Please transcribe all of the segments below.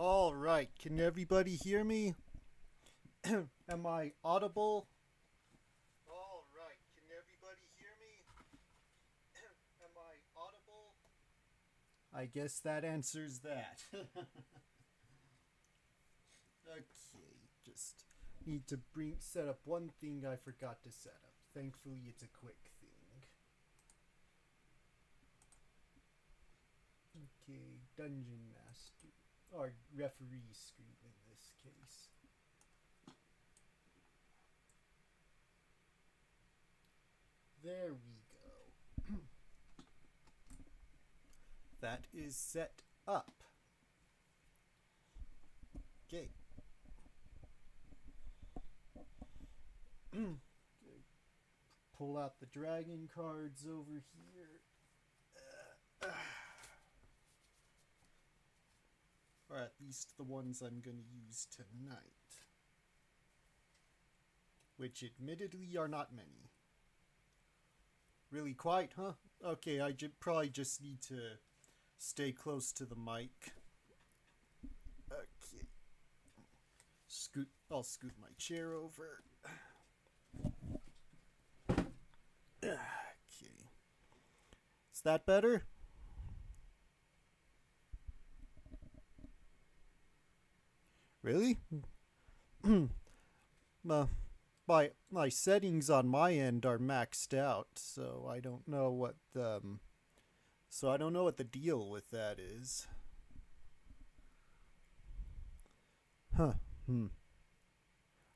All right, can everybody hear me? Am I audible? All right, can everybody hear me? Am I audible? I guess that answers that. Okay, just need to set up one thing I forgot to set up. Thankfully, it's a quick thing. Okay, Dungeon Master. Or referee screen in this case. There we go. That is set up. Okay. Pull out the dragon cards over here. Or at least the ones I'm going to use tonight. Which admittedly are not many. Really quiet, huh? Okay, I probably just need to stay close to the mic. Okay. I'll scoot my chair over. Okay. Is that better? Really? My settings on my end are maxed out, so I don't know what the deal with that is. Huh.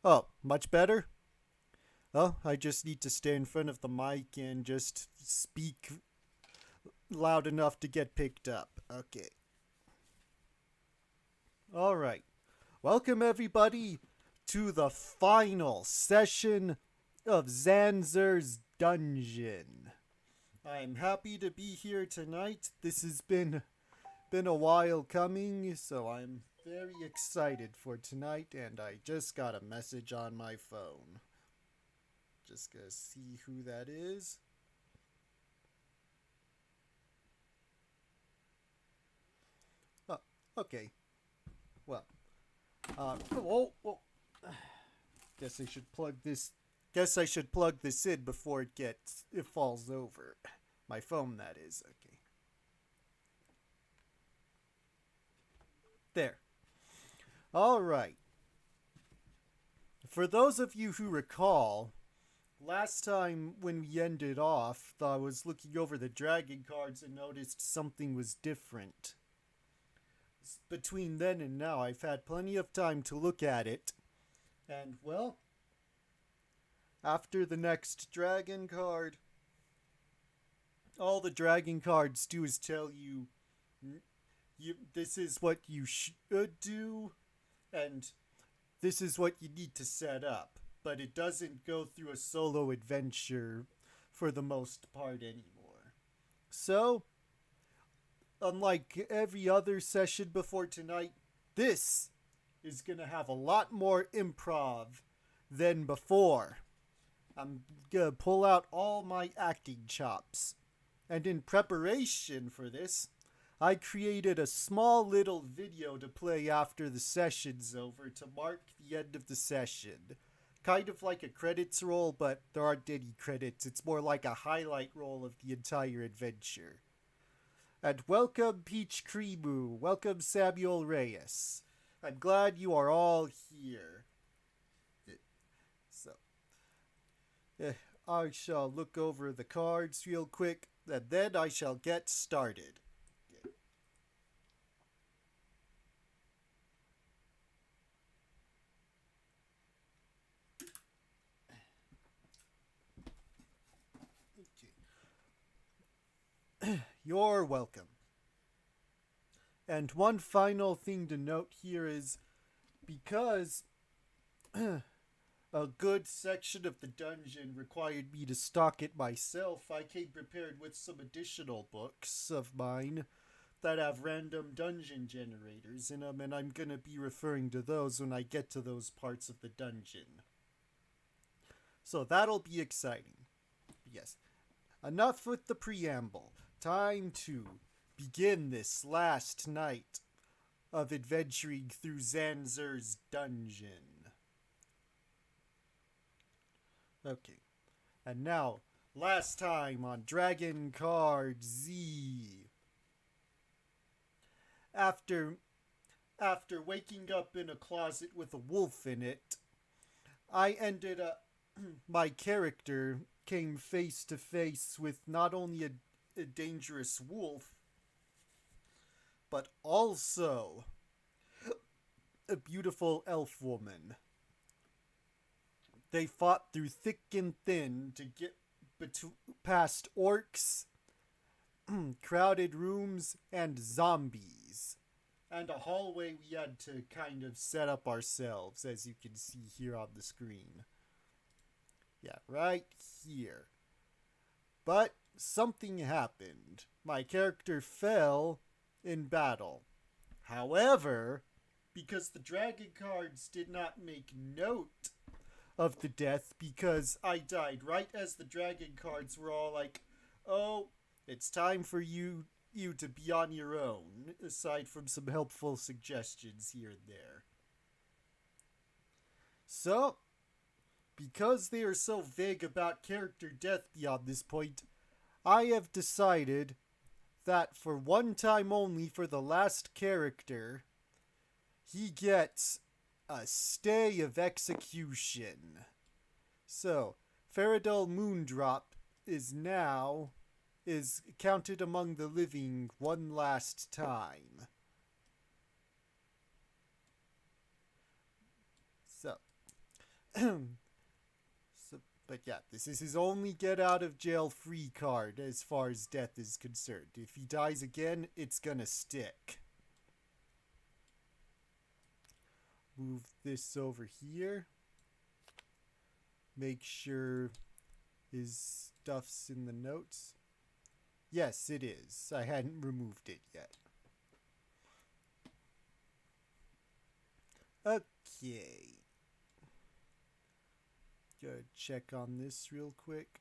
Oh, much better? Oh, I just need to stay in front of the mic and just speak loud enough to get picked up. Okay. All right. Welcome everybody to the final session of Zanzer's Dungeon. I'm happy to be here tonight. This has been a while coming, so I'm very excited for tonight, and I just got a message on my phone. Just gonna see who that is. Oh, okay. Well, whoa. Guess I should plug this in before it falls over. My phone, that is. Okay. There. All right. For those of you who recall, last time when we ended off, I was looking over the dragon cards and noticed something was different. Between then and now, I've had plenty of time to look at it. And, well, after the next dragon card, all the dragon cards do is tell you, this is what you should do, and this is what you need to set up. But it doesn't go through a solo adventure for the most part anymore. So, unlike every other session before tonight, this is going to have a lot more improv than before. I'm going to pull out all my acting chops. And in preparation for this, I created a small little video to play after the session's over to mark the end of the session. Kind of like a credits roll, but there aren't any credits. It's more like a highlight roll of the entire adventure. And welcome Peach Creamu, welcome Samuel Reyes. I'm glad you are all here. So, I shall look over the cards real quick, and then I shall get started. You're welcome. And one final thing to note here is, because a good section of the dungeon required me to stock it myself, I came prepared with some additional books of mine that have random dungeon generators in them, and I'm going to be referring to those when I get to those parts of the dungeon. So that'll be exciting. Yes. Enough with the preamble. Time to begin this last night of adventuring through Zanzer's dungeon. Okay, and now, last time on Dragon Card Z. After waking up in a closet with a wolf in it, I ended up, my character came face to face with not only a dangerous wolf, but also a beautiful elf woman. They fought through thick and thin to get past orcs, crowded rooms, and zombies. And a hallway we had to kind of set up ourselves, as you can see here on the screen. Yeah, right here. But something happened. My character fell in battle. However, because the dragon cards did not make note of the death, because I died right as the dragon cards were all like, oh, it's time for you to be on your own, aside from some helpful suggestions here and there. So, because they are so vague about character death beyond this point, I have decided that for one time only for the last character, he gets a stay of execution. So, Faradol Moondrop is counted among the living one last time. So, but yeah, this is his only get out of jail free card as far as death is concerned. If he dies again, it's gonna stick. Move this over here. Make sure his stuff's in the notes. Yes, it is. I hadn't removed it yet. Okay. Go check on this real quick.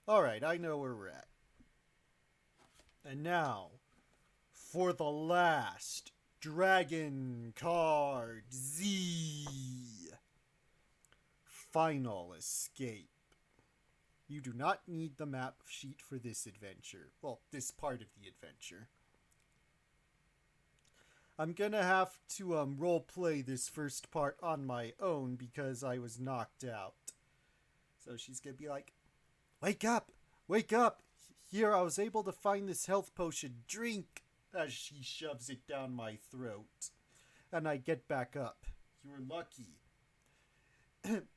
Alright, I know where we're at. And now, for the last Dragon Card Z. Final Escape. You do not need the map sheet for this adventure. Well, this part of the adventure. I'm gonna have to roleplay this first part on my own because I was knocked out. So she's gonna be like, wake up! Wake up! Here, I was able to find this health potion. Drink! As she shoves it down my throat. And I get back up. You were lucky.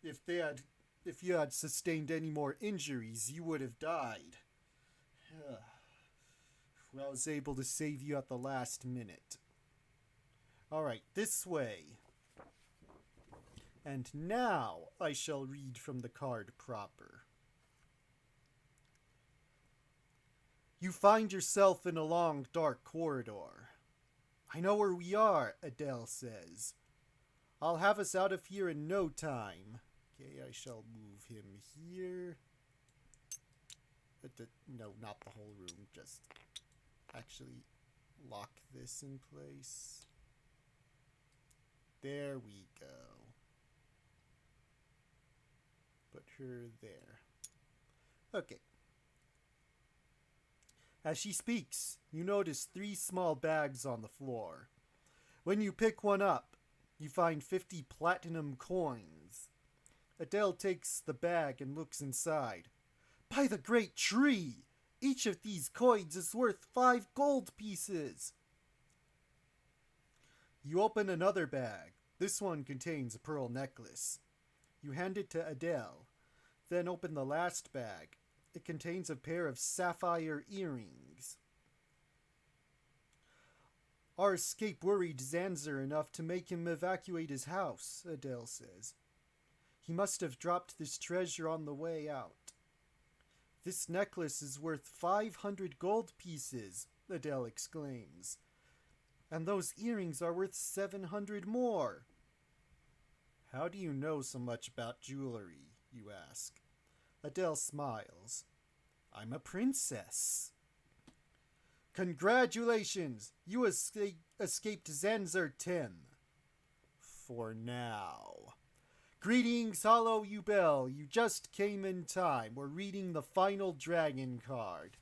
If you had sustained any more injuries, you would have died. Well, I was able to save you at the last minute. Alright, this way. And now I shall read from the card proper. You find yourself in a long, dark corridor. I know where we are, Adele says. I'll have us out of here in no time. Okay, I shall move him here. No, not the whole room. Just actually lock this in place. There we go. Put her there. Okay. As she speaks, you notice 3 small bags on the floor. When you pick one up, you find 50 platinum coins. Adele takes the bag and looks inside. By the great tree! Each of these coins is worth 5 gold pieces! You open another bag. This one contains a pearl necklace. You hand it to Adele. Then open the last bag. It contains a pair of sapphire earrings. Our escape worried Zanzer enough to make him evacuate his house, Adele says. He must have dropped this treasure on the way out. This necklace is worth 500 gold pieces, Adele exclaims. And those earrings are worth 700 more. How do you know so much about jewelry, you ask. Adele smiles. I'm a princess. Congratulations! You escaped Zanzer 10. For now. Greetings, Hollow Ubel. You just came in time. We're reading the final dragon card.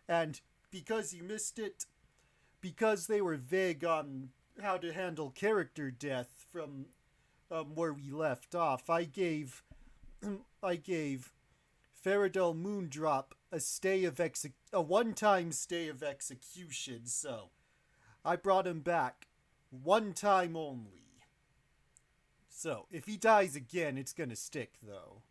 And because you missed it, because they were vague on how to handle character death from where we left off, I gave Faradol Moondrop a one-time stay of execution, so I brought him back one time only. So, if he dies again, it's gonna stick, though.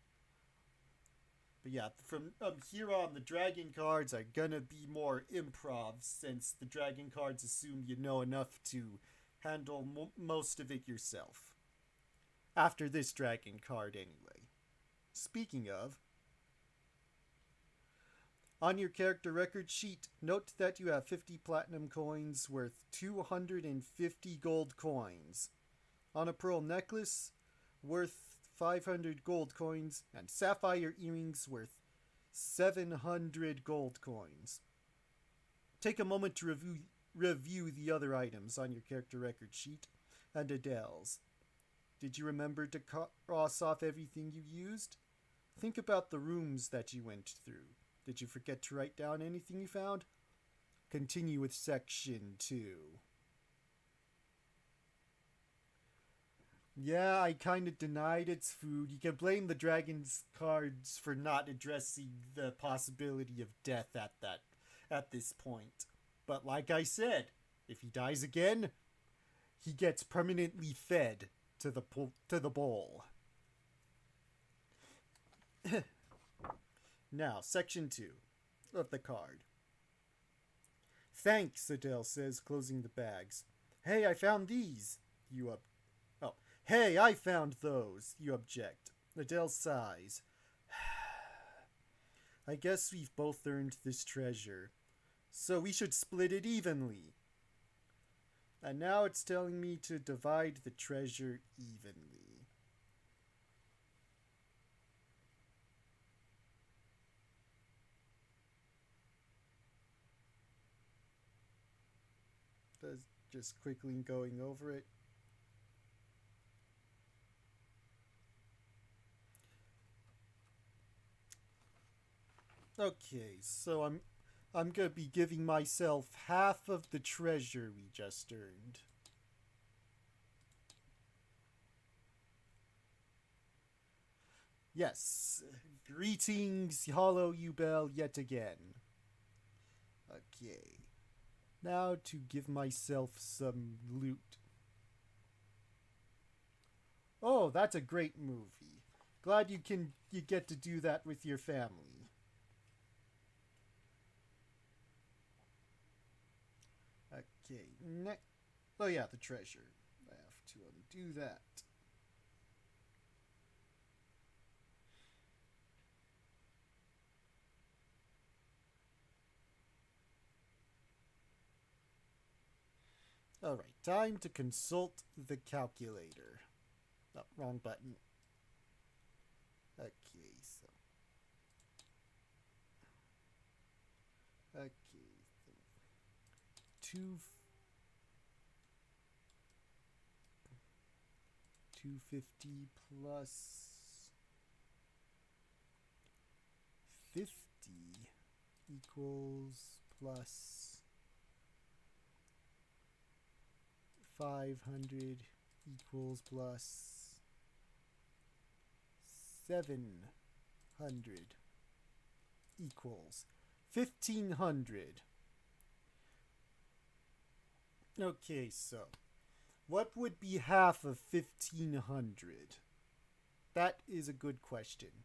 But yeah, from here on, the dragon cards are gonna be more improv, since the dragon cards assume you know enough to handle most of it yourself. After this dragon card, anyway. Speaking of, on your character record sheet, note that you have 50 platinum coins worth 250 gold coins. On a pearl necklace worth 500 gold coins, and sapphire earrings worth 700 gold coins. Take a moment to review the other items on your character record sheet and Adele's. Did you remember to cross off everything you used? Think about the rooms that you went through. Did you forget to write down anything you found? Continue with section 2. Yeah, I kind of denied its food. You can blame the dragon's cards for not addressing the possibility of death at this point. But like I said, if he dies again, he gets permanently fed to the bowl. Now, section 2 of the card. Thanks, Adele says, closing the bags. Hey, I found these. Hey, I found those, you object. Adele sighs. I guess we've both earned this treasure, so we should split it evenly. And now it's telling me to divide the treasure evenly. Just quickly going over it. Okay, so I'm gonna be giving myself half of the treasure we just earned. Yes, greetings, Hollow Ubel, yet again. Okay, now to give myself some loot. Oh, that's a great movie. Glad you get to do that with your family. Okay, next. Oh yeah, the treasure. I have to undo that. Alright, time to consult the calculator. Oh, wrong button. Okay, so. Okay, so 250 plus 50 equals plus 500 equals plus 700 equals 1500. Okay, so what would be half of 1500? That is a good question.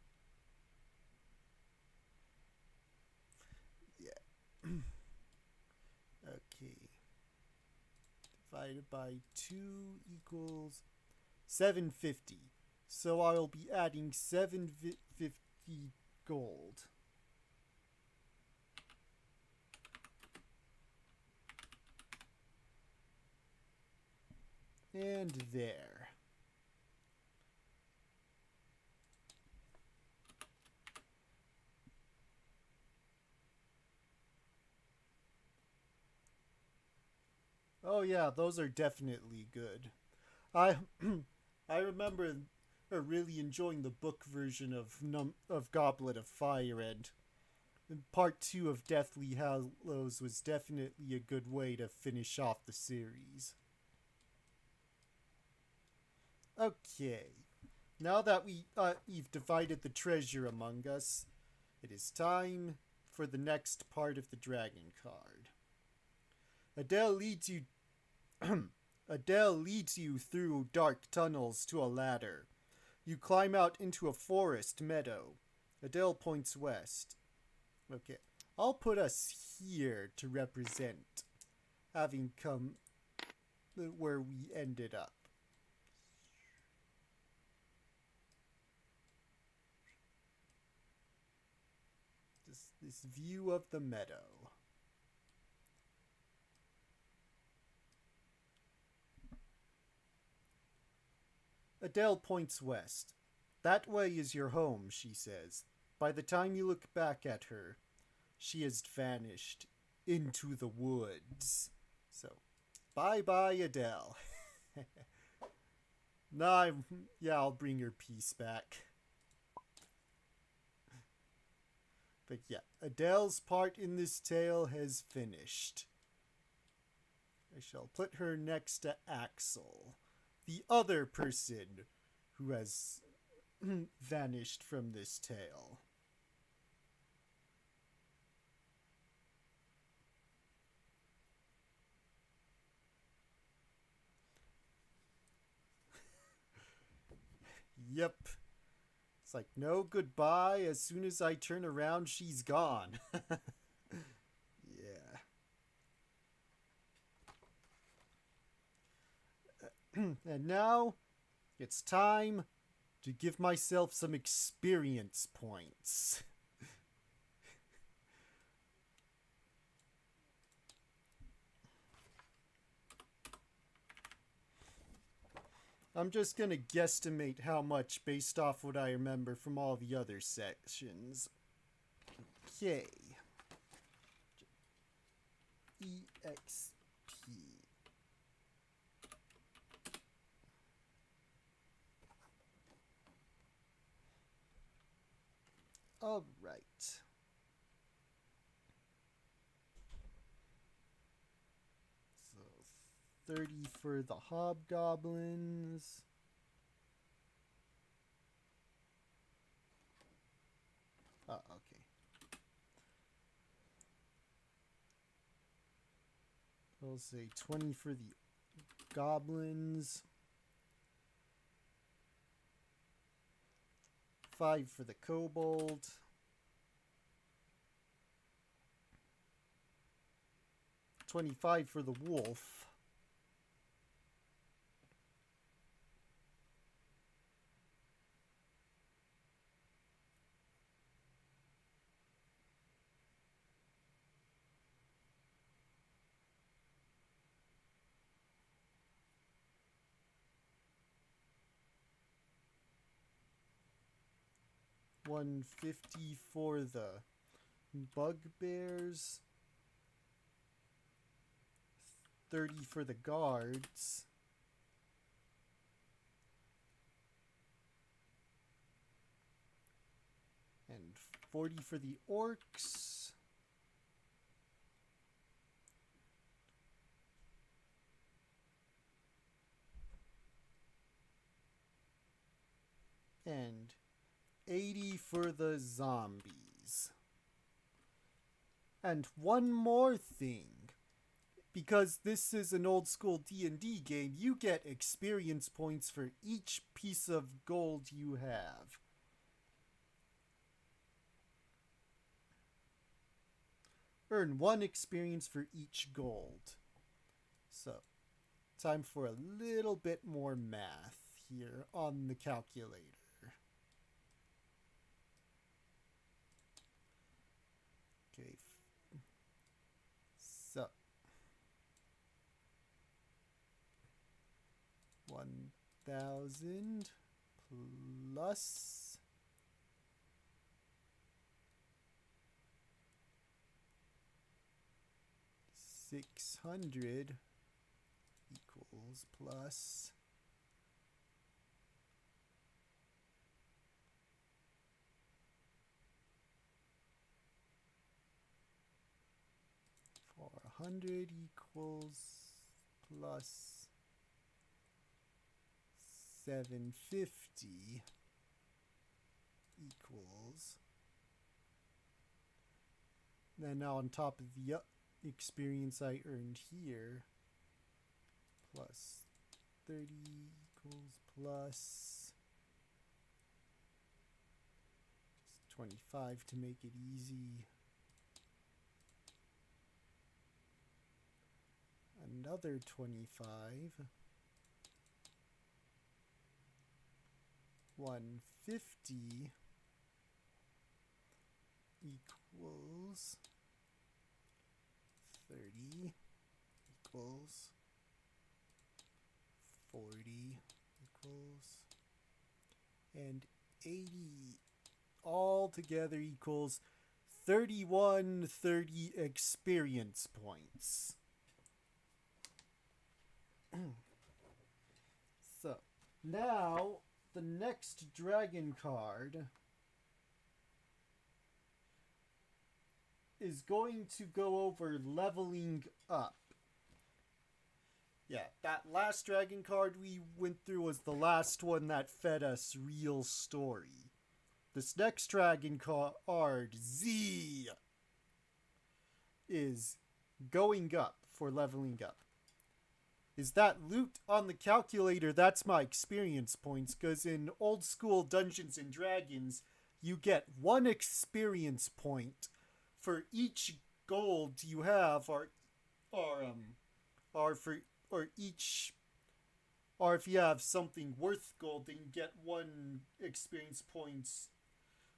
Yeah. Okay. Divided by 2 equals 750. So I'll be adding 750 gold. And there. Oh yeah, those are definitely good. I I remember really enjoying the book version of Goblet of Fire, and part 2 of Deathly Hallows was definitely a good way to finish off the series. Okay. Now that we've divided the treasure among us, it is time for the next part of the dragon card. Adele leads you Adele leads you through dark tunnels to a ladder. You climb out into a forest meadow. Adele points west. Okay. I'll put us here to represent having come where we ended up. This view of the meadow. Adele points west. That way is your home, she says. By the time you look back at her, she has vanished into the woods. So, bye-bye, Adele. Nah, I'll bring your peace back. But yeah, Adele's part in this tale has finished. I shall put her next to Axel, the other person who has vanished from this tale. Yep. It's like, no goodbye. As soon as I turn around, she's gone. Yeah. And now, it's time to give myself some experience points. I'm just gonna guesstimate how much based off what I remember from all the other sections. Okay. EXP. Alright. So 30 for the hobgoblins. Okay. I'll say 20 for the goblins. 5 for the kobold. 25 for the wolf. $150 for the bugbears. 30 for the guards. And 40 for the orcs. And 80 for the zombies. And one more thing. Because this is an old school D&D game, you get experience points for each piece of gold you have. Earn 1 experience for each gold. So, time for a little bit more math here on the calculator. Okay. So, 1,000 plus 600 equals plus 400 equals plus 750 equals, then on top of the experience I earned here, plus 30 equals plus 25 to make it easy. Another 25. 150 equals 30 equals 40 equals, and 80 all together equals 3130 experience points. So now the next dragon card is going to go over leveling up. Yeah, that last dragon card we went through was the last one that fed us real story. This next dragon card, Z, is going up for leveling up. Is that loot on the calculator? That's my experience points, because in old school Dungeons and Dragons, you get 1 experience point for each gold you have, or if you have something worth gold, then you get 1 experience points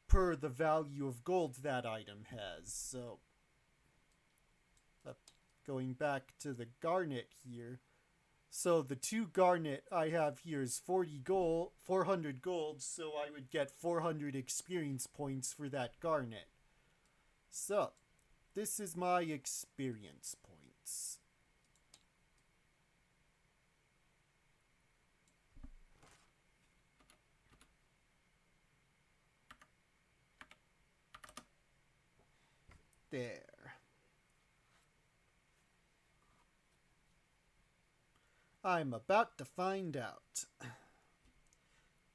per the value of gold that item has. So, going back to the garnet here. So the 2 garnet I have here is 400 gold, so I would get 400 experience points for that garnet. So, this is my experience points. There. I'm about to find out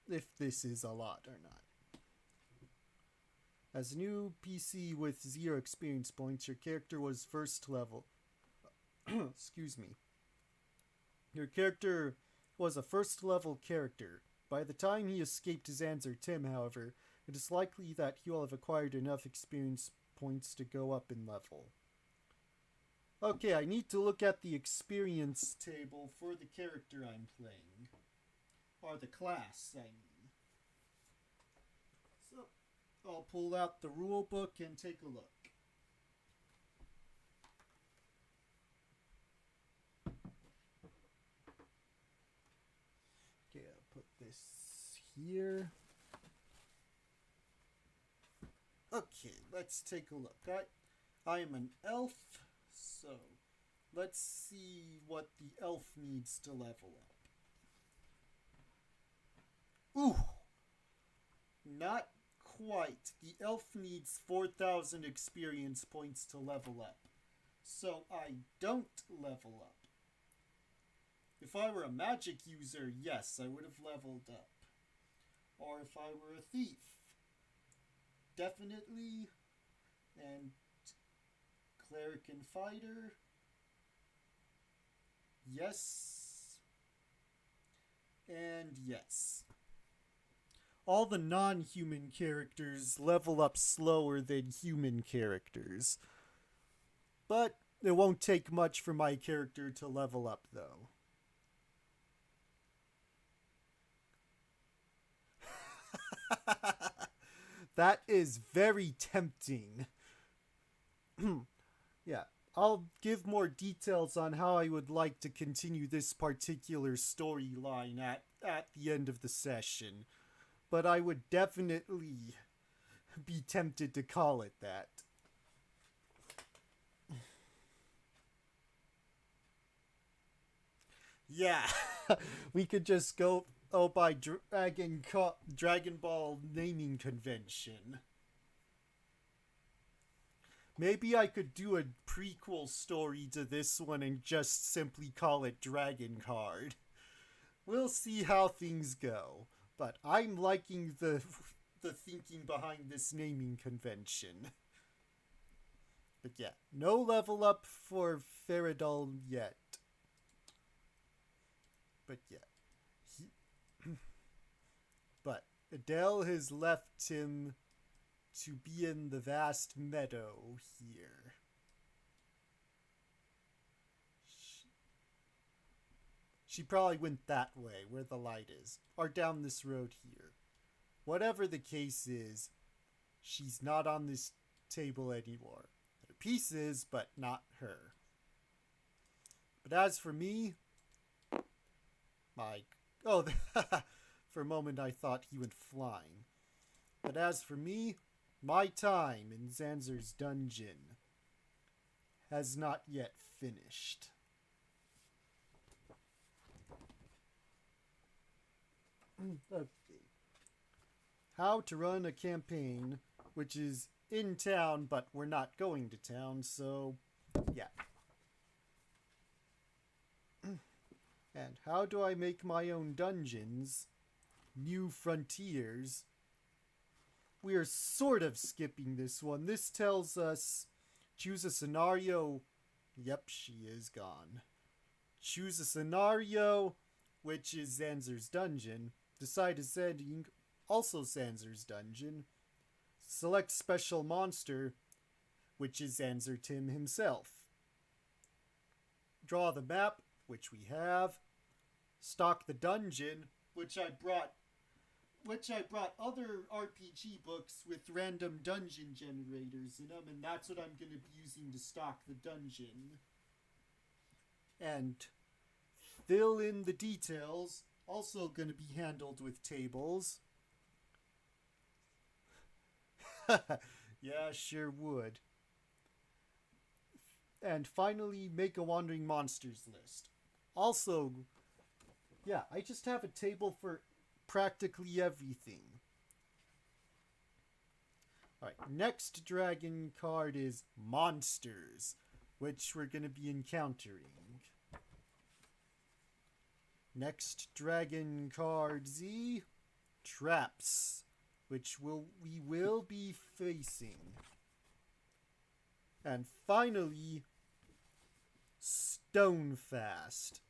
if this is a lot or not. As a new PC with 0 experience points, your character was first level. Excuse me. Your character was a first level character. By the time he escaped Zanzer Tim, however, it is likely that he will have acquired enough experience points to go up in level. Okay, I need to look at the experience table for the character I'm playing. Or the class, I mean. So, I'll pull out the rule book and take a look. Okay, I'll put this here. Okay, let's take a look. I am an elf. So, let's see what the elf needs to level up. Ooh! Not quite. The elf needs 4,000 experience points to level up. So, I don't level up. If I were a magic user, yes, I would have leveled up. Or if I were a thief. Definitely. And cleric and fighter. Yes. And yes. All the non-human characters level up slower than human characters. But it won't take much for my character to level up, though. That is very tempting. Yeah, I'll give more details on how I would like to continue this particular storyline at the end of the session. But I would definitely be tempted to call it that. Yeah, we could just go by Dragon Ball naming convention. Maybe I could do a prequel story to this one and just simply call it Dragon Card. We'll see how things go, but I'm liking the thinking behind this naming convention. But yeah, no level up for Faradol yet. But yeah, he, but Adele has left him to be in the vast meadow here. She probably went that way, where the light is, or down this road here. Whatever the case is, she's not on this table anymore. Her piece is, but not her. But as for me, my... Oh, for a moment I thought he went flying. But as for me, my time in Zanzer's dungeon has not yet finished. Okay. How to run a campaign, which is in town, but we're not going to town, so yeah. And how do I make my own dungeons? New frontiers. We are sort of skipping this one. This tells us choose a scenario. Yep, she is gone. Choose a scenario, which is Zanzer's dungeon. Decide a setting, also Zanzer's dungeon. Select special monster, which is Zanzer Tim himself. Draw the map, which we have. Stock the dungeon, which I brought other RPG books with random dungeon generators in them, and that's what I'm going to be using to stock the dungeon. And fill in the details, also going to be handled with tables. Yeah, sure would. And finally, make a wandering monsters list. Also, yeah, I just have a table for practically everything. Alright, next dragon card is monsters, which we're going to be encountering. Next dragon card Z, traps, which we will be facing. And finally, Stonefast,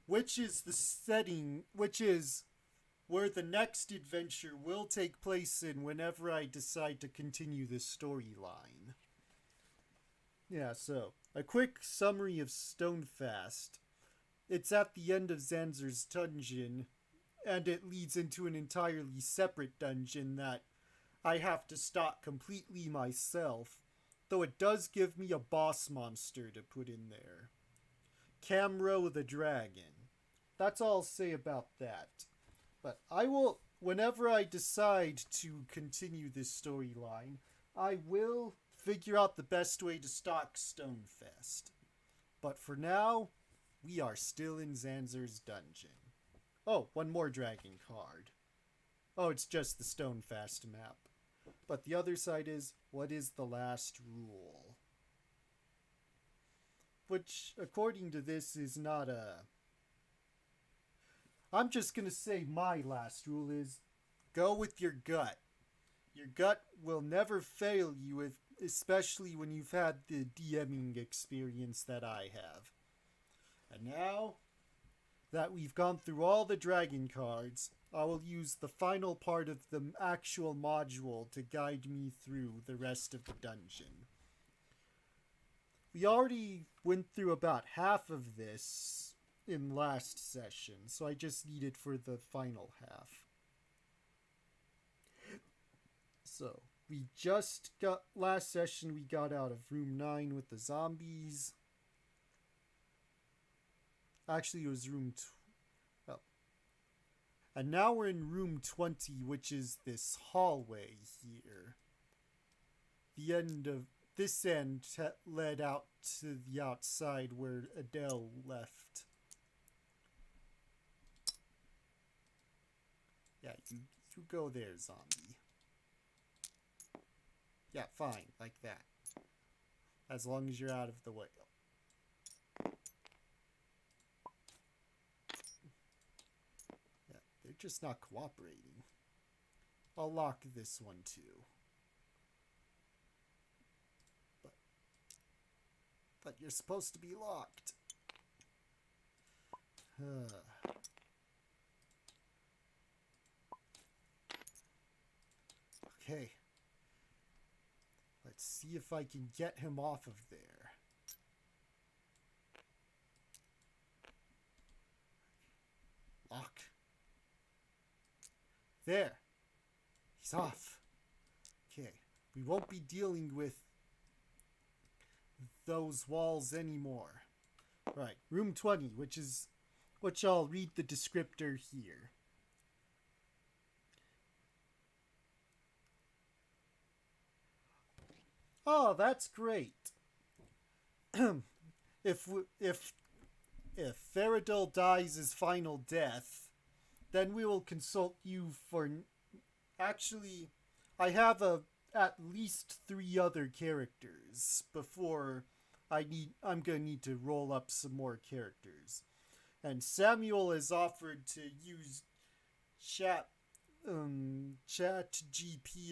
which is the setting, which is where the next adventure will take place in whenever I decide to continue this storyline. Yeah, so, a quick summary of Stonefast. It's at the end of Zanzer's dungeon, and it leads into an entirely separate dungeon that I have to stock completely myself, though it does give me a boss monster to put in there. Camro the Dragon. That's all I'll say about that. But I will, whenever I decide to continue this storyline, I will figure out the best way to stock Stonefest. But for now, we are still in Zanzer's dungeon. Oh, one more dragon card. Oh, it's just the Stonefast map. But the other side is, what is the last rule? Which, according to this, is not a... I'm just gonna say my last rule is, go with your gut. Your gut will never fail you, especially when you've had the DMing experience that I have. And now that we've gone through all the dragon cards, I will use the final part of the actual module to guide me through the rest of the dungeon. We already went through about half of this in last session, so I just need it for the final half. So, we just got, last session we got out of room 9 with the zombies. Actually, it was room 12. Oh. And now we're in room 20, which is this hallway here. The end of this end led out to the outside where Adele left. Yeah, you go there, zombie. Yeah, fine, like that. As long as you're out of the way. Yeah, they're just not cooperating. I'll lock this one too. But you're supposed to be locked. Okay. Let's see if I can get him off of there. Lock. There. He's off. Okay. We won't be dealing with those walls anymore. Right. Room 20, which I'll read the descriptor here. Oh, that's great. if Faradol dies his final death, then we will consult you for. Actually, I have at least 3 other characters before I'm gonna need to roll up some more characters. And Samuel has offered to use ChatGPT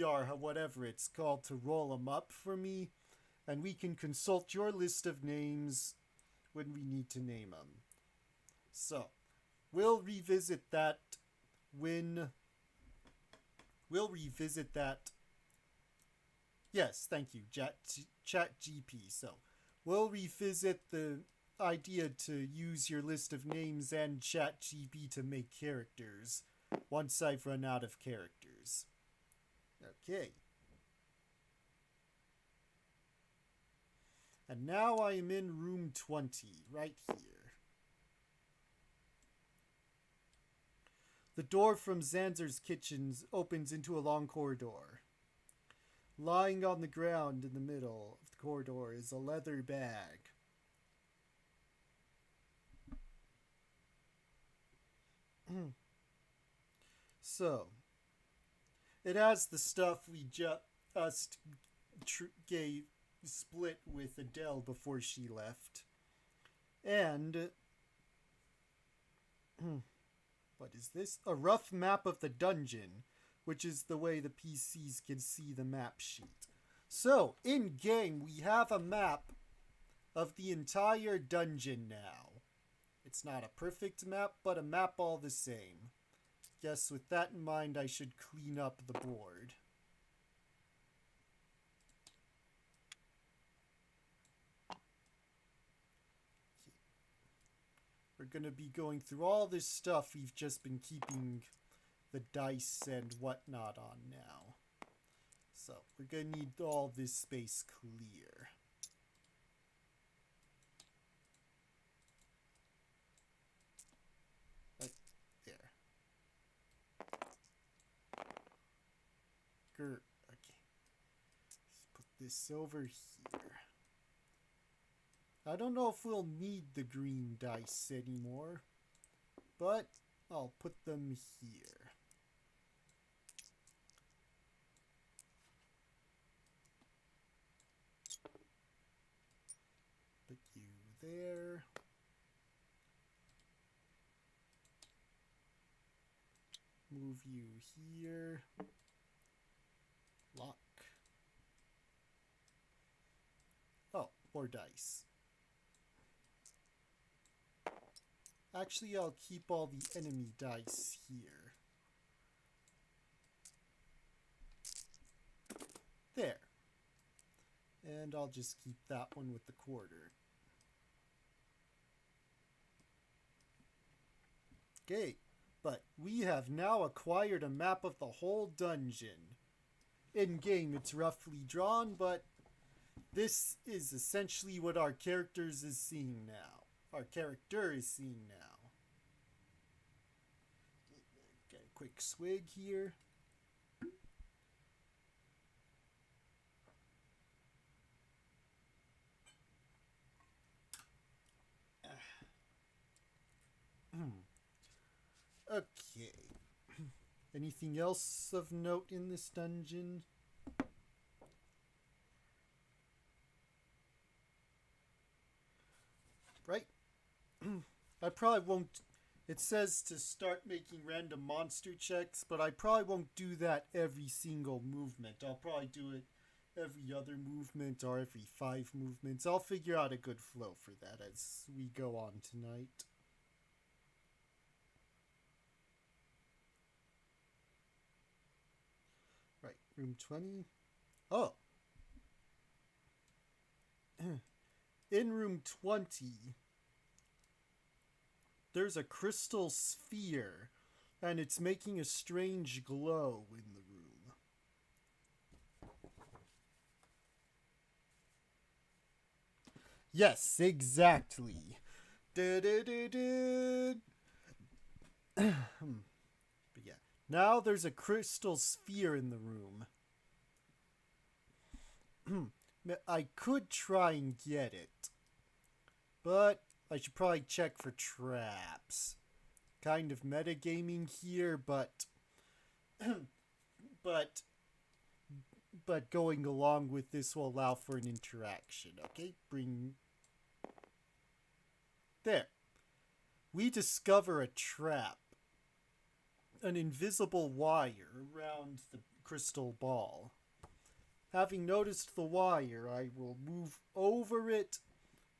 or whatever it's called to roll them up for me, and we can consult your list of names when we need to name them. So, we'll revisit that when... Yes, thank you, ChatGPT. So, we'll revisit the idea to use your list of names and ChatGPT to make characters once I've run out of characters. Okay. And now I am in room 20, right here. The door from Zanzer's kitchen opens into a long corridor. Lying on the ground in the middle of the corridor is a leather bag. So, it has the stuff we just split with Adele before she left. And what is this? A rough map of the dungeon, which is the way the PCs can see the map sheet. So, in game, we have a map of the entire dungeon now. It's not a perfect map, but a map all the same. Guess with that in mind, I should clean up the board. We're going to be going through all this stuff we've just been keeping the dice and whatnot on now. So, we're going to need all this space clear. Right there. Okay. Let's put this over here. I don't know if we'll need the green dice anymore, but I'll put them here. Put you there. Move you here. Lock. Oh, more dice. Actually, I'll keep all the enemy dice here. There. And I'll just keep that one with the quarter. Okay, but we have now acquired a map of the whole dungeon. In game, it's roughly drawn, but this is essentially what our character is seeing now. Get a quick swig here. Okay. Anything else of note in this dungeon? Right? I probably won't. It says to start making random monster checks, but I probably won't do that every single movement. I'll probably do it every other movement or every 5 movements. I'll figure out a good flow for that as we go on tonight. Right, room 20. Oh. In room 20, there's a crystal sphere, and it's making a strange glow in the room. Yes, exactly. But yeah, now there's a crystal sphere in the room. I could try and get it, but I should probably check for traps. Kind of metagaming here, but but going along with this will allow for an interaction. Okay, bring... There. We discover a trap. An invisible wire around the crystal ball. Having noticed the wire, I will move over it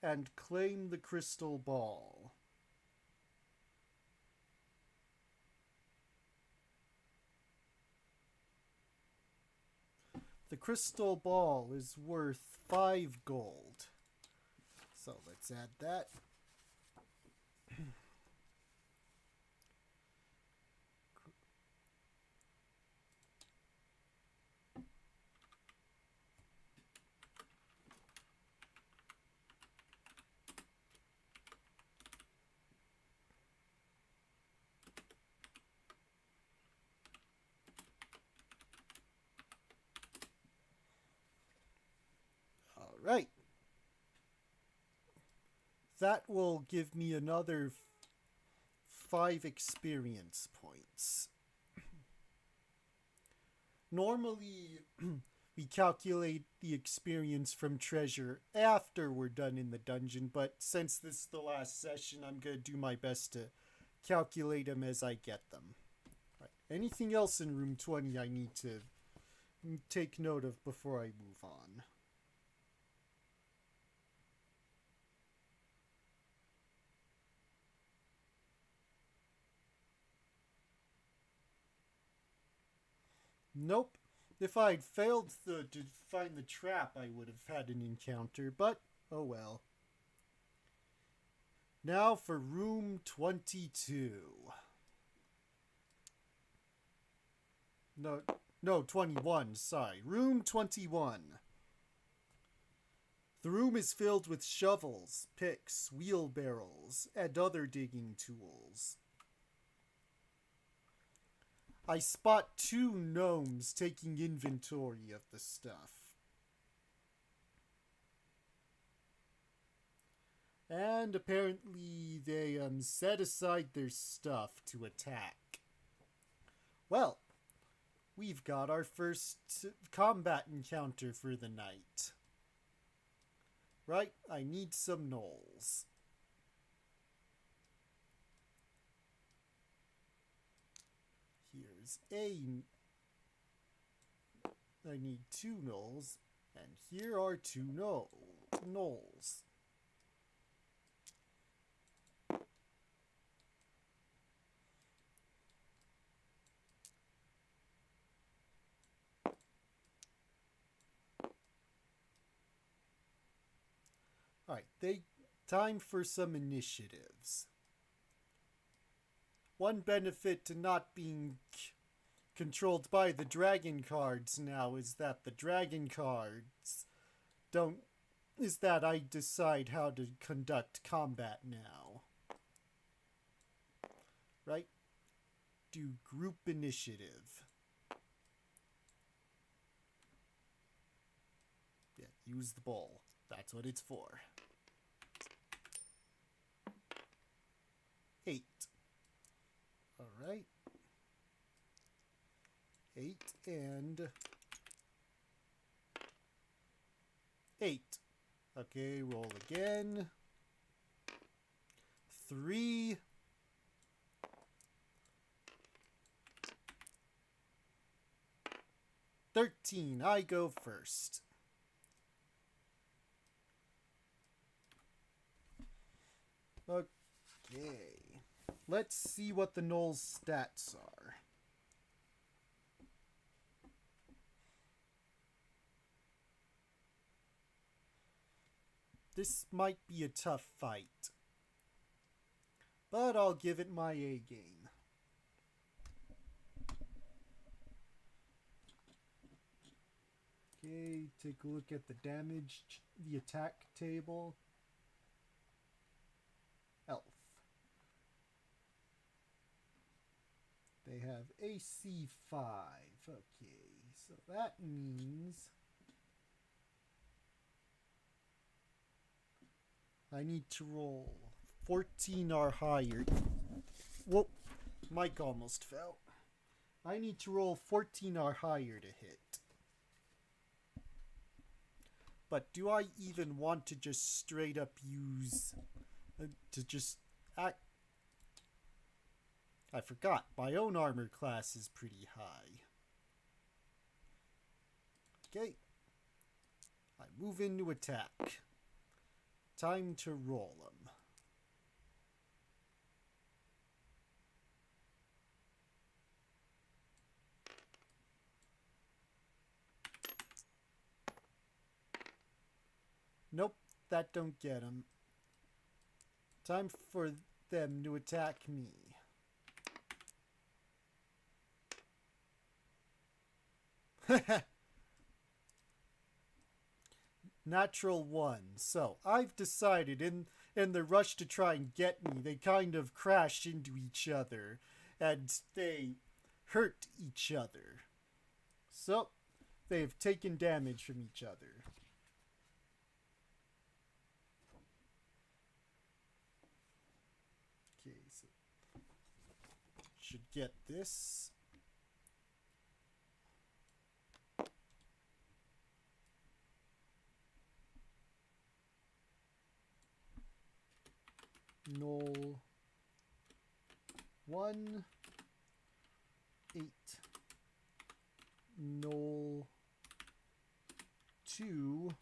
and claim the crystal ball. The crystal ball is worth 5 gold. So let's add that. Right. That will give me another 5 experience points. Normally, we calculate the experience from treasure after we're done in the dungeon, but since this is the last session, I'm going to do my best to calculate them as I get them. Right. Anything else in room 20 I need to take note of before I move on? Nope. If I'd failed to find the trap, I would have had an encounter, but oh well. Now for room 22. No, 21, sorry. Room 21. The room is filled with shovels, picks, wheelbarrows, and other digging tools. I spot 2 gnomes taking inventory of the stuff. And apparently they set aside their stuff to attack. Well, we've got our first combat encounter for the night. Right, I need some gnolls. Here's I need 2 gnolls, and here are 2 gnolls. Alright, time for some initiatives. One benefit to not being controlled by the dragon cards now is that the dragon cards is that I decide how to conduct combat now. Right? Do group initiative. Yeah, use the bowl. That's what it's for. 8. Alright. 8 and 8. Okay, roll again. 3. 13. I go first. Okay. Let's see what the Knoll's stats are. This might be a tough fight, but I'll give it my A game. Okay, take a look at the damage, the attack table. Elf. They have AC 5. Okay, so that means I need to roll 14 or higher. Whoa, mic almost fell. I need to roll 14 or higher to hit. But do I even want to just straight up use... to just act... I forgot, my own armor class is pretty high. Okay. I move into attack. Time to roll them. Nope, that don't get them. Time for them to attack me. Natural 1. So, I've decided in the rush to try and get me, they kind of crashed into each other. And they hurt each other. So, they have taken damage from each other. Okay, so... should get this. Knoll 1, 8. Knoll 2,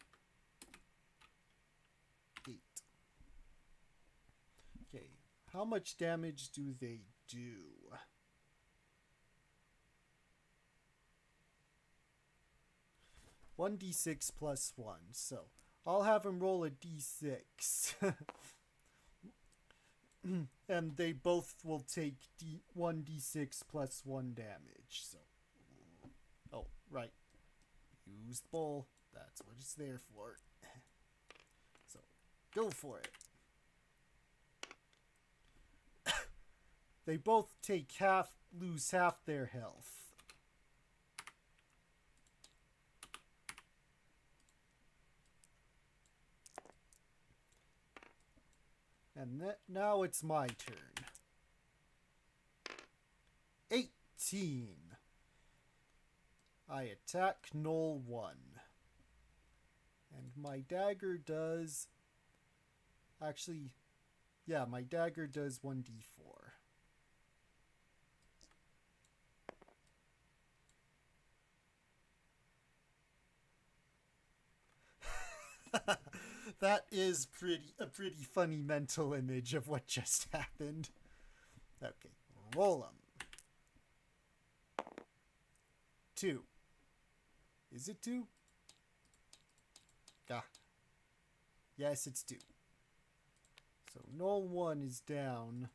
8. Okay, how much damage do they do? One d6 plus 1, so I'll have him roll a d6. And they both will take 1d6 plus 1 damage. So, oh, right. Use the bowl. That's what it's there for. So, go for it. They both take lose half their health. And now it's my turn. 18. I attack Knoll 1. And my dagger does... Actually, yeah, my dagger does 1d4. That is a pretty funny mental image of what just happened. Okay, roll them. 2. Is it 2? Ah. Yes, it's 2. So Knoll 1 is down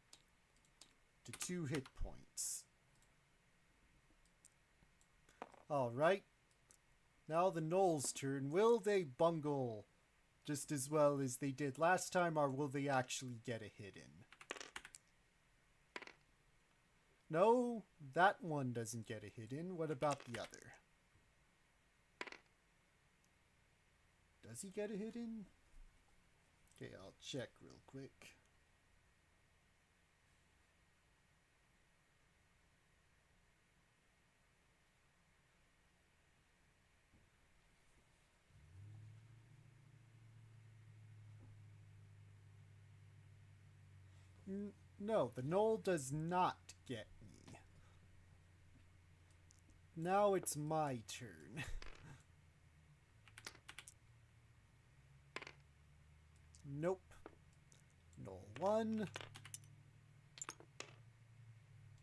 to 2 hit points. Alright. Now the Knoll's turn. Will they bungle just as well as they did last time, or will they actually get a hit in? No, that one doesn't get a hit in. What about the other? Does he get a hit in? Okay, I'll check real quick. No, the knoll does not get me. Now it's my turn. Nope. Knoll 1.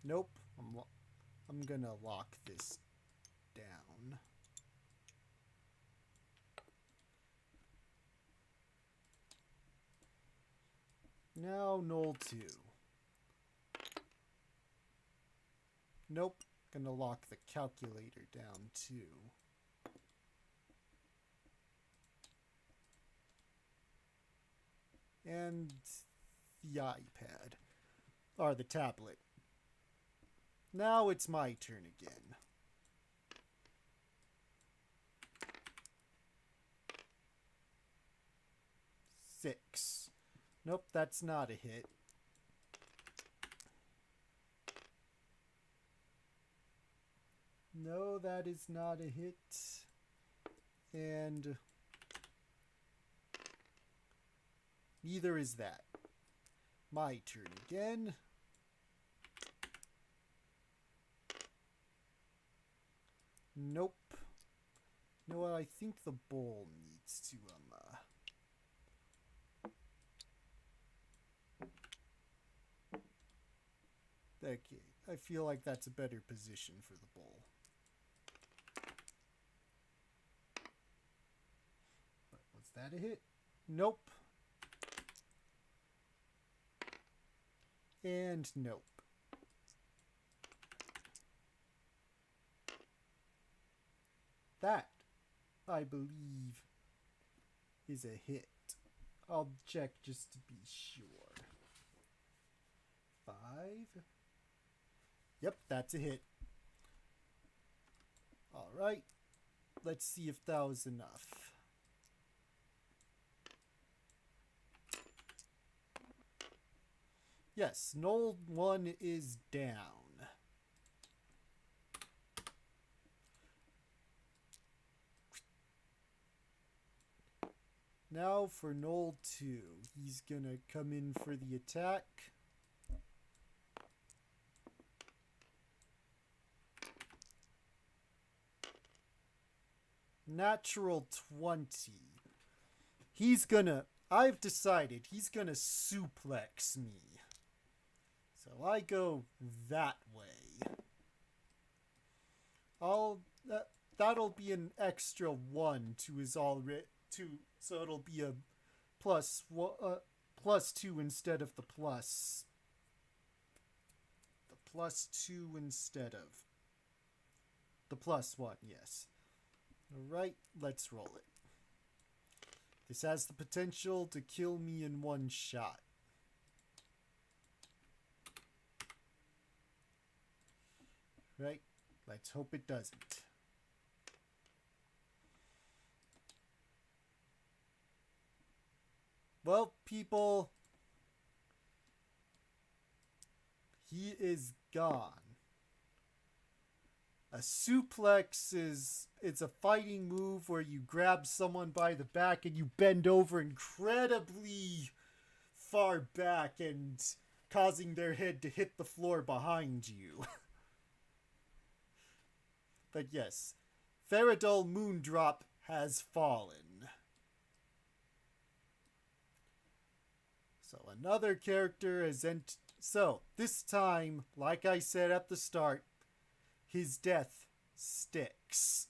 Nope. I'm gonna lock this down. Now knoll 2. Nope. Gonna lock the calculator down too. And the iPad. Or the tablet. Now it's my turn again. Six. Nope, that's not a hit. No, that is not a hit. And neither is that. My turn again. Nope. You know what? I think the bowl needs to, Okay, I feel like that's a better position for the bowl. But was that a hit? Nope. And nope. That, I believe, is a hit. I'll check just to be sure. 5. Yep, that's a hit. Alright. Let's see if that was enough. Yes, knoll 1 is down. Now for knoll 2. He's gonna come in for the attack. Natural 20. I've decided he's gonna suplex me. So I go that way. That'll be an extra 1 to his already 2, so it'll be a plus 2 instead of the plus. The plus 2 instead of the plus 1, yes. Alright, let's roll it. This has the potential to kill me in one shot. Right, let's hope it doesn't. Well, people, he is gone. A suplex it's a fighting move where you grab someone by the back and you bend over incredibly far back and causing their head to hit the floor behind you. But yes, Faradol Moondrop has fallen. So another character has so this time, like I said at the start, his death sticks.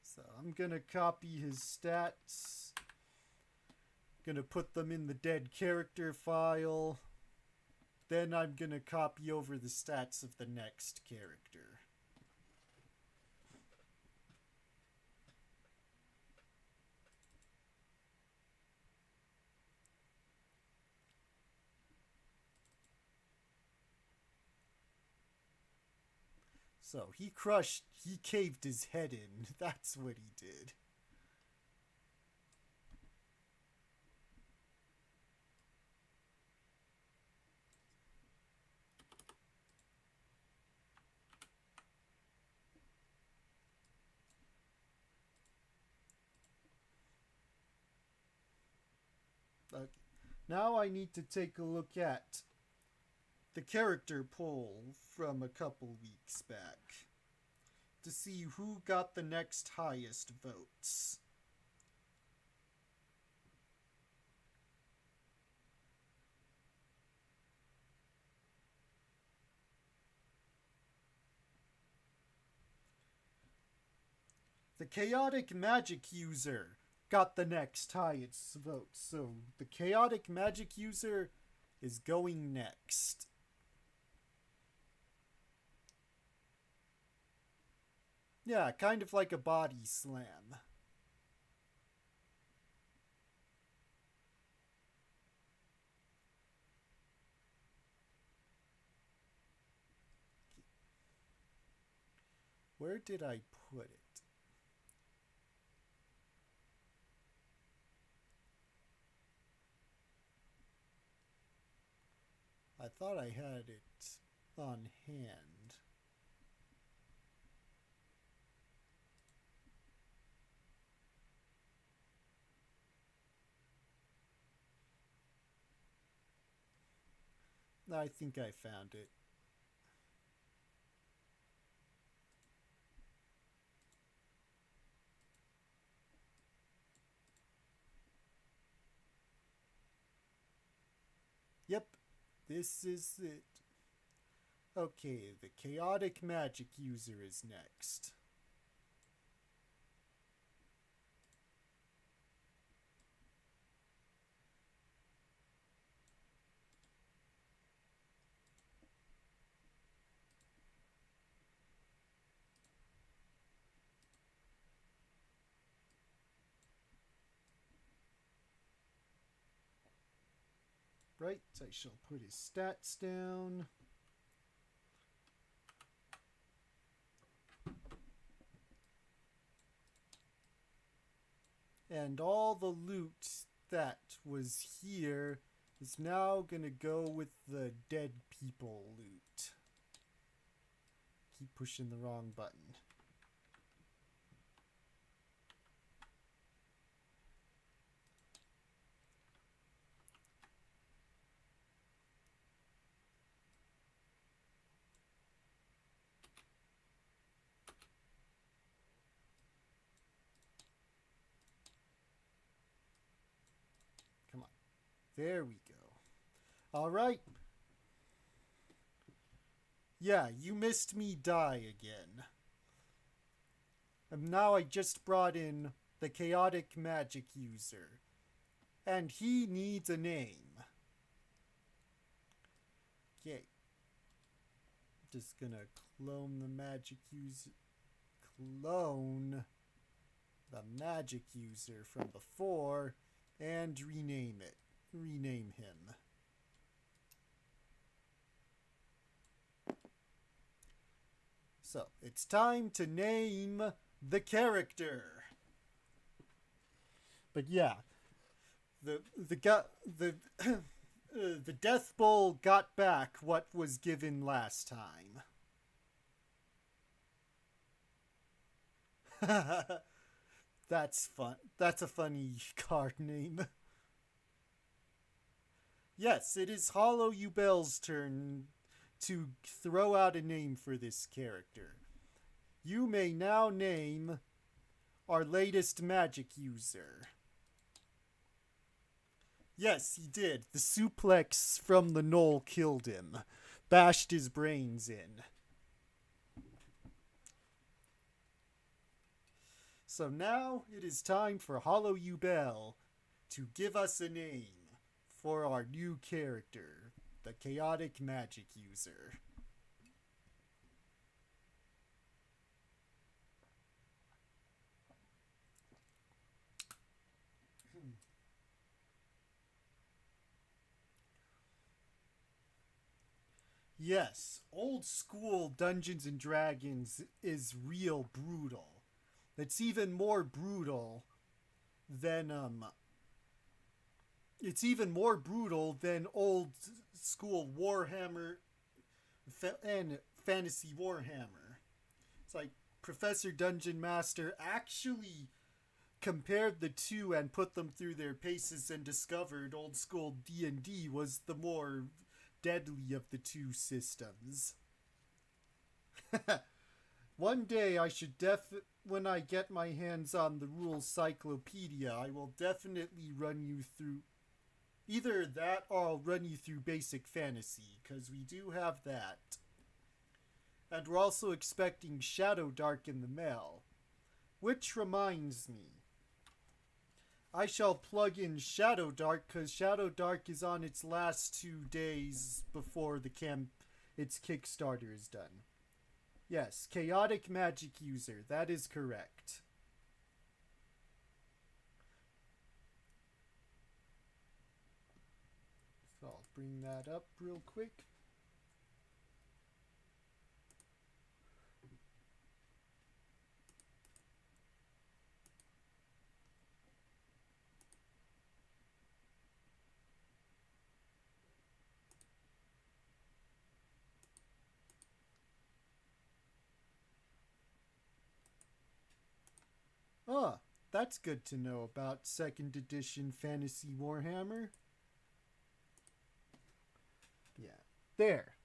So I'm gonna copy his stats. Gonna put them in the dead character file. Then I'm gonna copy over the stats of the next character. So he caved his head in. That's what he did. Okay. Now I need to take a look at the character poll from a couple weeks back to see who got the next highest votes. The chaotic magic user got the next highest votes, so the chaotic magic user is going next. Yeah, kind of like a body slam. Where did I put it? I thought I had it on hand. I think I found it. Yep, this is it. Okay, the chaotic magic user is next. Right, I shall put his stats down. And all the loot that was here is now gonna go with the dead people loot. Keep pushing the wrong button. Come on. There we go. Alright. Yeah, you missed me die again. And now I just brought in the chaotic magic user. And he needs a name. Okay. Just gonna clone the magic user. Clone the magic user from before and rename it. Rename him. So, it's time to name the character. But yeah, the Death Bowl got back what was given last time. That's fun. That's a funny card name. Yes, it is Hollow Ubel's turn to throw out a name for this character. You may now name our latest magic user. Yes, he did. The suplex from the knoll killed him. Bashed his brains in. So now it is time for Hollow Ubel to give us a name for our new character, the chaotic magic user. Yes, old school Dungeons and Dragons is real brutal. It's even more brutal than old school Warhammer and Fantasy Warhammer. It's like Professor Dungeon Master actually compared the two and put them through their paces and discovered old school D&D was the more deadly of the two systems. One day I should when I get my hands on the rules cyclopedia, I will definitely run you through either that or I'll run you through basic fantasy, because we do have that. And we're also expecting Shadow Dark in the mail. Which reminds me, I shall plug in Shadow Dark because Shadow Dark is on its last 2 days before its Kickstarter is done. Yes, Chaotic Magic User, that is correct. So I'll bring that up real quick. Ah, that's good to know about 2nd edition Fantasy Warhammer. Yeah, there.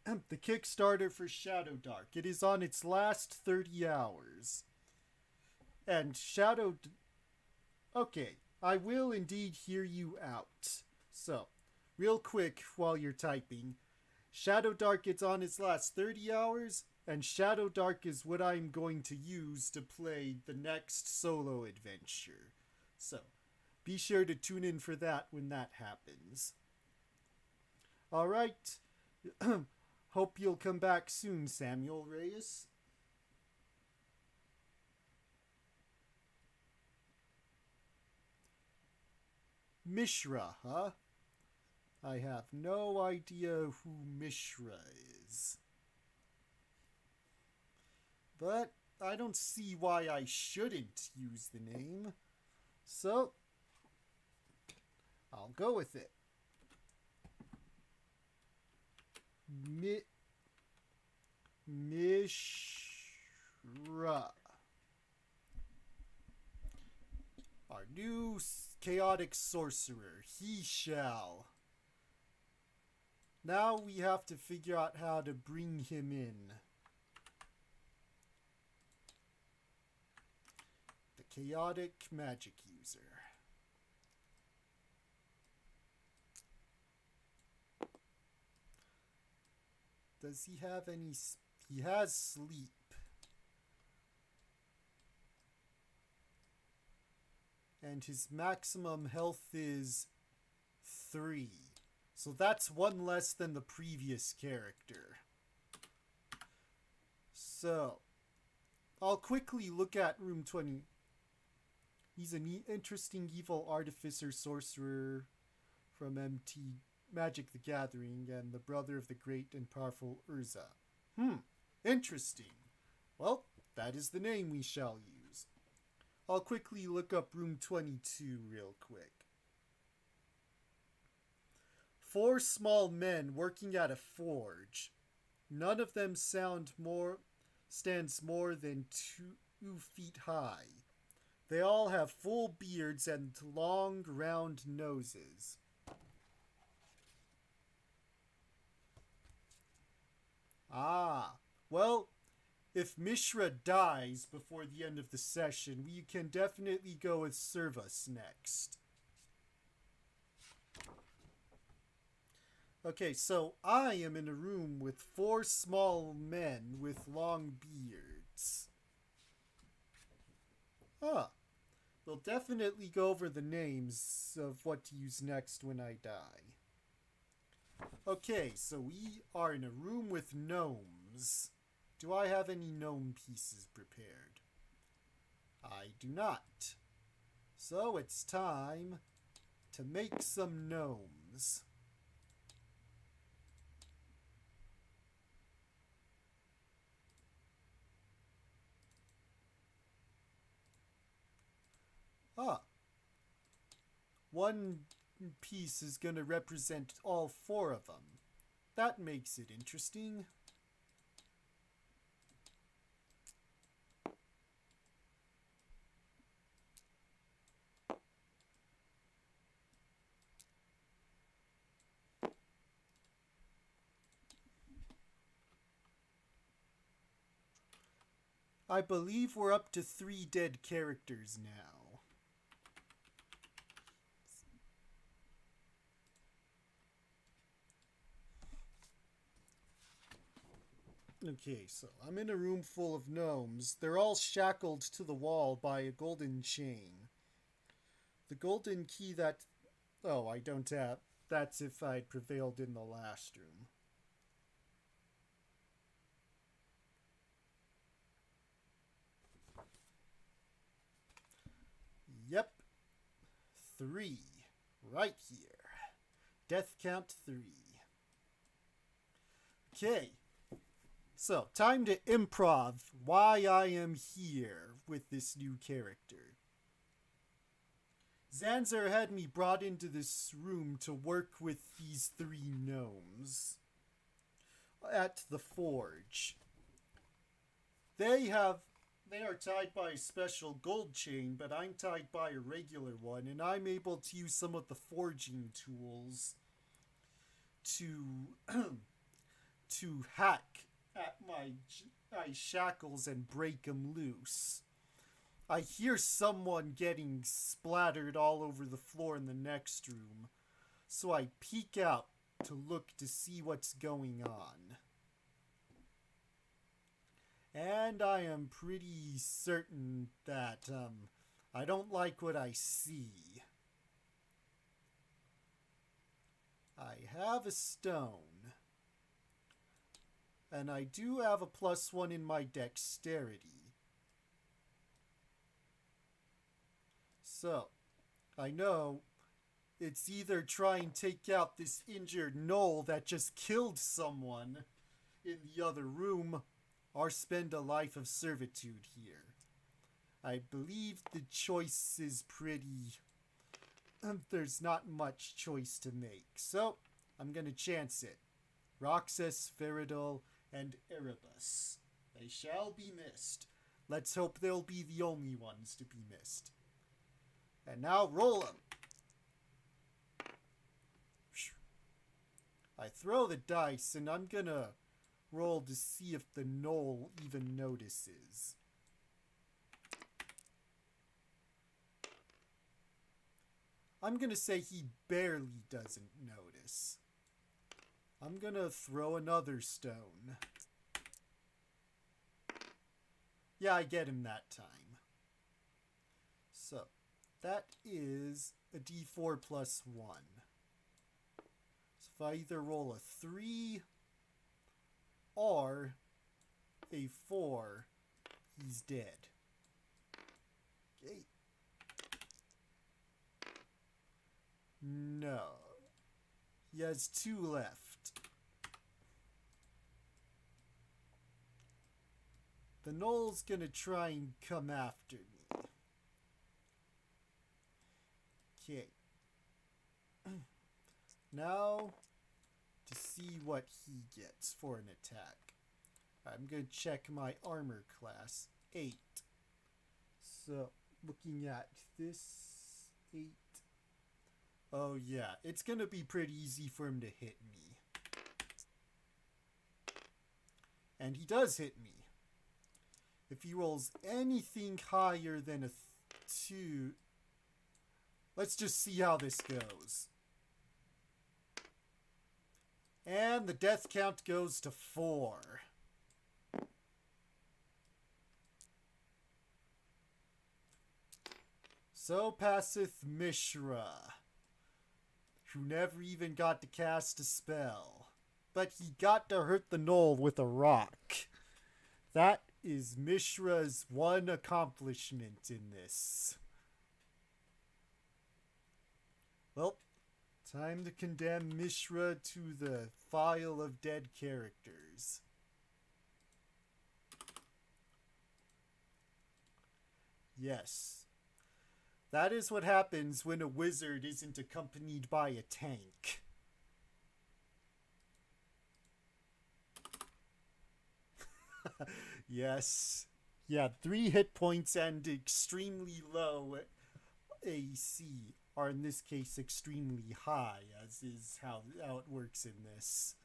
The Kickstarter for Shadow Dark. It is on its last 30 hours. And Okay, I will indeed hear you out. So, real quick while you're typing. Shadow Dark is on its last 30 hours, and Shadow Dark is what I'm going to use to play the next solo adventure. So, be sure to tune in for that when that happens. Alright. Hope you'll come back soon, Samuel Reyes. Mishra, huh? I have no idea who Mishra is. But I don't see why I shouldn't use the name. So, I'll go with it. Mishra. Our new chaotic sorcerer. He shall. Now we have to figure out how to bring him in. The chaotic magic user. Does he have any... He has sleep. And his maximum health is 3. So that's 1 less than the previous character. So, I'll quickly look at room 20. He's an interesting evil artificer sorcerer from MT Magic the Gathering and the brother of the great and powerful Urza. Interesting. Well, that is the name we shall use. I'll quickly look up room 22 real quick. 4 small men working at a forge. None of them stands more than 2 feet high. They all have full beards and long, round noses. Ah, well, if Mishra dies before the end of the session, we can definitely go with Servus next. Okay, so I am in a room with 4 small men with long beards. We'll definitely go over the names of what to use next when I die. Okay, so we are in a room with gnomes. Do I have any gnome pieces prepared? I do not. So it's time to make some gnomes. One piece is going to represent all 4 of them. That makes it interesting. I believe we're up to 3 dead characters now. Okay, so I'm in a room full of gnomes. They're all shackled to the wall by a golden chain. The golden key that... Oh, I don't have... That's if I'd prevailed in the last room. Yep. 3. Right here. Death count 3. Okay. So, time to improv why I am here with this new character. Zanzer had me brought into this room to work with these 3 gnomes at the forge. They are tied by a special gold chain, but I'm tied by a regular one, and I'm able to use some of the forging tools to to hack at my shackles and break them loose. I hear someone getting splattered all over the floor in the next room, so I peek out to look to see what's going on. And I am pretty certain that I don't like what I see. I have a stone. And I do have a +1 in my dexterity. So, I know it's either try and take out this injured gnoll that just killed someone in the other room, or spend a life of servitude here. I believe the choice is pretty... There's not much choice to make, so I'm gonna chance it. Roxas, Feridol, and Erebus. They shall be missed. Let's hope they'll be the only ones to be missed. And now roll them. I throw the dice, and I'm gonna roll to see if the gnoll even notices. I'm gonna say he barely doesn't notice. I'm gonna throw another stone. Yeah, I get him that time. So, that is a d4 +1. So if I either roll a 3 or a 4, he's dead. Okay. No. He has 2 left. The gnoll's gonna try and come after me. Okay. Now, to see what he gets for an attack. I'm gonna check my armor class. 8. So, looking at this, 8. Oh yeah, it's gonna be pretty easy for him to hit me. And he does hit me. If he rolls anything higher than a 2... Let's just see how this goes. And the death count goes to 4. So passeth Mishra, who never even got to cast a spell. But he got to hurt the gnoll with a rock. That is Mishra's one accomplishment in this. Well, time to condemn Mishra to the file of dead characters. Yes. That is what happens when a wizard isn't accompanied by a tank. Yes. Yeah, 3 hit points and extremely low AC are in this case extremely high, as is how it works in this.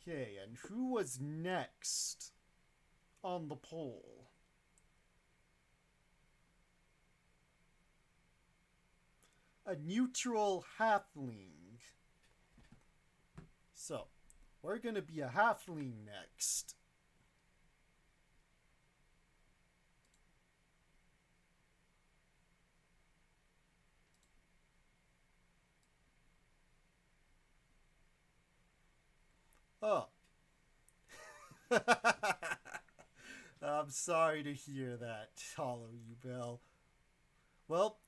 Okay, and who was next? on the pole. A neutral halfling. So, we're gonna be a halfling next. Oh. I'm sorry to hear that, Hollow You Bell. Well,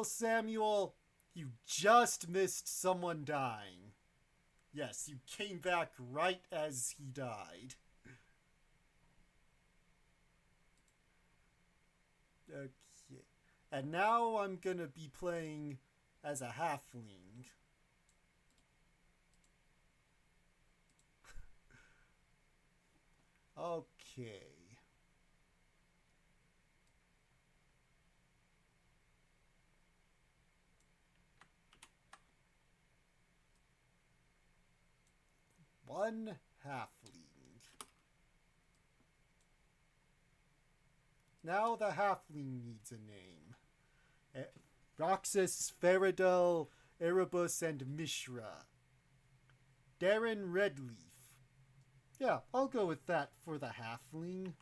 Samuel, you just missed someone dying. Yes, you came back right as he died. Okay. And now I'm gonna be playing as a halfling. Okay. One halfling. Now the halfling needs a name. Roxas, Faradol, Erebus, and Mishra. Darren Redleaf. Yeah, I'll go with that for the halfling.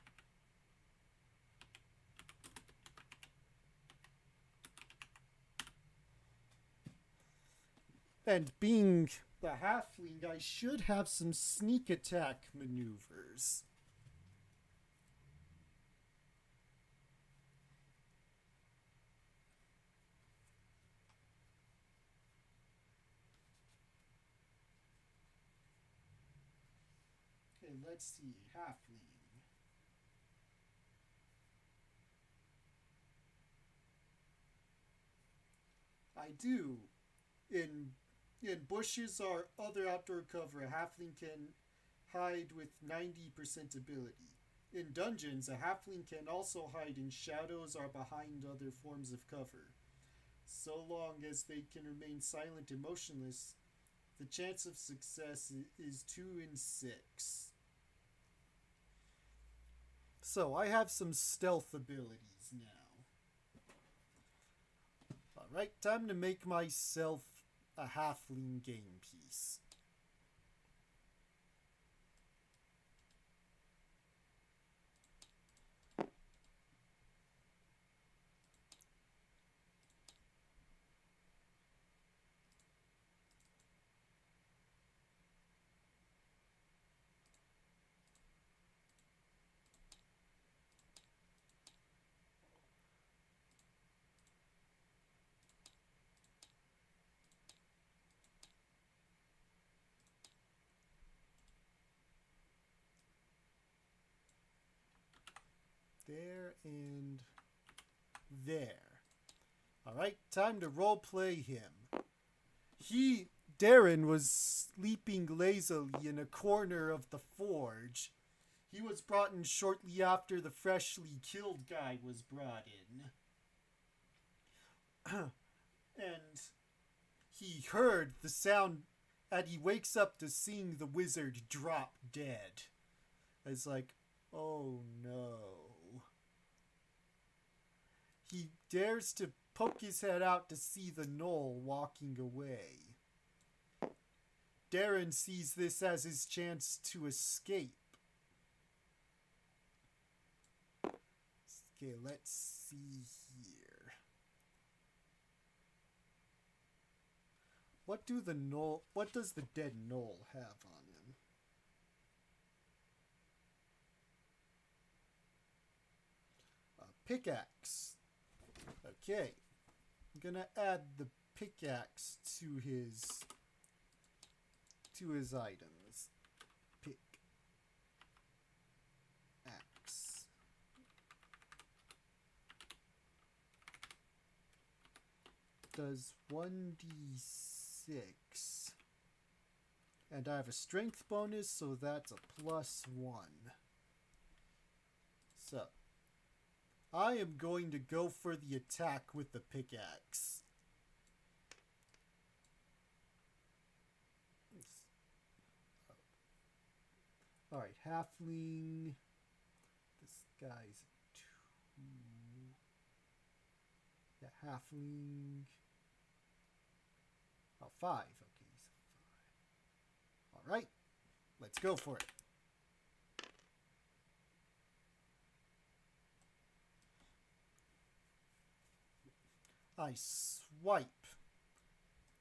And being the halfling, I should have some sneak attack maneuvers. Okay, let's see. Halfling. I do. In bushes or other outdoor cover, a halfling can hide with 90% ability. In dungeons, a halfling can also hide in shadows or behind other forms of cover. So long as they can remain silent and motionless, the chance of success is 2 in 6. So I have some stealth abilities now. Alright, time to make myself a halfling game piece. There and there. Alright, time to roleplay him. Darren, was sleeping lazily in a corner of the forge. He was brought in shortly after the freshly killed guy was brought in. And he heard the sound, and he wakes up to seeing the wizard drop dead. It's like, oh no. He dares to poke his head out to see the gnoll walking away. Darren sees this as his chance to escape. Okay, let's see here. What does the dead gnoll have on him? A pickaxe. Okay. I'm gonna add the pickaxe to his items. Axe. Does 1d6. And I have a strength bonus, so that's a +1. So, I am going to go for the attack with the pickaxe. Alright, halfling. This guy's 2. Yeah, halfling. Oh, 5. Okay, so 5. Alright, let's go for it. I swipe.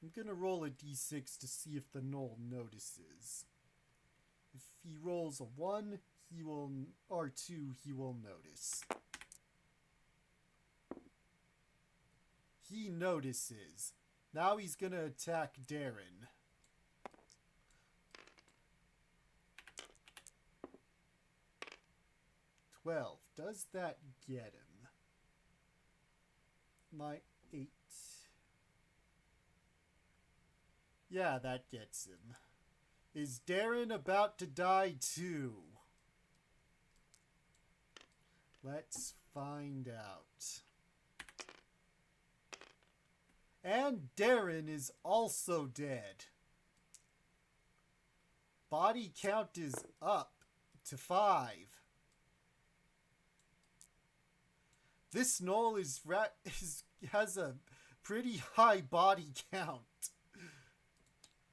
I'm gonna roll a d6 to see if the gnoll notices. If he rolls a 1, he will, or 2, he will notice. He notices. Now he's gonna attack Darren. Does that get him? My 8. Yeah, that gets him. Is Darren about to die too? Let's find out. And Darren is also dead. Body count is up to 5. This gnoll has a pretty high body count.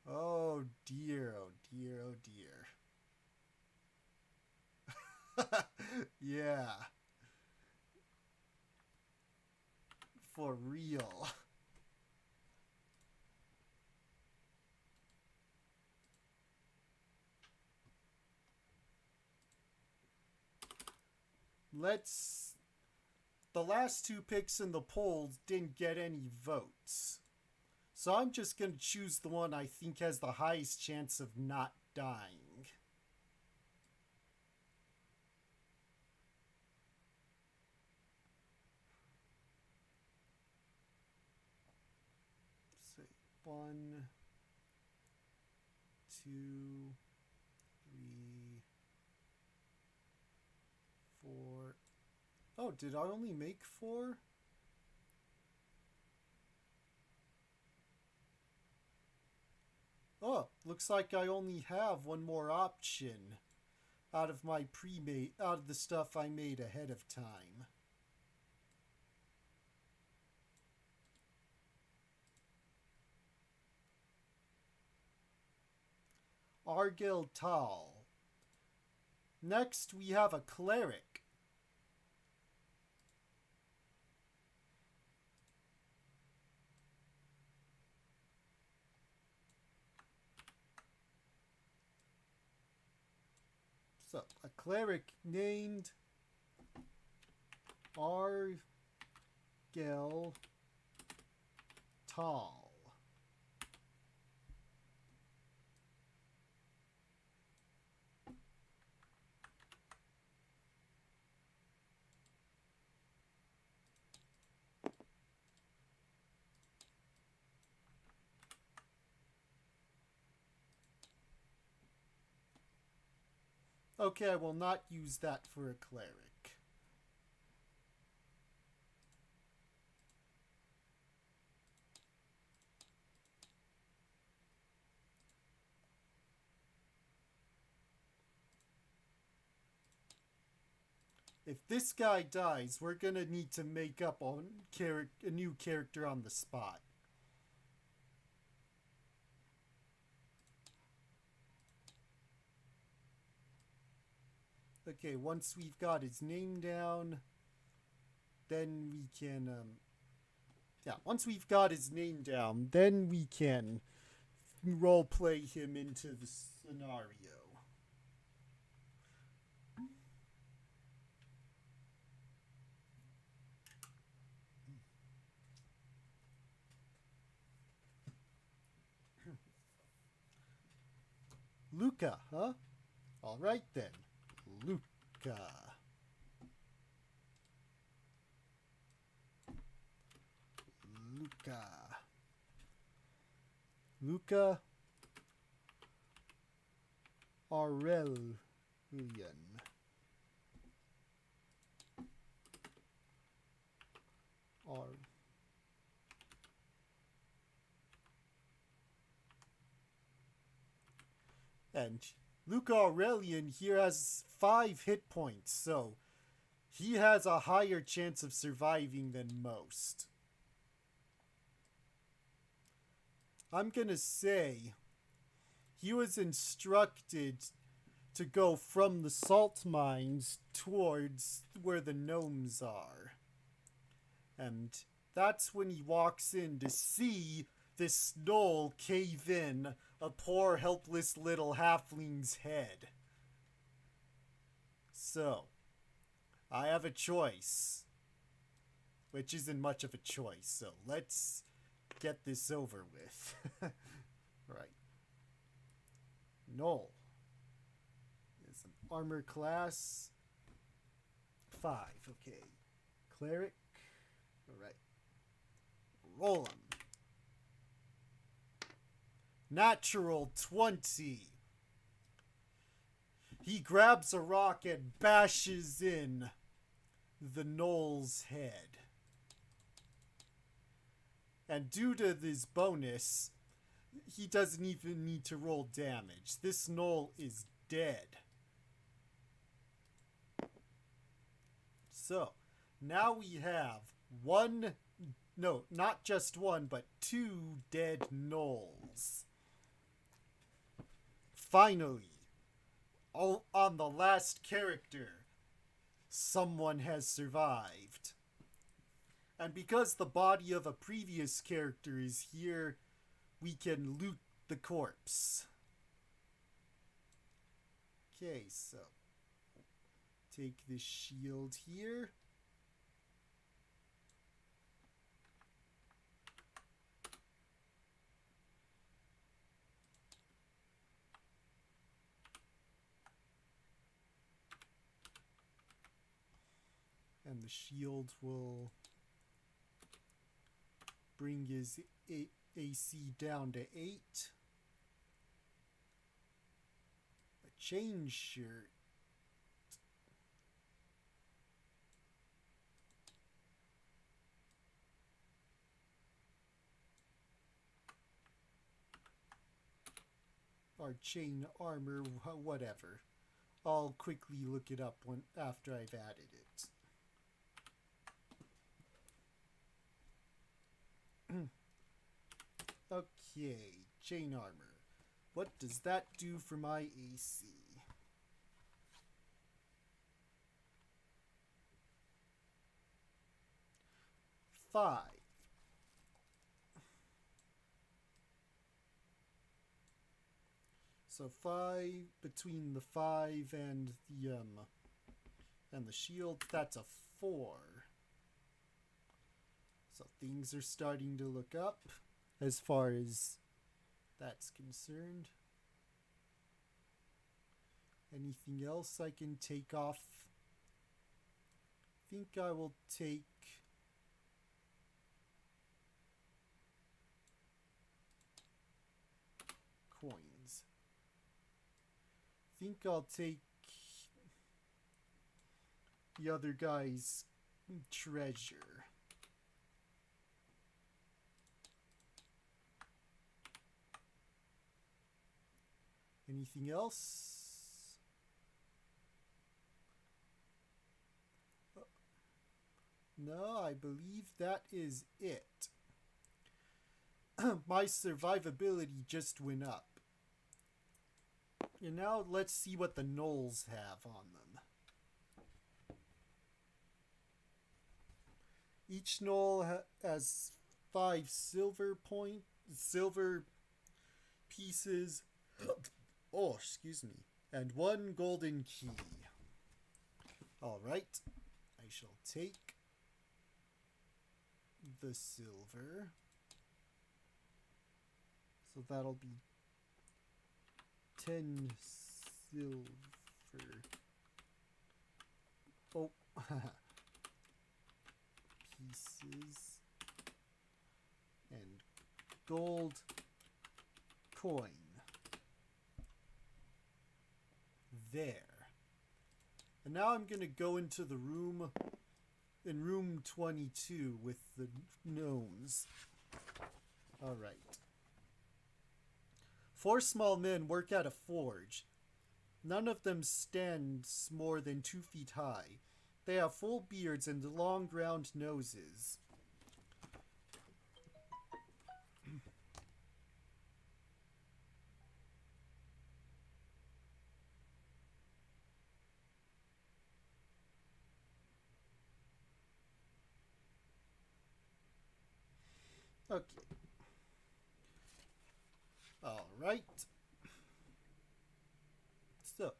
Oh dear, oh dear, oh dear. Yeah. For real. The last 2 picks in the polls didn't get any votes. So I'm just going to choose the one I think has the highest chance of not dying. Say 1, 2, 3, 4. Oh, did I only make 4? Oh, looks like I only have one more option out of my out of the stuff I made ahead of time. Argil Tal. Next, we have a cleric. So, a cleric named Argil Tal. Okay, I will not use that for a cleric. If this guy dies, we're gonna need to make up a new character on the spot. Okay, once we've got his name down, then we can, once we've got his name down, then we can roleplay him into the scenario. Luca, huh? Alright then. Luca. Luca Aurelian. And Luca Aurelian here has 5 hit points, so he has a higher chance of surviving than most. I'm gonna say he was instructed to go from the salt mines towards where the gnomes are. And that's when he walks in to see this gnoll cave in a poor, helpless little halfling's head. So, I have a choice, which isn't much of a choice, so let's get this over with. Right. Gnoll is an armor class 5. Okay. Cleric. Alright. Roll him. Natural 20. He grabs a rock and bashes in the gnoll's head. And due to this bonus, he doesn't even need to roll damage. This gnoll is dead. So, now we have not just one, but 2 dead gnolls. Finally, on the last character, someone has survived. And because the body of a previous character is here, we can loot the corpse. Okay, so take this shield here. And the shield will bring his AC down to 8. A chain shirt. Or chain armor, whatever. I'll quickly look it up after I've added it. Okay, chain armor. What does that do for my AC? Five. So 5 between the 5 and the shield, that's a 4. So things are starting to look up as far as that's concerned. Anything else I can take off? I think I will take coins. I think I'll take the other guy's treasure. Anything else? No, I believe that is it. My survivability just went up. And now let's see what the gnolls have on them. Each gnoll has 5 silver pieces. Oh, excuse me. And 1 golden key. Alright. I shall take the silver. So that'll be 10 silver. Oh. Pieces. And gold coin. There. And now I'm going to go into the room, in room 22 with the gnomes. Alright. 4 small men work at a forge. None of them stands more than 2 feet high. They have full beards and long round noses. Okay. Alright. So,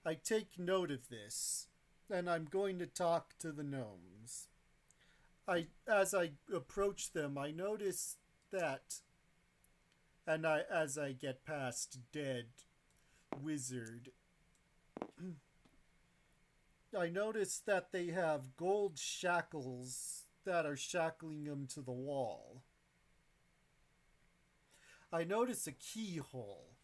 I take note of this, and I'm going to talk to the gnomes. As I approach them, I notice that, and as I get past dead wizard, I notice that they have gold shackles that are shackling them to the wall. I notice a keyhole.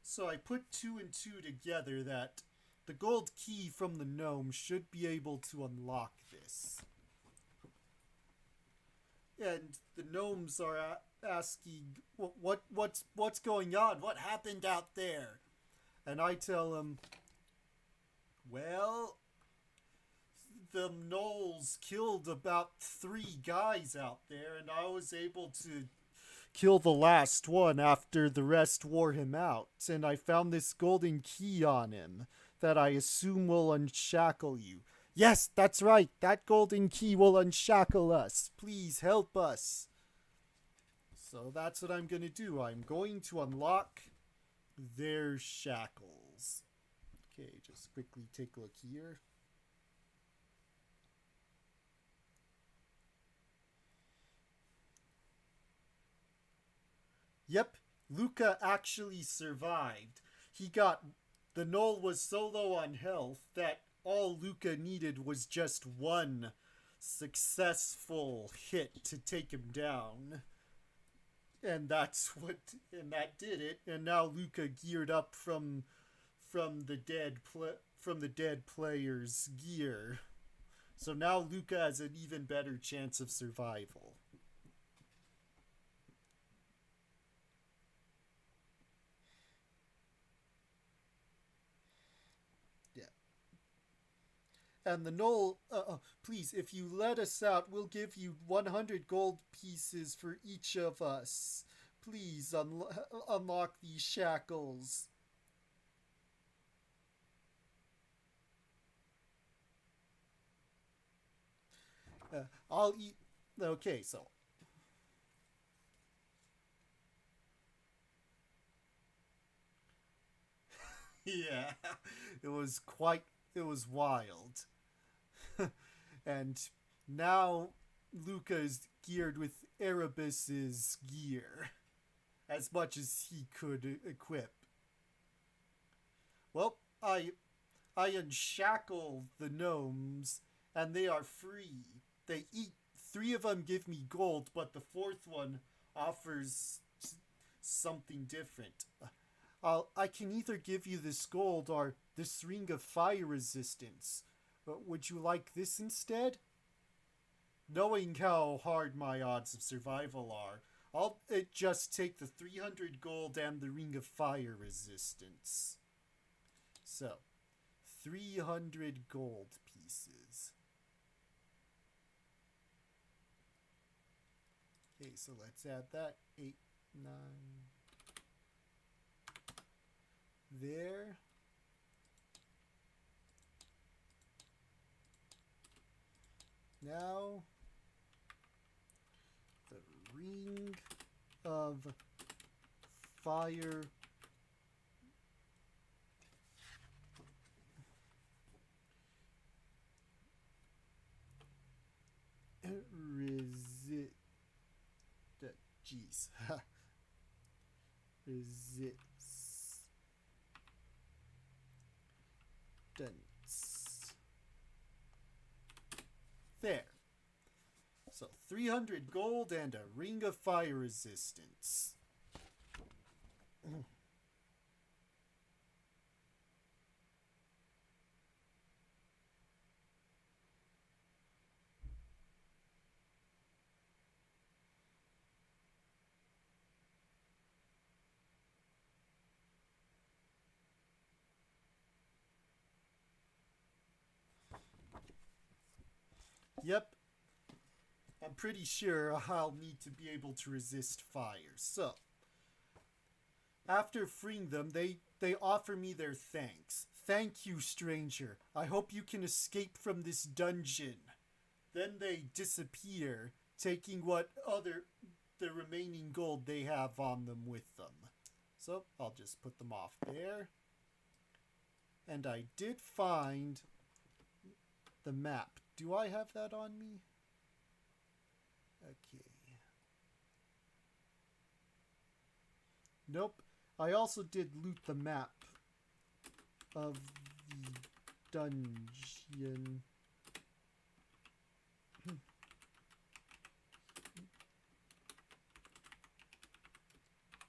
So I put 2 and 2 together that the gold key from the gnome should be able to unlock this. And the gnomes are asking, what's going on? What happened out there? And I tell them, well, the gnolls killed about 3 guys out there, and I was able to kill the last one after the rest wore him out, and I found this golden key on him that I assume will unshackle you. Yes, that's right, that golden key will unshackle us. Please help us. So that's what I'm going to do. I'm going to unlock their shackles. Okay, just quickly take a look here. Yep, Luca actually survived. The gnoll was so low on health that all Luca needed was just one successful hit to take him down. And that did it. And now Luca geared up from the dead player's gear. So now Luca has an even better chance of survival. And the gnoll, please, if you let us out, we'll give you 100 gold pieces for each of us. Please unlock these shackles. I'll eat. Okay, so. Yeah, it was wild. And now Luca is geared with Erebus's gear, as much as he could equip. Well, I unshackle the gnomes, and they are free. They eat. 3 of them give me gold, but the 4th one offers something different. I can either give you this gold or this ring of fire resistance. Would you like this instead? Knowing how hard my odds of survival are, I'll just take the 300 gold and the ring of fire resistance. So, 300 gold pieces. Okay, so let's add that. 8, 9... there. Now, the ring of fire resistance. There. So 300 gold and a ring of fire resistance. Yep. I'm pretty sure I'll need to be able to resist fire. So, after freeing them, they offer me their thanks. Thank you, stranger. I hope you can escape from this dungeon. Then they disappear, taking the remaining gold they have on them with them. So I'll just put them off there. And I did find the map. Do I have that on me? Okay. Nope. I also did loot the map of the dungeon.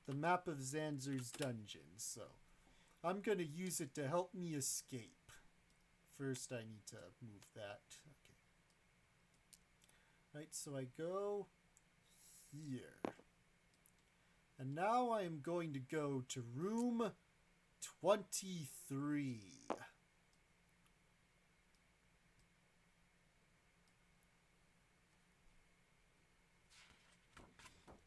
The map of Zanzer's dungeon, so I'm gonna use it to help me escape. First, I need to move that. Okay. Right, so I go here. And now I am going to go to room 23.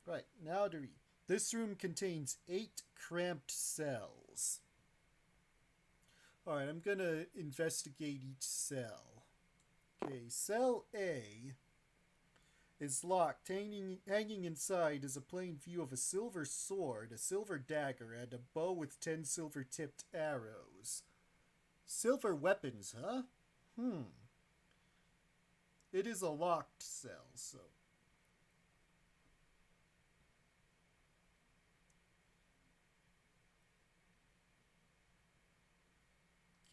Right, now to read. This room contains 8 cramped cells. Alright, I'm gonna investigate each cell. Okay, cell A is locked. Hanging inside is a plain view of a silver sword, a silver dagger, and a bow with 10 silver-tipped arrows. Silver weapons, huh? It is a locked cell, so...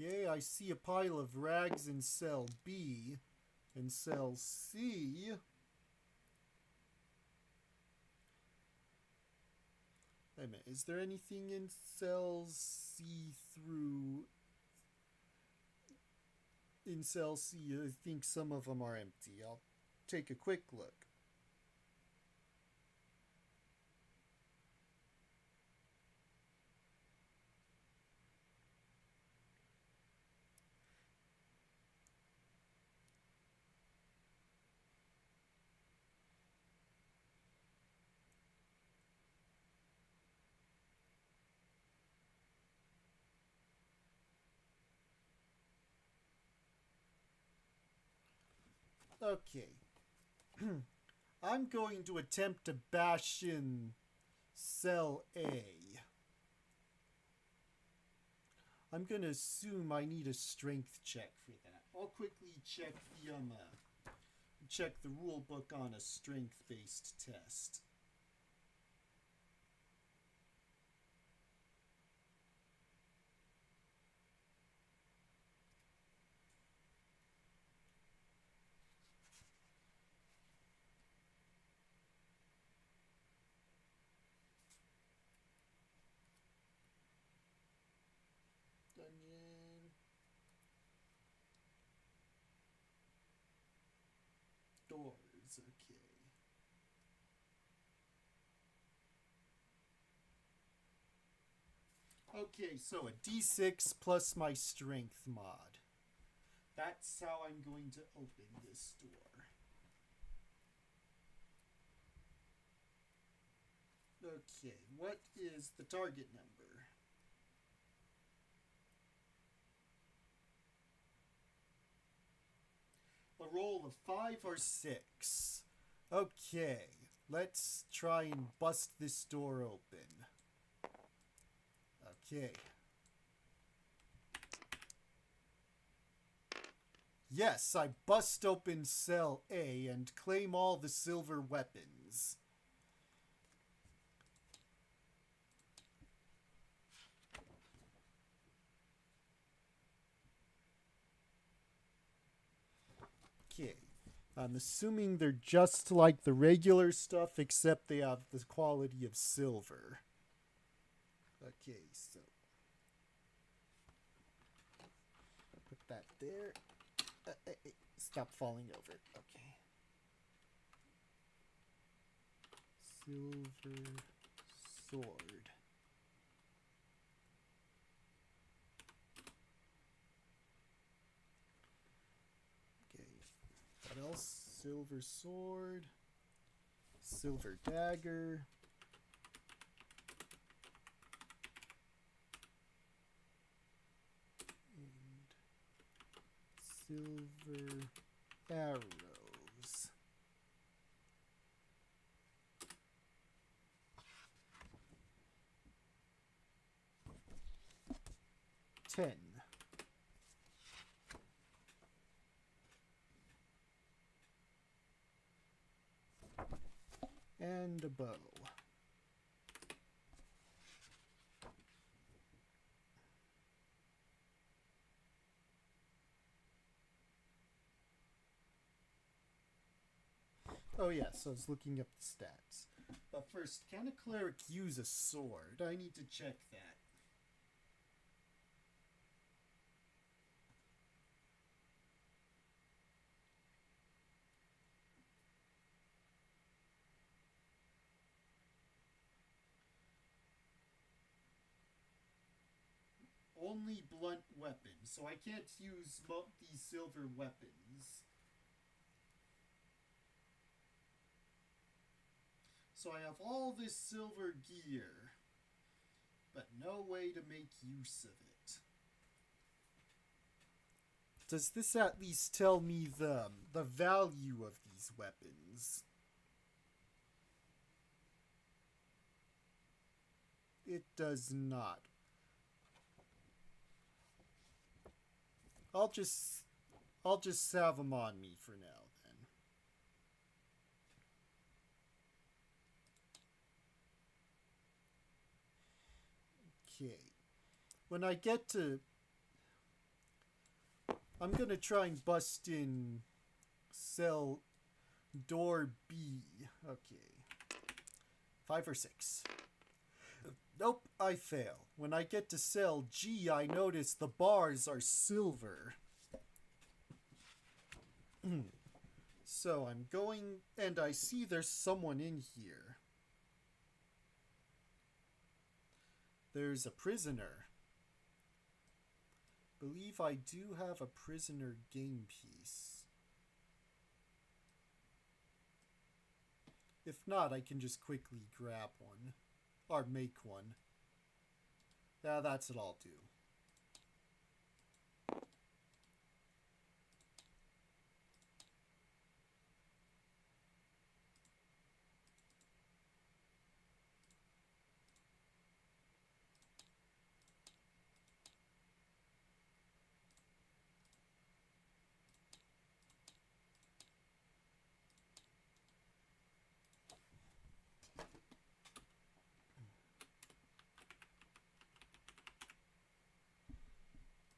Okay, I see a pile of rags in cell B. In cell C... Wait a minute, is there anything in cells C through... In cell C, I think some of them are empty. I'll take a quick look. Okay. I'm going to attempt to bash in cell A. I'm going to assume I need a strength check for that. I'll quickly check the rule book on a strength-based test. Dungeon. Doors, okay. Okay, so a D6 plus my strength mod. That's how I'm going to open this door. Okay, what is the target number? A roll of 5 or 6. Okay, let's try and bust this door open. Okay. Yes, I bust open cell A and claim all the silver weapons. Okay. I'm assuming they're just like the regular stuff, except they have the quality of silver. Okay, so put that there. Stop falling over. Okay. Silver sword. Okay. what else? Silver sword. Silver dagger. And silver arrows. 10. And a bow. Oh yeah, so I was looking up the stats. But first, can a cleric use a sword? I need to check that. Only blunt weapons, so I can't use these silver weapons. So I have all this silver gear, but no way to make use of it. Does this at least tell me the value of these weapons? It does not. I'll just have them on me for now then. Okay. When I get to... I'm gonna try and bust in cell door B. Okay. 5 or 6. Nope, I fail. When I get to cell G, I notice the bars are silver. So I'm going, and I see there's someone in here. There's a prisoner. Believe I do have a prisoner game piece. If not, I can just quickly grab one. Or make one. Yeah, that's what I'll do.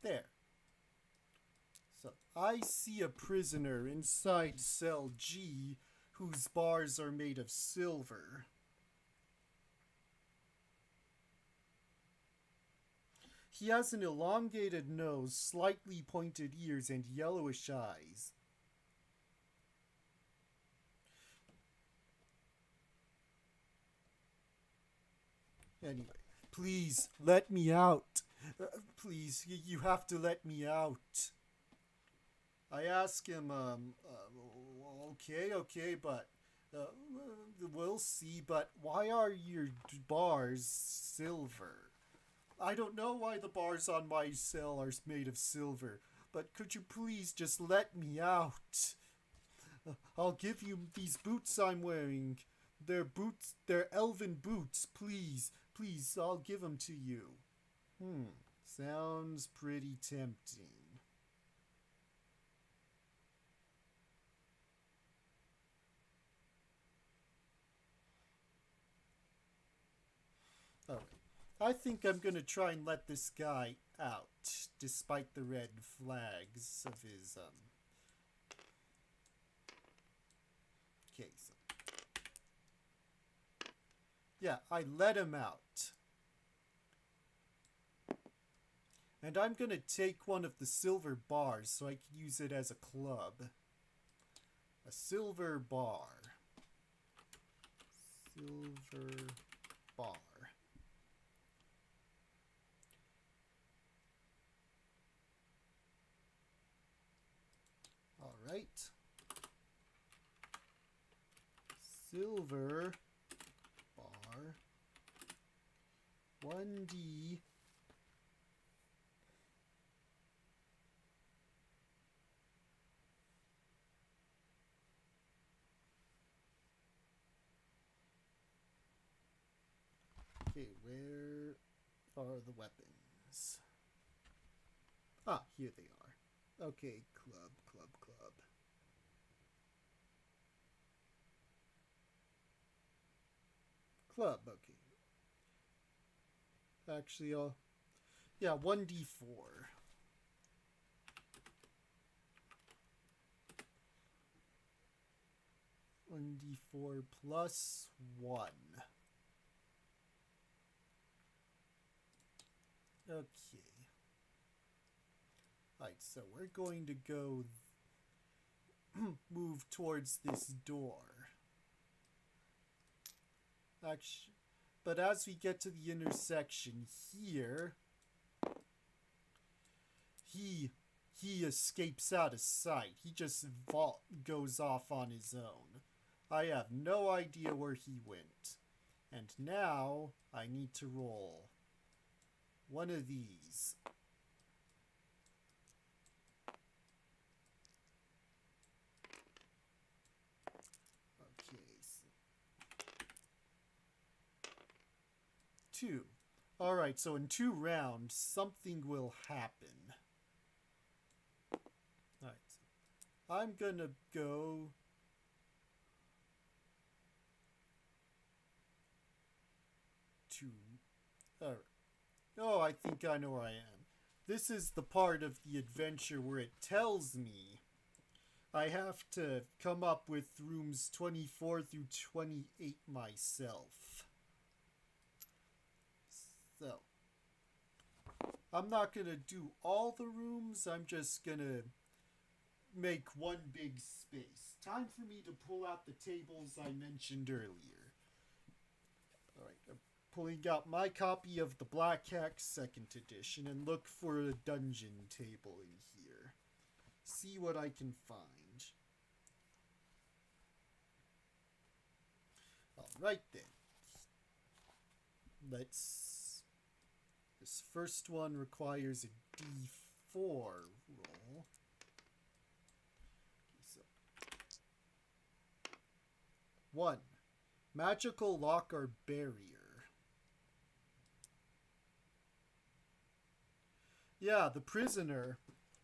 There. So, I see a prisoner inside cell G whose bars are made of silver. He has an elongated nose, slightly pointed ears, and yellowish eyes. Anyway, please, let me out. Please, you have to let me out. I ask him, okay, but we'll see, but why are your bars silver? I don't know why the bars on my cell are made of silver, but could you please just let me out? I'll give you these boots I'm wearing. They're elven boots, please, I'll give them to you. Sounds pretty tempting. Alright. I think I'm gonna try and let this guy out, despite the red flags of his, Okay, so... Yeah, I let him out. And I'm gonna take one of the silver bars so I can use it as a club. A silver bar. Silver bar. Alright. silver bar 1D Okay, where are the weapons? Ah, here they are. Okay, club. Club, okay. Actually, yeah, 1d4. 1d4 plus 1. Okay. Alright, so we're going to go move towards this door. Actually, but as we get to the intersection here, he escapes out of sight. He just goes off on his own. I have no idea where he went. And now I need to roll one of these. Okay, so 2. Alright, so in 2 rounds, something will happen. Alright, so I'm gonna go to... Alright. Oh, I think I know where I am. This is the part of the adventure where it tells me I have to come up with rooms 24 through 28 myself. So, I'm not going to do all the rooms. I'm just going to make one big space. Time for me to pull out the tables I mentioned earlier. Alright, I'm pulling out my copy of the Black Hex 2nd edition and look for a dungeon table in here. See what I can find. Alright then. This first one requires a D4 roll. So, 1. Magical lock or barrier. Yeah, the prisoner.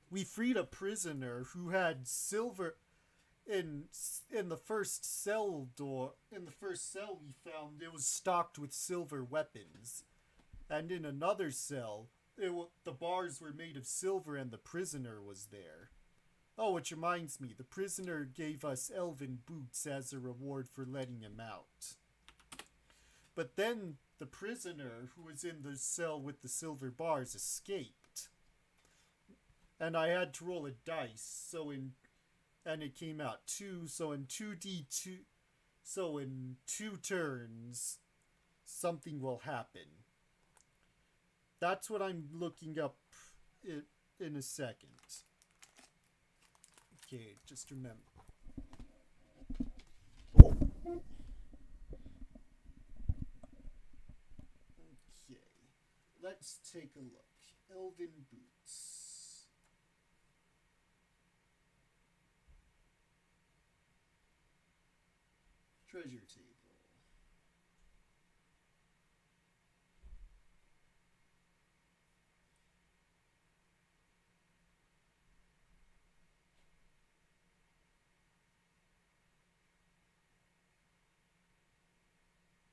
We freed a prisoner who had silver in the first cell door. In the first cell we found, it was stocked with silver weapons. And in another cell, the bars were made of silver and the prisoner was there. Oh, which reminds me, the prisoner gave us elven boots as a reward for letting him out. But then the prisoner who was in the cell with the silver bars escaped. And I had to roll a dice, and it came out 2, so in 2d2, so in 2 turns, something will happen. That's what I'm looking up in a second. Okay, just remember. Okay, let's take a look. Elven boots. Treasure table.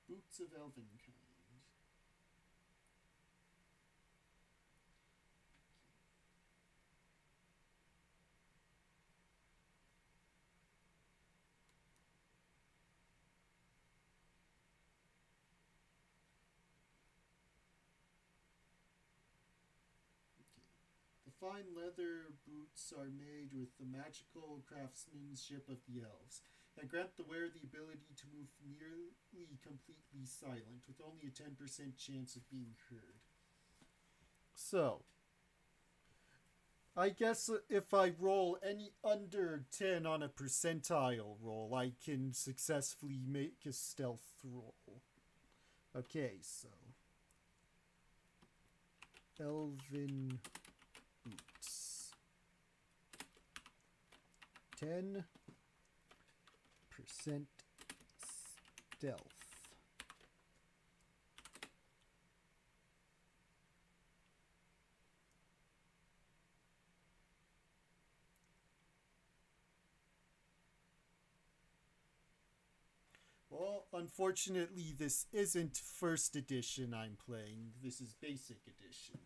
Boots of elven kind. The fine leather boots are made with the magical craftsmanship of the elves, and grant the wearer the ability to move nearly completely silent, with only a 10% chance of being heard. So, I guess if I roll any under 10 on a percentile roll, I can successfully make a stealth roll. Okay, so elven boots. 10% stealth. Well, unfortunately, this isn't first edition I'm playing. This is basic edition.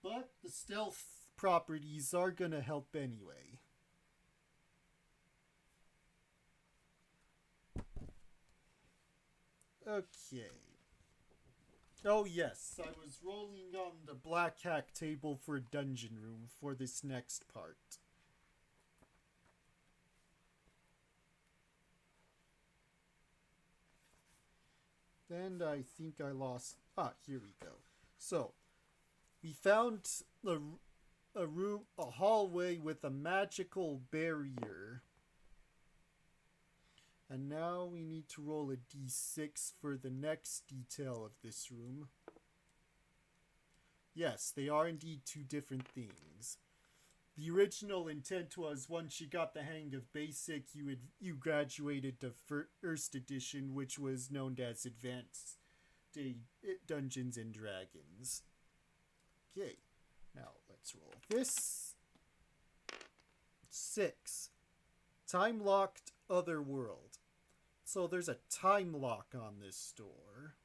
But the stealth properties are gonna help anyway. Okay. Oh yes, I was rolling on the black hack table for a dungeon room for this next part. And I think I lost... Ah, here we go. So, we found a room, a hallway with a magical barrier. And now we need to roll a d6 for the next detail of this room. Yes, they are indeed two different things. The original intent was once you got the hang of basic, you graduated to first edition, which was known as Advanced Dungeons and Dragons. Okay, now let's roll this. 6. Time locked Otherworld. So there's a time lock on this door.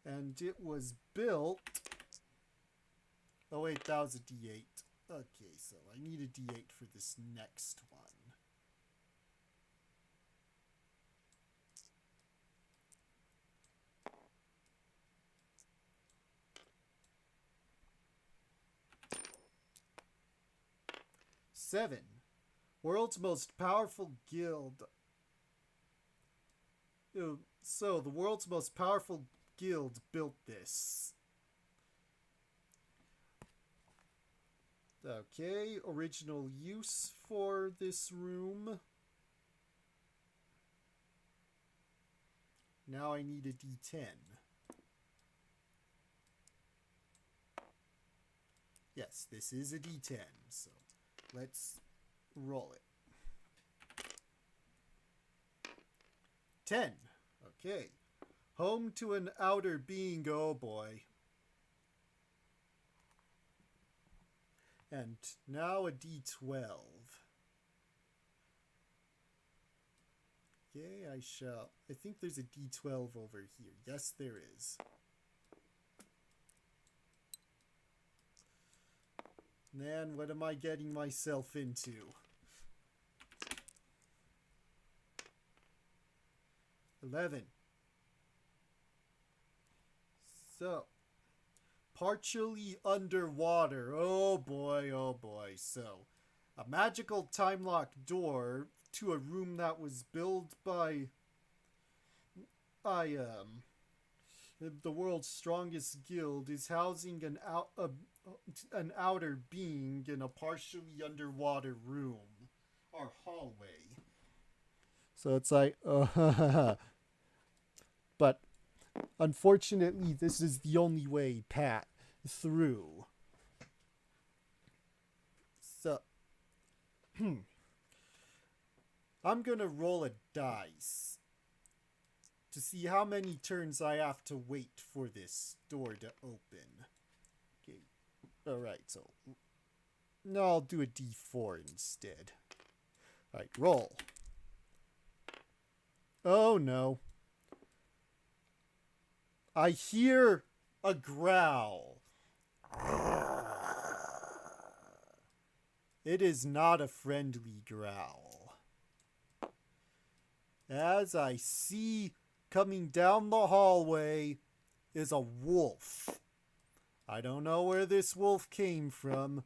And it was built... Oh wait, that was a d8. Okay, so I need a d8 for this next one. Seven. World's most powerful guild. So, the world's most powerful guild built this. Okay, original use for this room. Now I need a d10. Yes, this is a d10, so let's roll it. 10. Okay. Home to an outer being, oh boy. And now a d12. Okay, I think there's a d12 over here. Yes, there is. Man, what am I getting myself into? $11. So, partially underwater. Oh boy, oh boy. So, a magical time-locked door to a room that was built by the world's strongest guild is housing an outer being in a partially underwater room or hallway. So it's like, but unfortunately, this is the only way through. So, I'm gonna roll a dice to see how many turns I have to wait for this door to open. Okay, alright, so no, I'll do a d4 instead. Alright, roll. Oh no. I hear a growl. It is not a friendly growl. As I see coming down the hallway is a wolf. I don't know where this wolf came from.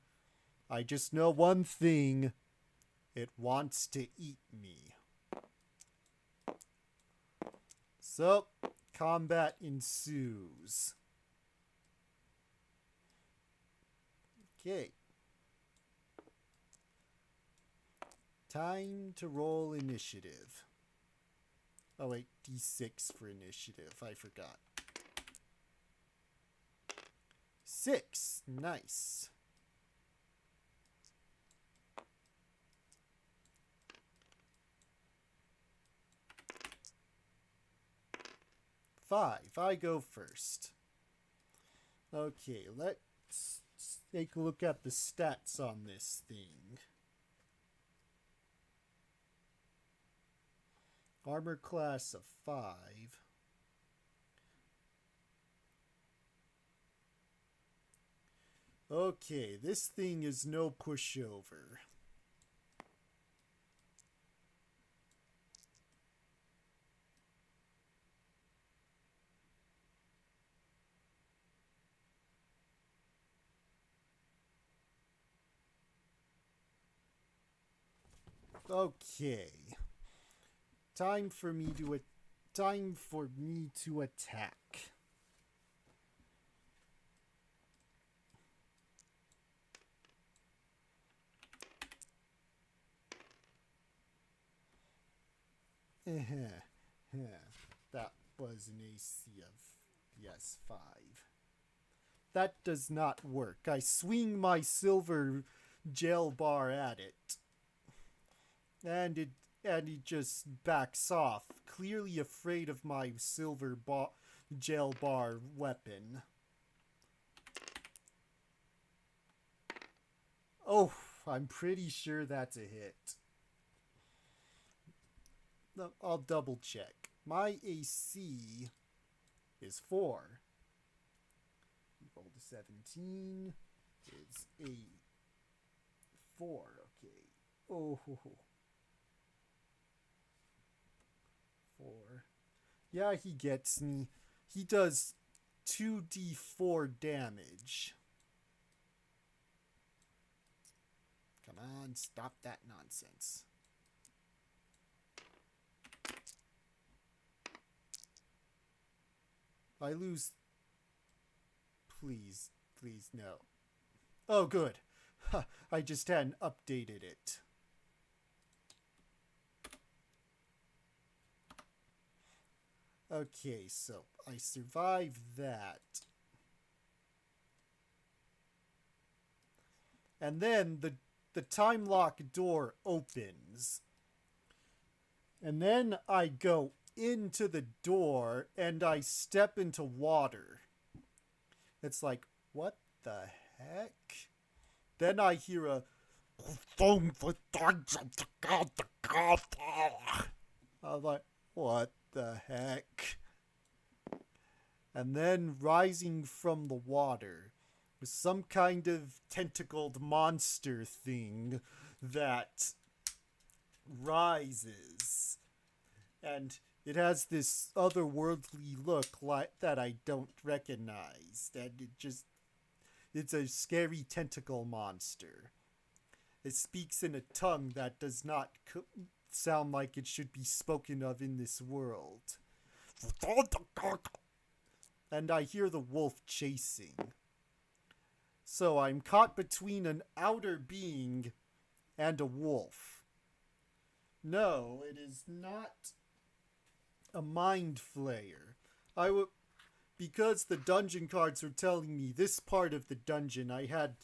I just know one thing. It wants to eat me. So, combat ensues. Okay. Time to roll initiative. Oh wait, D6 for initiative. I forgot. 6. Nice. Five. I go first. Okay, let's take a look at the stats on this thing. Armor class of 5. Okay, this thing is no pushover. Okay. Time for me to attack. That was an AC of, yes, 5. That does not work. I swing my silver gel bar at it. And he just backs off, clearly afraid of my silver gel bar weapon. Oh, I'm pretty sure that's a hit. No, I'll double check. My AC is 4. Rolled a 17. Is a 4. Okay. Oh. 4. Yeah, he gets me. He does 2d4 damage. Come on, stop that nonsense. I lose. Please, no. Oh, good. I just hadn't updated it. Okay, so I survived that. And then the time lock door opens. And then I go into the door and I step into water. It's like, what the heck? Then I hear a phone for I'm like, what the heck? And then rising from the water was some kind of tentacled monster thing that rises. And it has this otherworldly look that I don't recognize. And it's a scary tentacle monster. It speaks in a tongue that does not sound like it should be spoken of in this world. And I hear the wolf chasing. So I'm caught between an outer being and a wolf. No, it is not a mind flayer. Because the dungeon cards were telling me this part of the dungeon, I had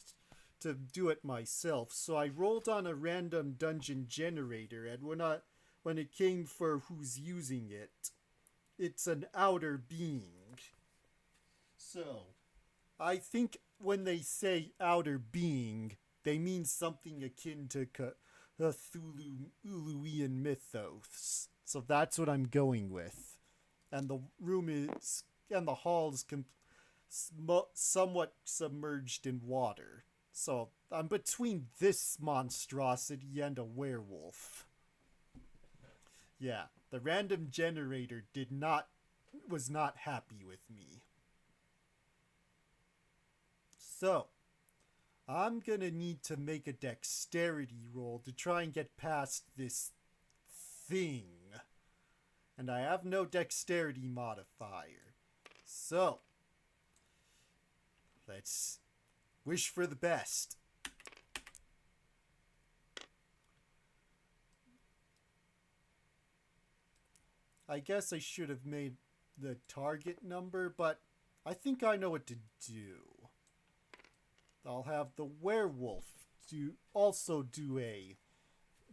to do it myself. So I rolled on a random dungeon generator, and when it came for who's using it, it's an outer being. So I think when they say outer being, they mean something akin to Cthulhuian mythos. So that's what I'm going with. And the hall is somewhat submerged in water. So I'm between this monstrosity and a werewolf. Yeah, the random generator was not happy with me. So, I'm gonna need to make a dexterity roll to try and get past this thing. And I have no dexterity modifier. So, let's Wish for the best. I guess I should have made the target number, but I think I know what to do. I'll have the werewolf also do a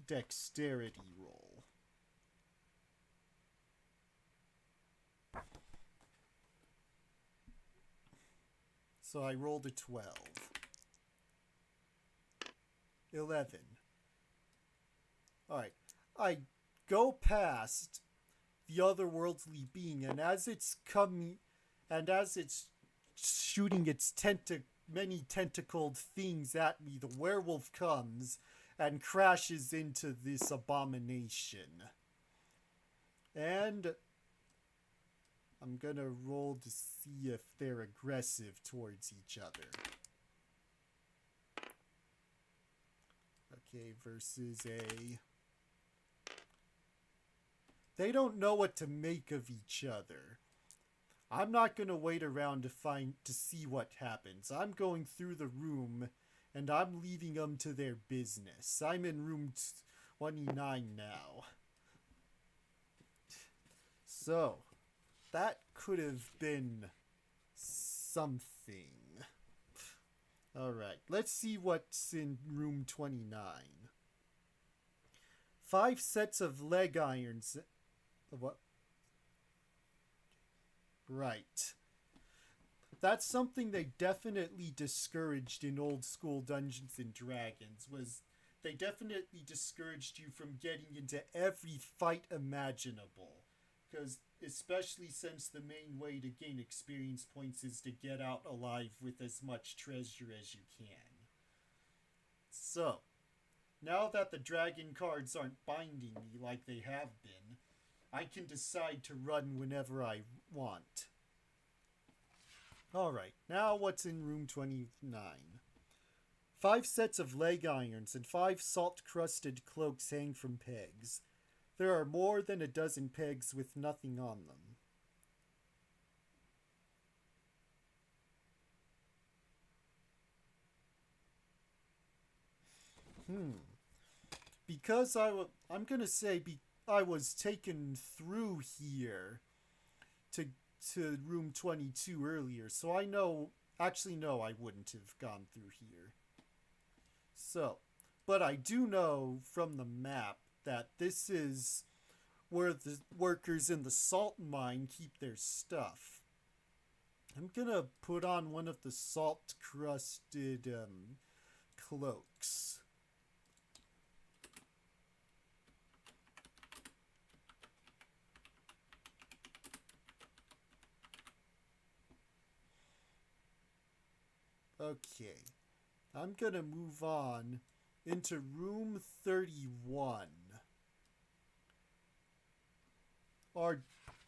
dexterity roll. So I rolled a 12. 11. Alright. I go past the otherworldly being, and as it's shooting its many tentacled things at me, the werewolf comes and crashes into this abomination. And I'm gonna roll to see if they're aggressive towards each other. Okay, versus a... They don't know what to make of each other. I'm not gonna wait around to see what happens. I'm going through the room, and I'm leaving them to their business. I'm in room 29 now. So, that could have been something. Alright, let's see what's in room 29. 5 sets of leg irons. What? Right. That's something they definitely discouraged in old school Dungeons and Dragons, was they definitely discouraged you from getting into every fight imaginable. Because especially since the main way to gain experience points is to get out alive with as much treasure as you can. So, now that the dragon cards aren't binding me like they have been, I can decide to run whenever I want. Alright, now what's in room 29? 5 sets of leg irons and 5 salt-crusted cloaks hang from pegs. There are more than a dozen pegs with nothing on them. Because I'm gonna say I was taken through here to room 22 earlier, so I know... Actually, no, I wouldn't have gone through here. So, but I do know from the map that this is where the workers in the salt mine keep their stuff. I'm gonna put on one of the salt-crusted cloaks. Okay, I'm gonna move on into room 31. Or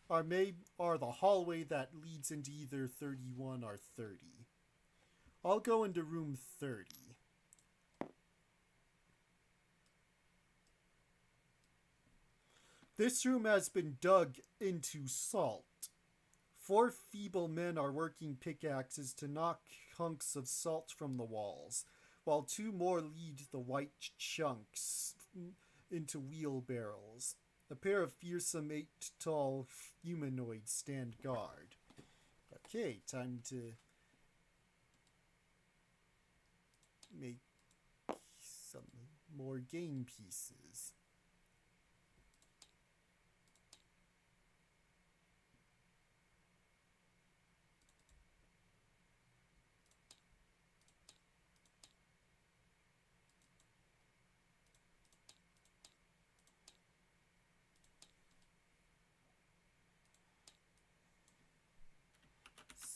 the hallway that leads into either 31 or 30. I'll go into room 30. This room has been dug into salt. 4 feeble men are working pickaxes to knock hunks of salt from the walls, while 2 more lead the white chunks into wheelbarrows. A pair of fearsome 8-tall humanoids stand guard. Okay, time to make some more game pieces.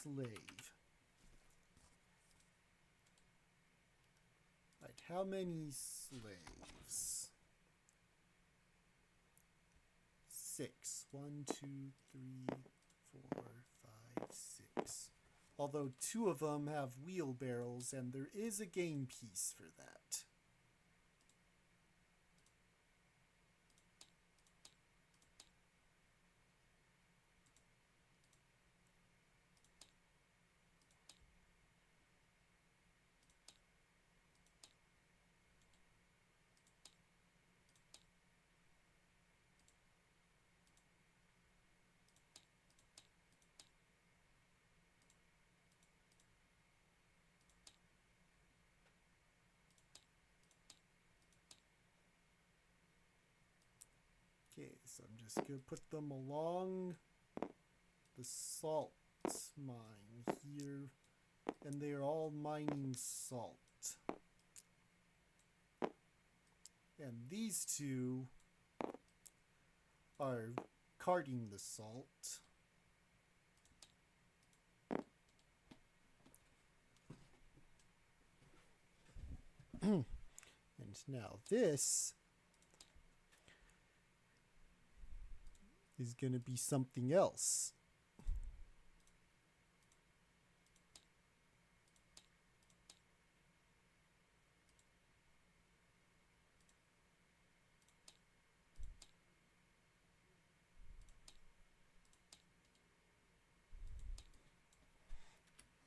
Slave. Right, how many slaves? 6. 1, 2, 3, 4, 5, 6. Although 2 of them have wheelbarrows, and there is a game piece for that. Okay, so I'm just going to put them along the salt mine here. And they're all mining salt. And these two are carting the salt. And now this is going to be something else.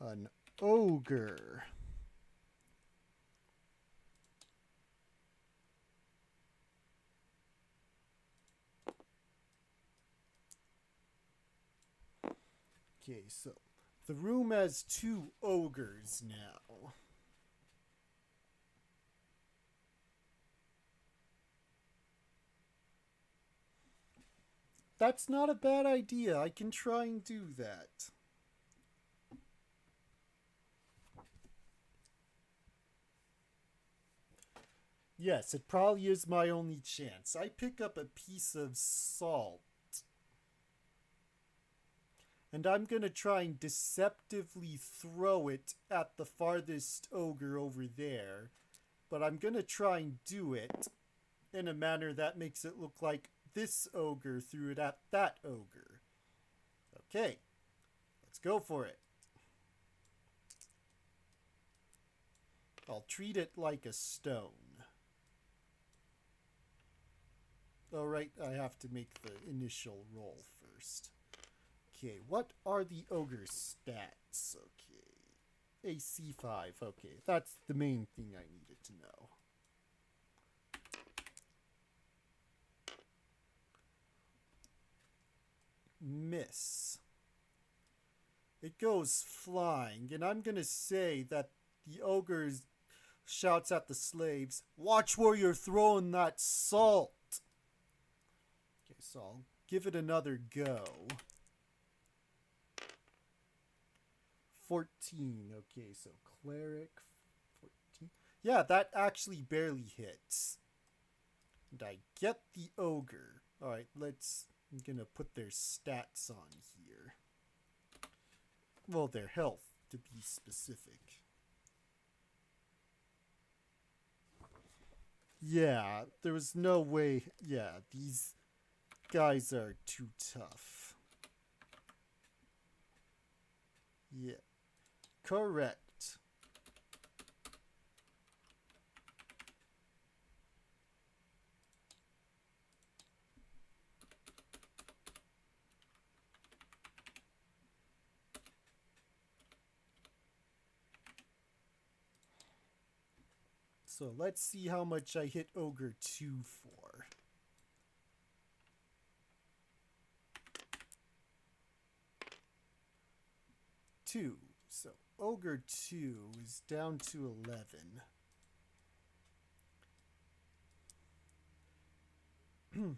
An ogre. Okay, so the room has 2 ogres now. That's not a bad idea. I can try and do that. Yes, it probably is my only chance. I pick up a piece of salt. And I'm going to try and deceptively throw it at the farthest ogre over there. But I'm going to try and do it in a manner that makes it look like this ogre threw it at that ogre. Okay, let's go for it. I'll treat it like a stone. Alright, I have to make the initial roll first. Okay, what are the ogre's stats? Okay, AC 5. Okay, that's the main thing I needed to know. Miss. It goes flying, and I'm gonna say that the ogre shouts at the slaves, "Watch where you're throwing that salt!" Okay, so I'll give it another go. 14. Okay, so cleric 14. Yeah, that actually barely hits. And I get the ogre. Alright, I'm gonna put their stats on here. Well, their health, to be specific. Yeah, there was no way. Yeah, these guys are too tough. Yeah. Correct. So let's see how much I hit Ogre 2 for. Two. So Ogre 2 is down to 11.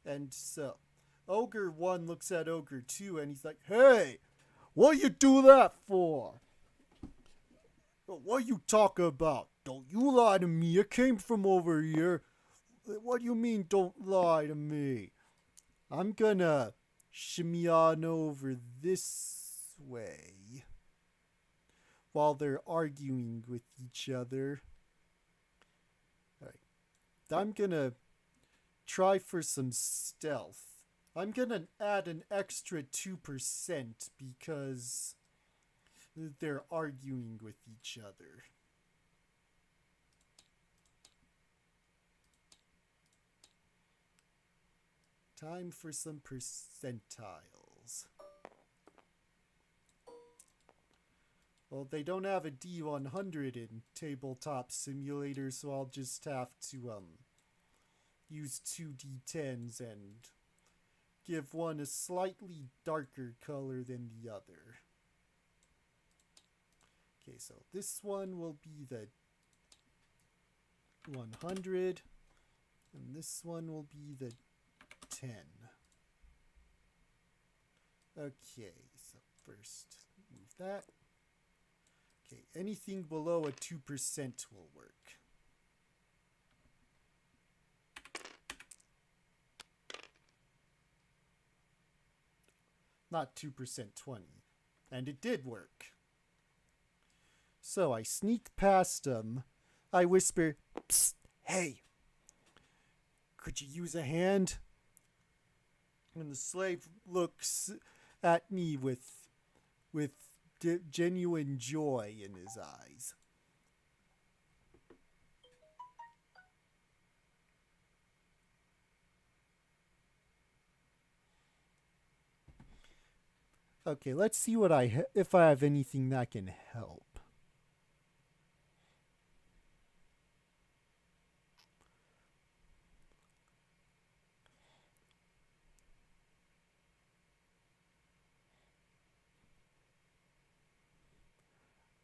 And so Ogre 1 looks at Ogre 2 and he's like, "Hey, what you do that for? What you talking about? Don't you lie to me. It came from over here. What do you mean don't lie to me? I'm gonna shimmy on over this way while they're arguing with each other. Alright. I'm gonna try for some stealth. I'm gonna add an extra 2% because they're arguing with each other. Time for some percentiles. Well, they don't have a D100 in Tabletop Simulator, so I'll just have to use 2 D10s and give one a slightly darker color than the other. Okay, so this one will be the 100, and this one will be the 10. Okay, so first move that. Okay, anything below a 2% will work. Not 2%, 20. And it did work. So I sneak past him. I whisper, "Psst, hey, could you use a hand?" And the slave looks at me with genuine joy in his eyes. Okay, let's see what if I have anything that can help.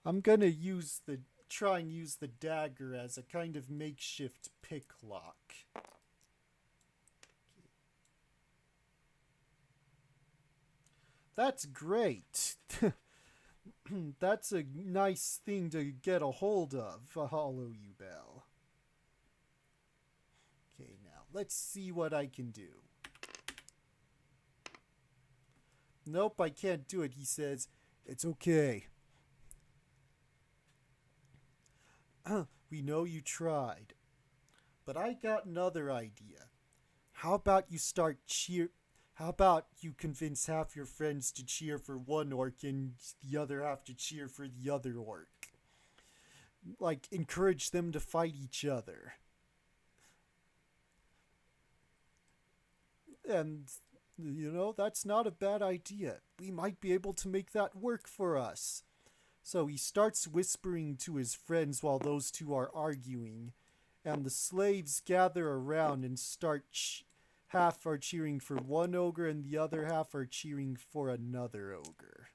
I'm gonna try and use the dagger as a kind of makeshift pick lock. That's great. That's a nice thing to get a hold of, a hollow you bell. Okay, now let's see what I can do. Nope, I can't do it, he says. It's okay. We know you tried. But I got another idea. How about you convince half your friends to cheer for one orc and the other half to cheer for the other orc? Like, encourage them to fight each other. And, that's not a bad idea. We might be able to make that work for us. So he starts whispering to his friends while those two are arguing, and the slaves gather around and start half are cheering for one ogre and the other half are cheering for another ogre.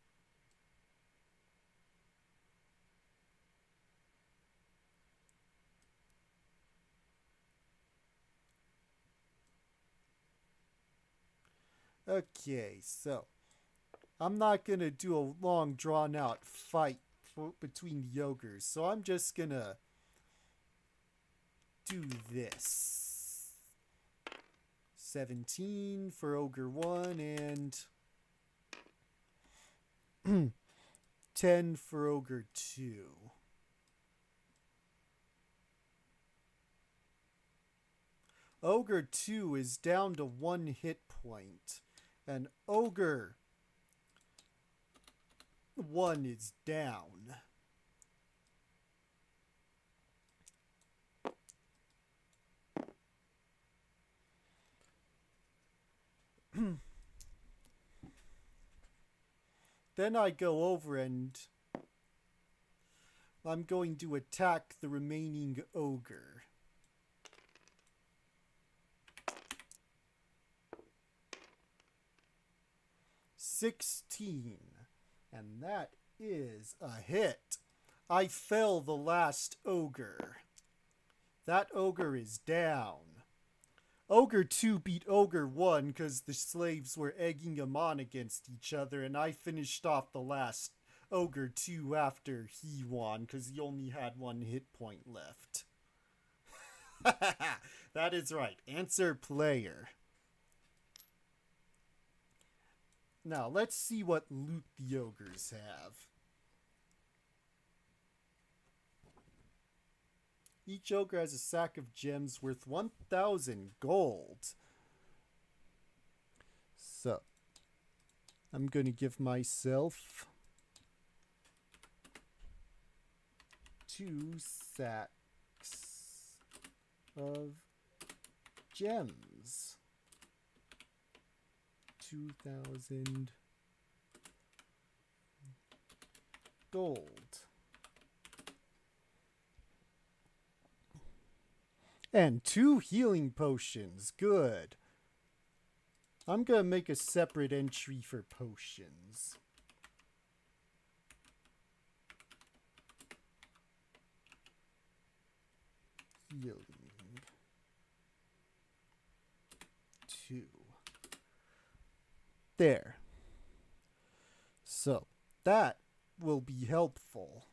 Okay, so I'm not going to do a long drawn out fight between the ogres, so I'm just going to do this. 17 for ogre 1 and 10 for ogre 2. Ogre 2 is down to 1 hit point, and ogre 1 is down. Then I go over and I'm going to attack the remaining ogre. $16, and that is a hit. I fell the last ogre. That ogre is down. Ogre 2 beat Ogre 1 because the slaves were egging him on against each other, and I finished off the last Ogre 2 after he won because he only had 1 hit point left. That is right. Answer player. Now, let's see what loot the ogres have. Each ogre has a sack of gems worth 1,000 gold. So, I'm going to give myself 2 sacks of gems. 2,000 gold. And 2 healing potions. Good. I'm going to make a separate entry for potions. Healing. 2. There. So, that will be helpful.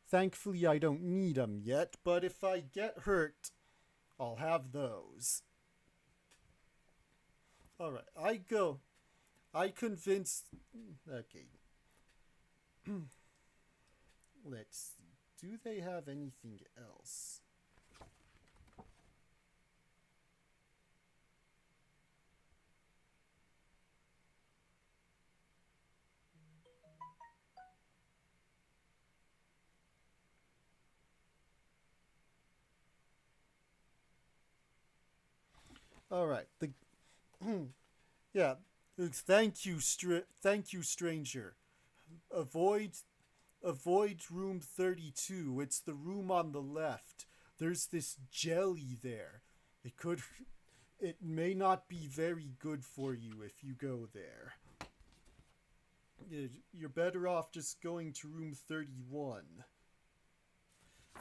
Thankfully, I don't need them yet, but if I get hurt, I'll have those. Alright, I convinced... Okay. Let's see. Do they have anything else? Alright, yeah, thank you, stranger. Avoid room 32. It's the room on the left. There's this jelly there. It may not be very good for you if you go there. You're better off just going to room 31.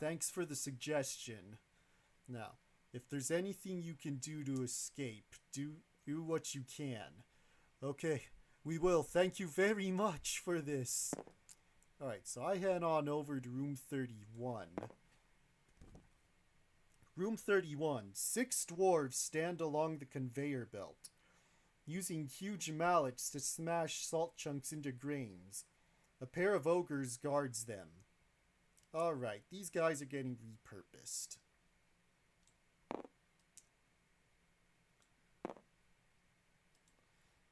Thanks for the suggestion. Now, if there's anything you can do to escape, do what you can. Okay, we will. Thank you very much for this. Alright, so I head on over to room 31. Room 31. 6 dwarves stand along the conveyor belt, using huge mallets to smash salt chunks into grains. A pair of ogres guards them. Alright, these guys are getting repurposed.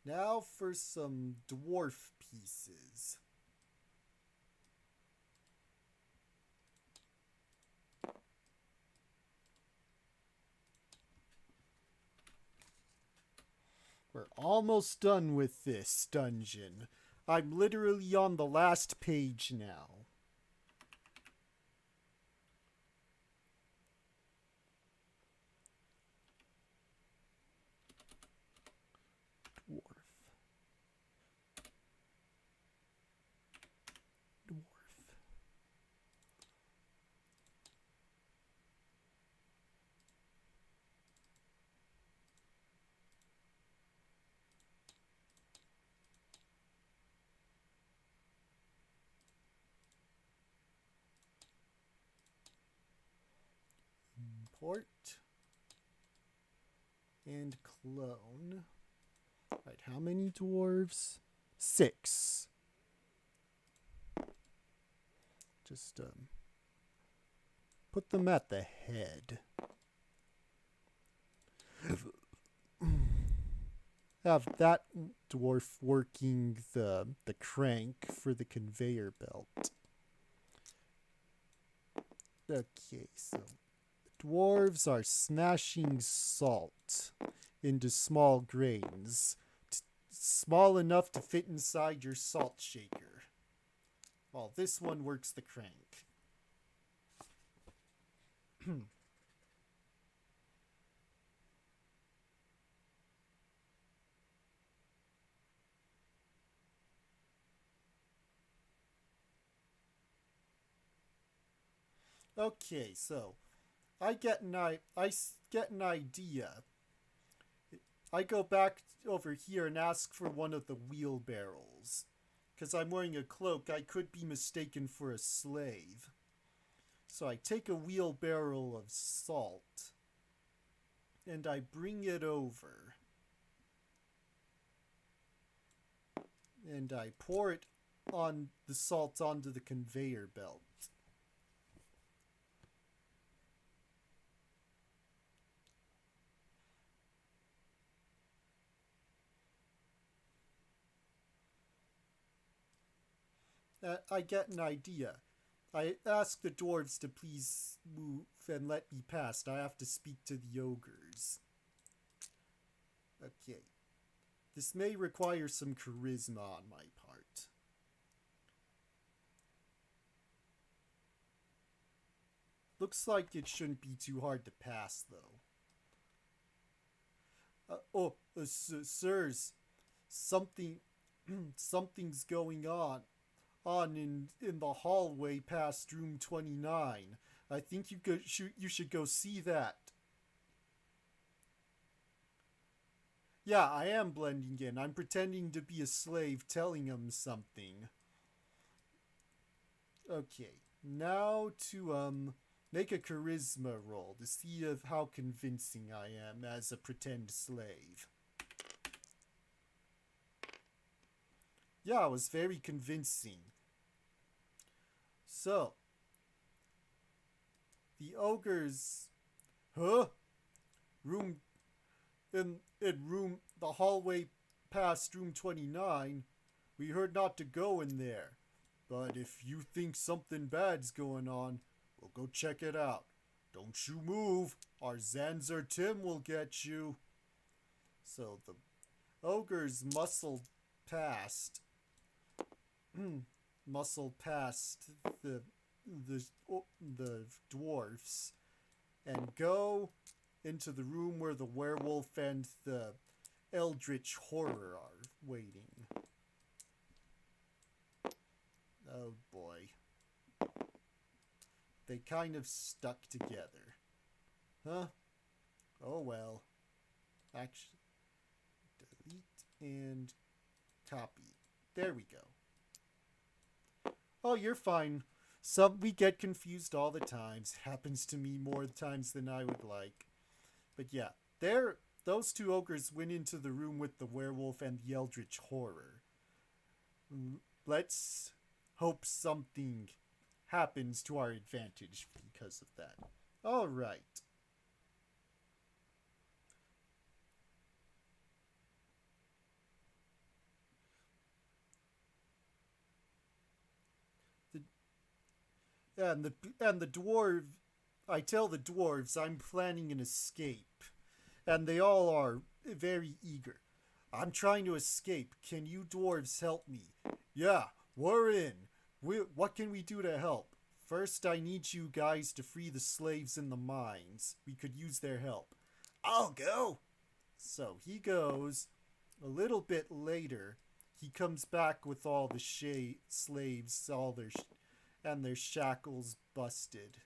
Now for some dwarf pieces. We're almost done with this dungeon. I'm literally on the last page now. Import and clone. Right, how many dwarves? 6. Just put them at the head. Have that dwarf working the crank for the conveyor belt. Okay, so dwarves are smashing salt into small grains, small enough to fit inside your salt shaker, while this one works the crank. Okay, so I get an idea. I go back over here and ask for one of the wheelbarrows. Because I'm wearing a cloak, I could be mistaken for a slave. So I take a wheelbarrow of salt and I bring it over. And I pour it on the salt onto the conveyor belt. I get an idea. I ask the dwarves to please move and let me past. I have to speak to the ogres. Okay. This may require some charisma on my part. Looks like it shouldn't be too hard to pass, though. Sirs, something's going on in the hallway past room 29. I think you should go see that. Yeah, I am blending in. I'm pretending to be a slave telling him something. Okay, now to make a charisma roll to see of how convincing I am as a pretend slave. Yeah, it was very convincing. So, the ogres, huh? Room in room the hallway past room 29. We heard not to go in there. But if you think something bad's going on, we'll go check it out. Don't you move. Our Zanzer Tim will get you. So the ogres muscle past the the dwarfs and go into the room where the werewolf and the eldritch horror are waiting. Oh boy. They kind of stuck together. Huh? Oh well. Actually, delete and copy. There we go. Oh, you're fine. We get confused all the times. Happens to me more times than I would like. But yeah, those two ogres went into the room with the werewolf and the eldritch horror. Let's hope something happens to our advantage because of that. All right. And the dwarf, I tell the dwarves I'm planning an escape, and they all are very eager. I'm trying to escape. Can you dwarves help me? Yeah, we're in. What can we do to help? First, I need you guys to free the slaves in the mines. We could use their help. I'll go. So he goes. A little bit later, he comes back with all the slaves, and their shackles busted.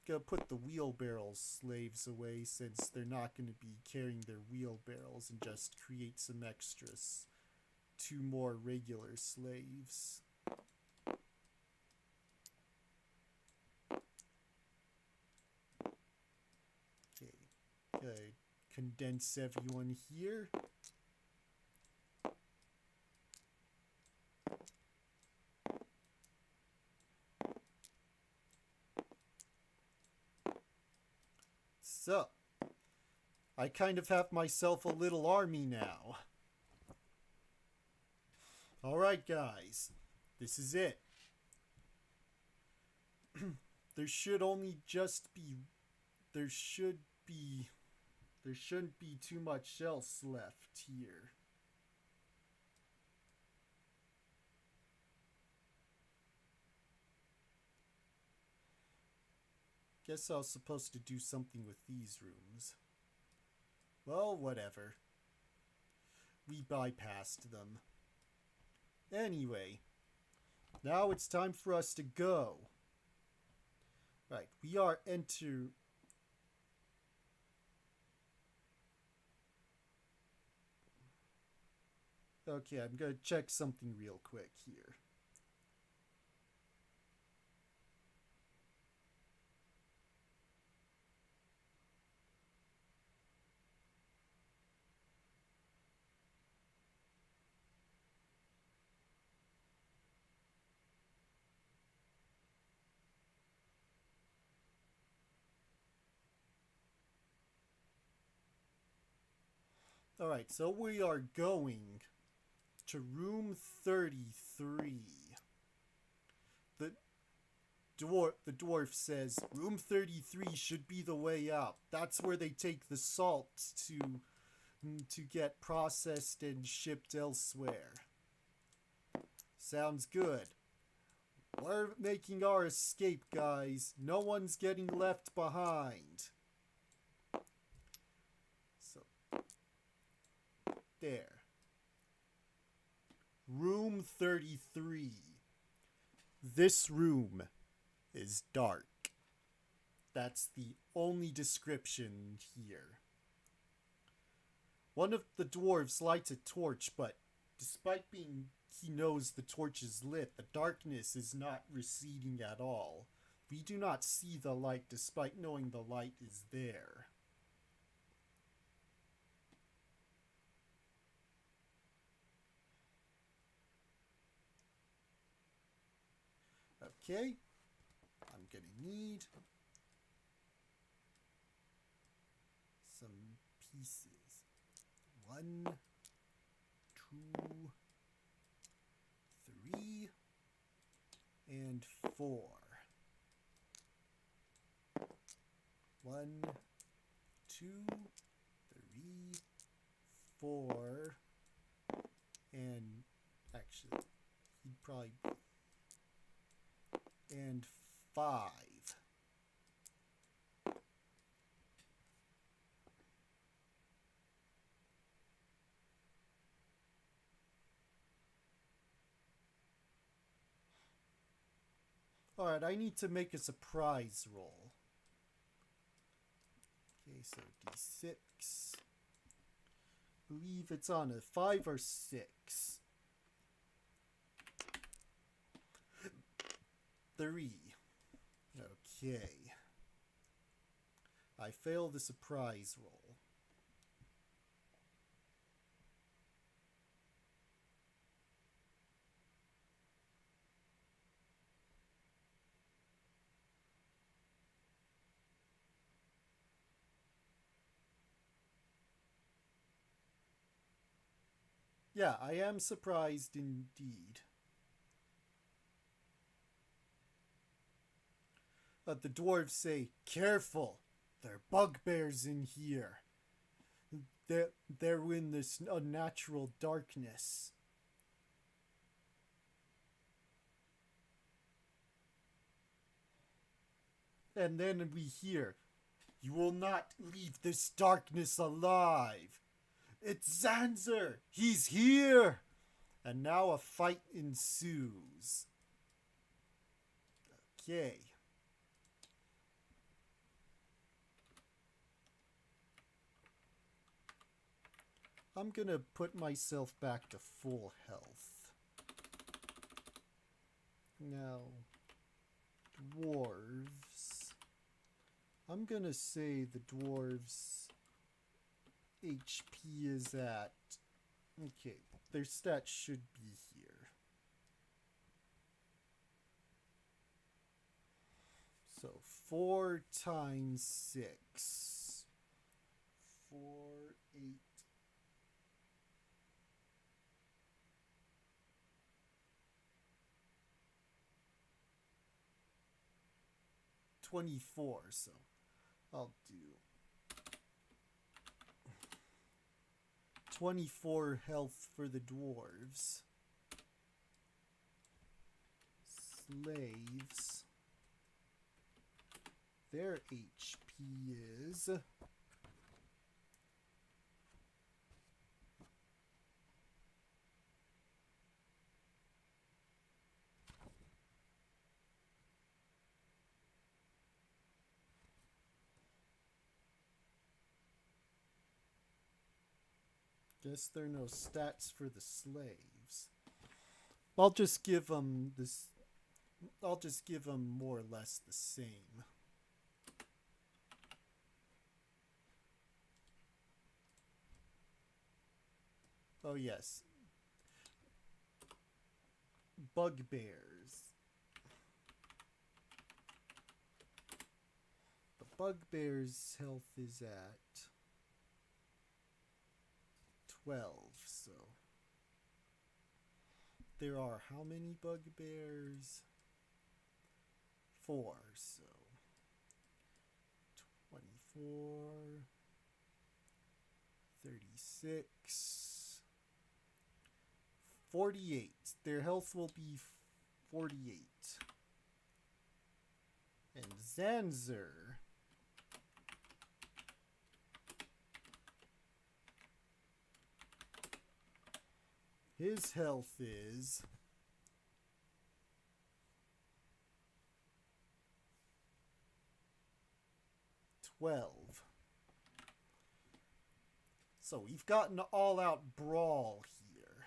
Gonna put the wheelbarrow slaves away since they're not going to be carrying their wheelbarrows and just create some extras. 2 more regular slaves. Okay, gonna condense everyone here. So, I kind of have myself a little army now. Alright guys, this is it. There shouldn't be too much else left here. Guess I was supposed to do something with these rooms. Well, whatever. We bypassed them. Anyway, now it's time for us to go. Right, we are Okay, I'm gonna check something real quick here. Alright, so we are going to room 33. The dwarf says room 33 should be the way out. That's where they take the salt to get processed and shipped elsewhere. Sounds good. We're making our escape, guys. No one's getting left behind. So, there. Room 33. This room is dark. That's the only description here. One of the dwarves lights a torch, but despite being he knows the torch is lit, the darkness is not receding at all. We do not see the light despite knowing the light is there. Okay, I'm gonna need some pieces. 1, 2, 3, and 4. 1, 2, 3, 4, and actually, he'd probably be, and 5. Alright, I need to make a surprise roll. Okay, so D6. Believe it's on a 5 or 6. 3. Okay. I fail the surprise roll. Yeah, I am surprised indeed. The dwarves say, "Careful! There are bugbears in here. They're in this unnatural darkness." And then we hear, "You will not leave this darkness alive. It's Zanzer! He's here!" And now a fight ensues. Okay. I'm gonna put myself back to full health. Now, dwarves. I'm gonna say the dwarves' HP is at... Okay, their stats should be here. So 4 times 6. 4, 8. 24, so I'll do 24 health for the dwarves. Slaves. Their HP is... Guess there are no stats for the slaves. I'll just give them this. I'll just give them more or less the same. Oh yes. Bugbears. The bugbear's health is at 12, so there are how many bugbears? 4, so 24, 36, 48. Their health will be 48. And Zanzer, his health is 12. So we've got an all-out brawl here.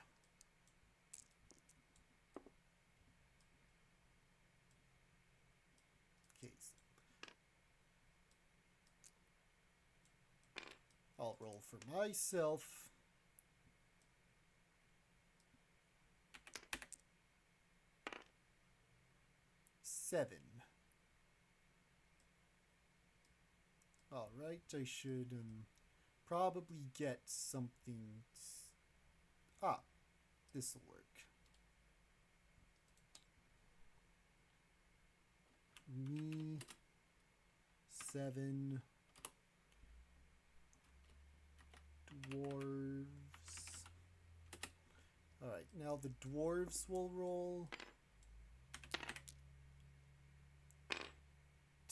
Okay. I'll roll for myself. Seven. Alright, I should probably get something. This'll work. Me. 7. Dwarves. Alright, now the dwarves will roll.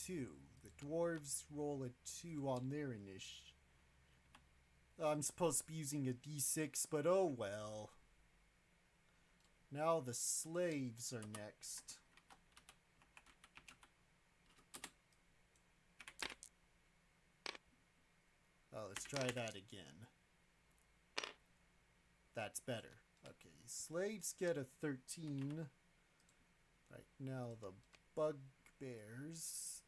2. The dwarves roll a 2 on their initiative. I'm supposed to be using a d6, but oh well. Now the slaves are next. Oh, let's try that again. That's better. Okay, slaves get a 13. Right, now the bugbears.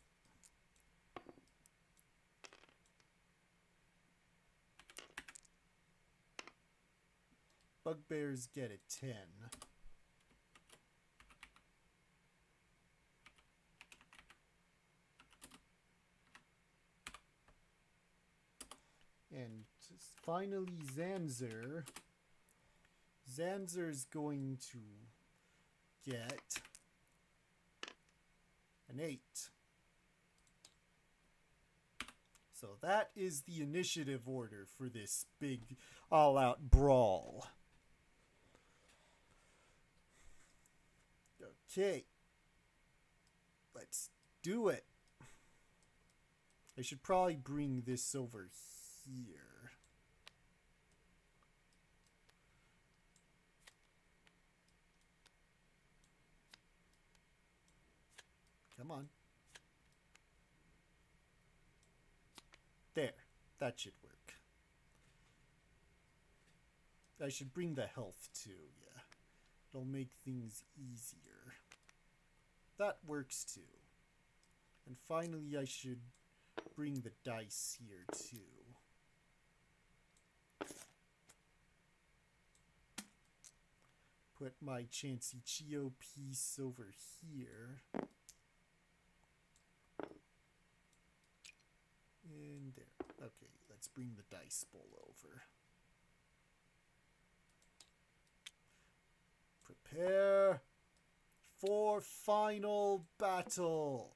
Bugbears get a 10. And finally, Zanzer. Zanzer's going to get an 8. So that is the initiative order for this big all-out brawl. Okay. Let's do it. I should probably bring this over here. Come on. There. That should work. I should bring the health too, yeah. It'll make things easier. That works too. And finally, I should bring the dice here too. Put my ChanceIchio piece over here. And there. Okay, let's bring the dice bowl over. Prepare for final battle.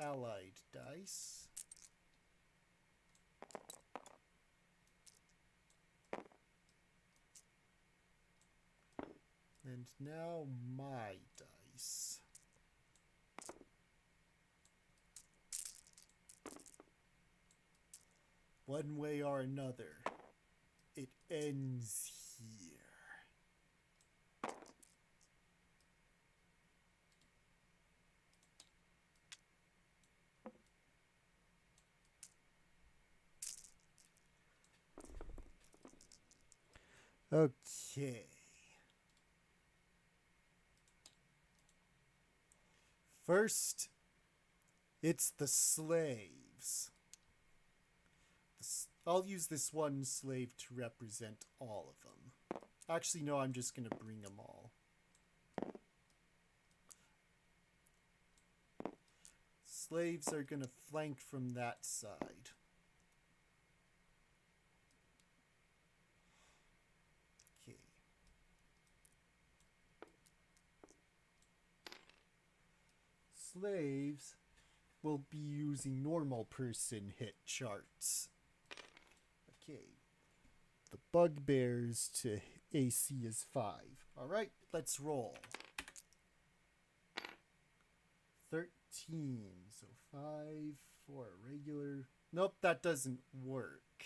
Allied dice. And now my dice. One way or another, it ends here. Okay. First, it's the slaves. I'll use this one slave to represent all of them. Actually, no, I'm just going to bring them all. Slaves are going to flank from that side. Okay. Slaves will be using normal person hit charts. Okay. The bugbears to AC is 5. Alright, let's roll. 13. 15. So 5 for a regular. Nope, that doesn't work.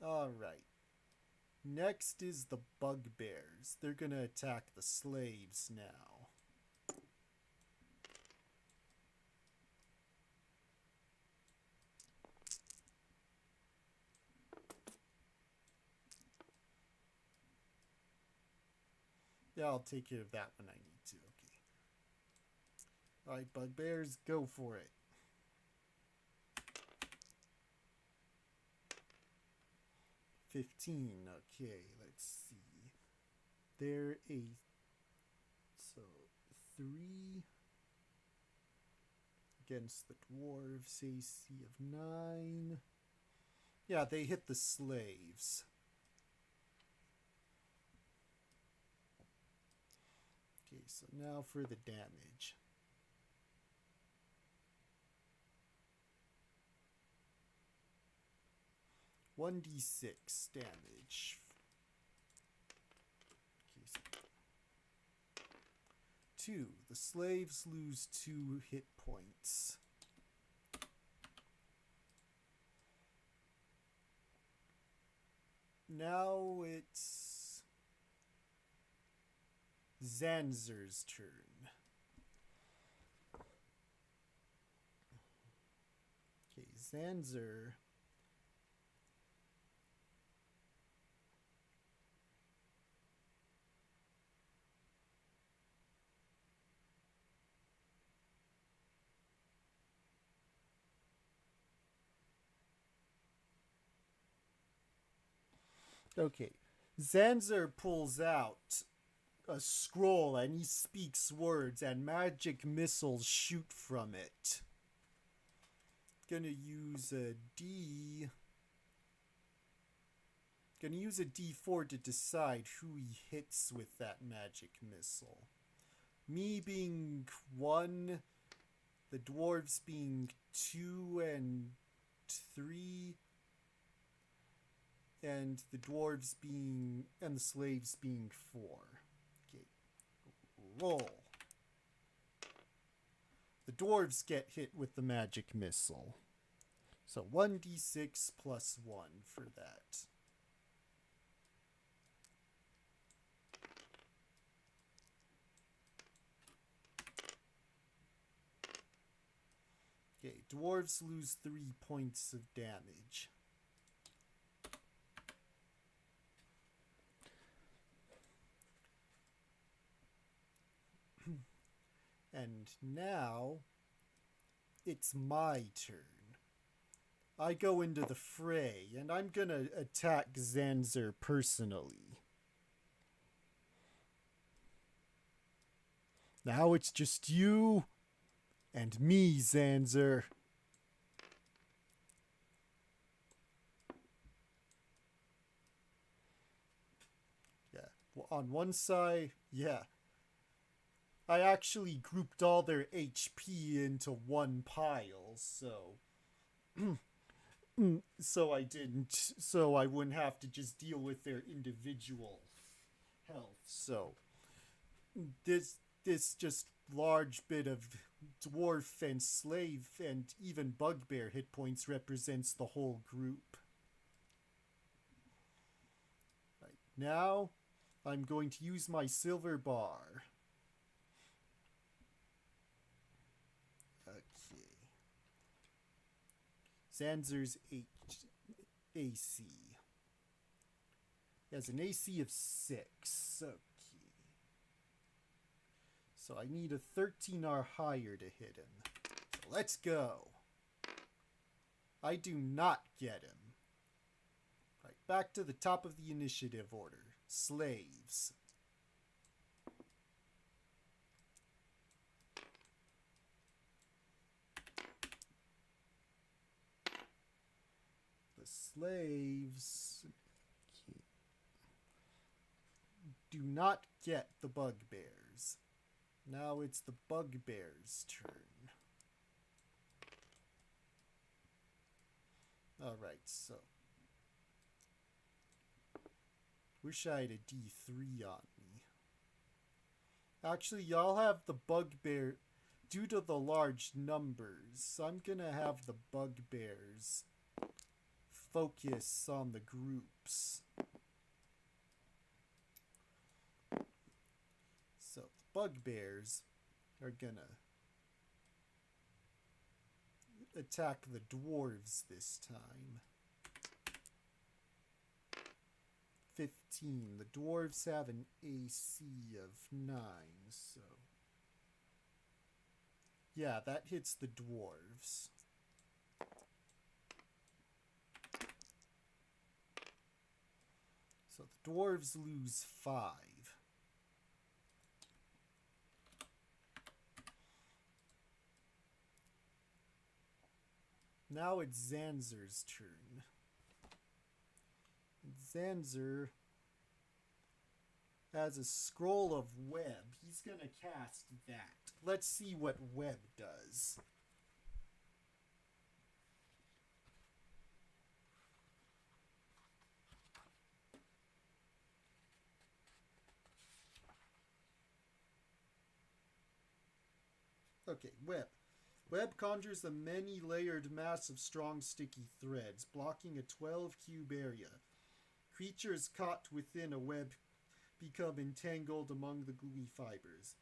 Alright. Next is the bugbears. They're gonna attack the slaves now. Yeah, I'll take care of that when I need to. Okay. Alright, bugbears, go for it. $15. Okay, let's see. They're so 3 against the dwarves, AC of 9. Yeah, they hit the slaves. Okay, so now for the damage. $1d6 damage. Okay, so 2. The slaves lose 2 hit points. Now it's Zanzer's turn. Okay, Zanzer. Okay, Zanzer pulls out a scroll and he speaks words and magic missiles shoot from it. Gonna use a D4 to decide who he hits with that magic missile. Me being 1, the dwarves being 2 and 3, and the dwarves being, and the slaves being 4. Okay, roll. The dwarves get hit with the magic missile. So 1d6 plus 1 for that. Okay, dwarves lose 3 points of damage. And now, it's my turn. I go into the fray, and I'm gonna attack Zanzer personally. Now it's just you and me, Zanzer. Yeah, well, on one side, yeah. I actually grouped all their HP into one pile, so so I wouldn't have to just deal with their individual health. So this just large bit of dwarf and slave and even bugbear hit points represents the whole group. Right, now I'm going to use my silver bar. Zanzer's AC. He has an AC of 6. Okay. So I need a 13 or higher to hit him. So let's go. I do not get him. Right, back to the top of the initiative order. Slaves. Slaves do not get the bugbears. Now it's the bugbears' turn. Alright, so. Wish I had a D3 on me. Actually, y'all have the bugbear. due to the large numbers, I'm gonna have the bugbears focus on the groups. So the bugbears are gonna attack the dwarves this time. 15. The dwarves have an AC of 9, so... yeah, that hits the dwarves. So the dwarves lose 5. Now it's Zanzer's turn. Zanzer has a scroll of web. He's gonna cast that. Let's see what web does. Okay, web. Web conjures a many-layered mass of strong, sticky threads, blocking a 12-cube area. Creatures caught within a web become entangled among the gluey fibers.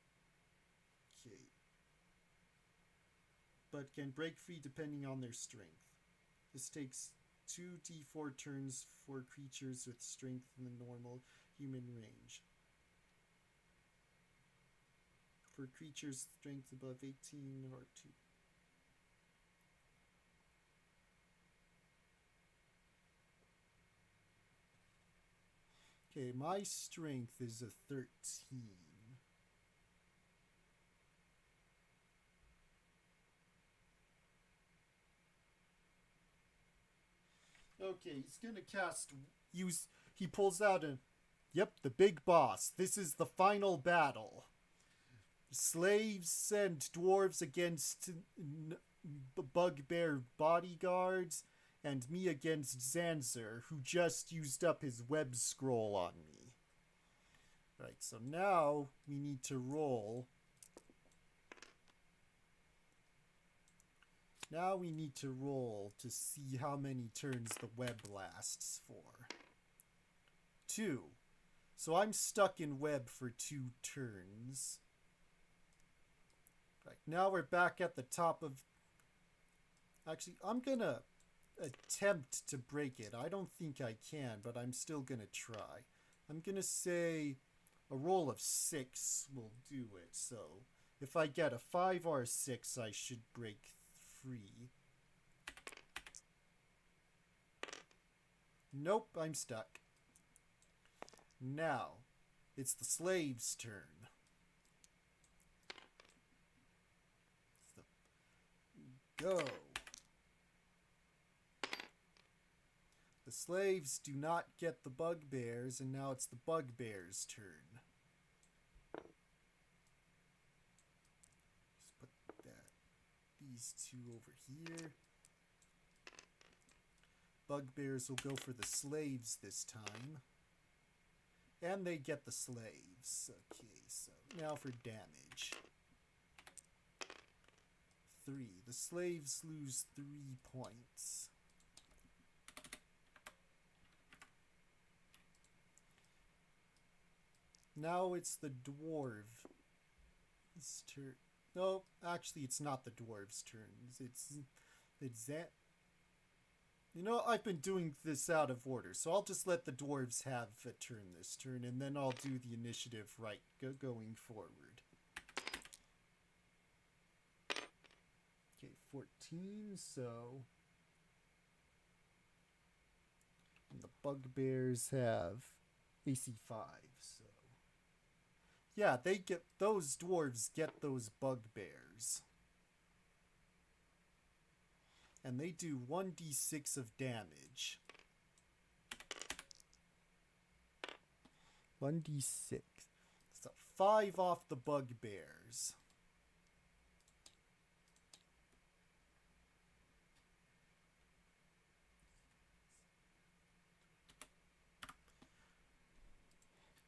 Okay. But can break free depending on their strength. This takes 2d4 turns for creatures with strength in the normal human range. For creatures strength above 18 or 2. Okay, my strength is a 13. Okay, he's gonna cast... He pulls out a... Yep, the big boss. This is the final battle. Slaves and dwarves against bugbear bodyguards, and me against Zanzer, who just used up his web scroll on me. Right, so now we need to roll. Now we need to roll to see how many turns the web lasts for. 2. So I'm stuck in web for 2 turns. Right, now we're back at the top of... Actually, I'm gonna attempt to break it. I don't think I can, but I'm still gonna try. I'm gonna say a roll of 6 will do it. So if I get a 5 or a 6, I should break free. Nope, I'm stuck. Now, it's the slave's turn. Go. The slaves do not get the bugbears, and now it's the bugbears' turn. Just put these 2 over here. Bugbears will go for the slaves this time. And they get the slaves. Okay, so now for damage. 3. The slaves lose 3 points. Now it's the dwarf's turn. No, actually it's not the dwarf's turn. It's that. You know, I've been doing this out of order, so I'll just let the dwarves have a turn this turn, and then I'll do the initiative right going forward. Okay, 14, so... And the bugbears have AC 5, so... Yeah, those dwarves get those bugbears. And they do 1d6 of damage. 1d6. So 5 off the bugbears.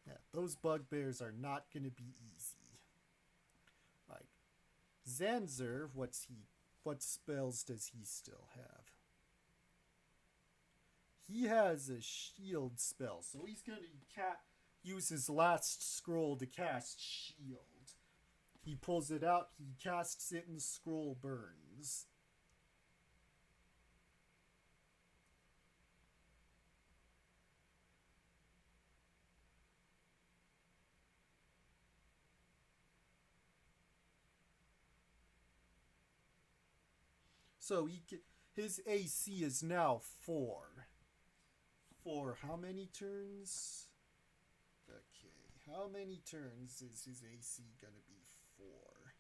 Yeah, those bugbears are not going to be easy. Right. Zanzer, what spells does he still have? He has a shield spell, so he's gonna use his last scroll to cast shield. He pulls it out, he casts it, and the scroll burns. So his AC is now 4. For how many turns? Okay, how many turns is his AC gonna be for?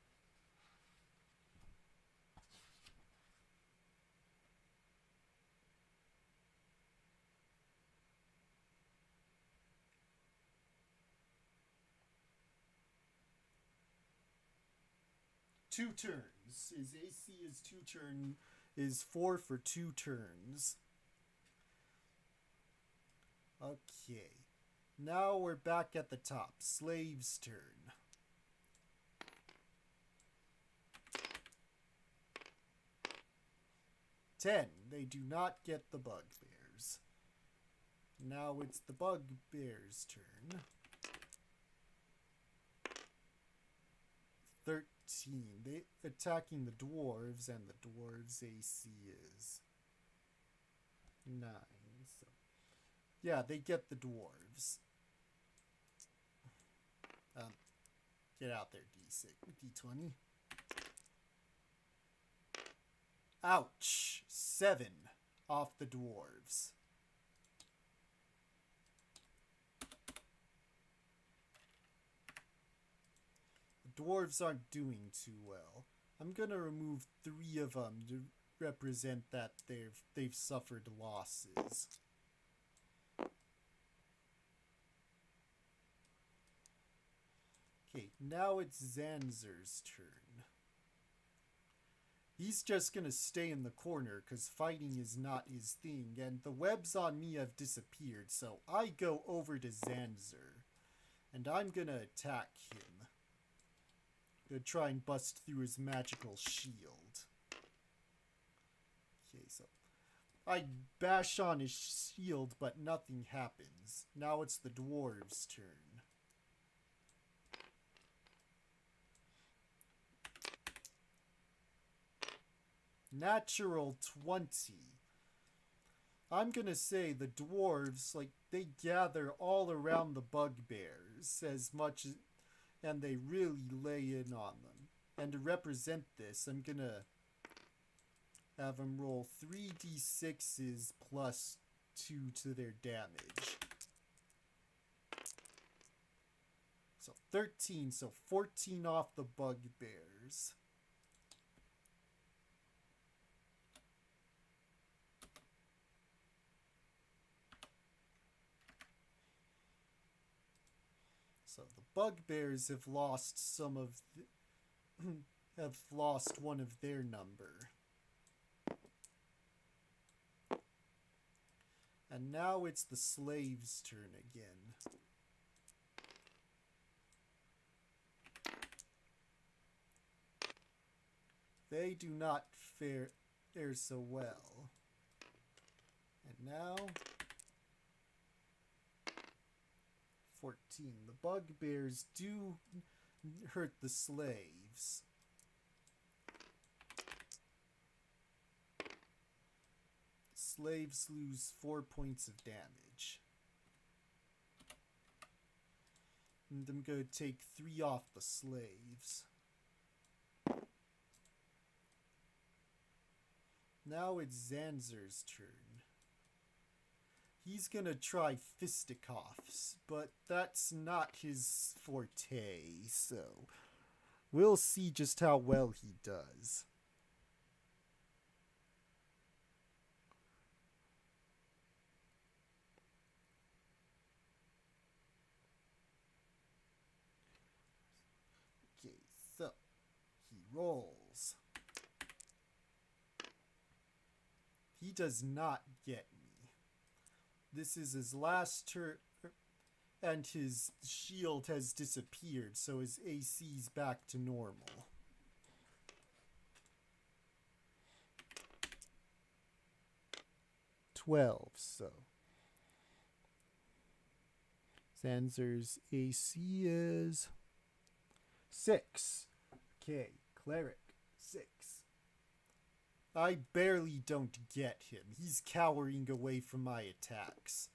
Two turns. His AC is 4 for 2 turns. Okay. Now we're back at the top. Slave's turn. Ten. They do not get the bugbears. Now it's the bugbear's turn. 13. They attacking the dwarves, and the dwarves' AC is 9. So, yeah, they get the dwarves. Get out there, D6, D20. Ouch! 7 off the dwarves. The dwarves aren't doing too well. I'm gonna remove 3 of them to represent that they've suffered losses. Okay, now it's Zanzer's turn. He's just gonna stay in the corner because fighting is not his thing, and the webs on me have disappeared, so I go over to Zanzer, and I'm gonna attack him. Gonna try and bust through his magical shield. Okay, so I bash on his shield, but nothing happens. Now it's the dwarves' turn. Natural 20. I'm gonna say the dwarves, they gather all around the bugbears as much as, and they really lay in on them. And to represent this, I'm gonna have them roll 3d6s plus 2 to their damage. So 13, so 14 off the bugbears. So the bugbears have lost have lost one of their number. And now it's the slaves' turn again. They do not fare so well. And now 14. The bugbears do hurt the slaves. Slaves lose 4 points of damage. And I'm going to take 3 off the slaves. Now it's Zanzer's turn. He's gonna try fisticuffs, but that's not his forte, so we'll see just how well he does. Okay, so he rolls. He does not get me. This is his last turn, and his shield has disappeared, so his AC's back to normal. 12, so Zanzer's AC is 6. Okay, cleric 6. I barely don't get him. He's cowering away from my attacks.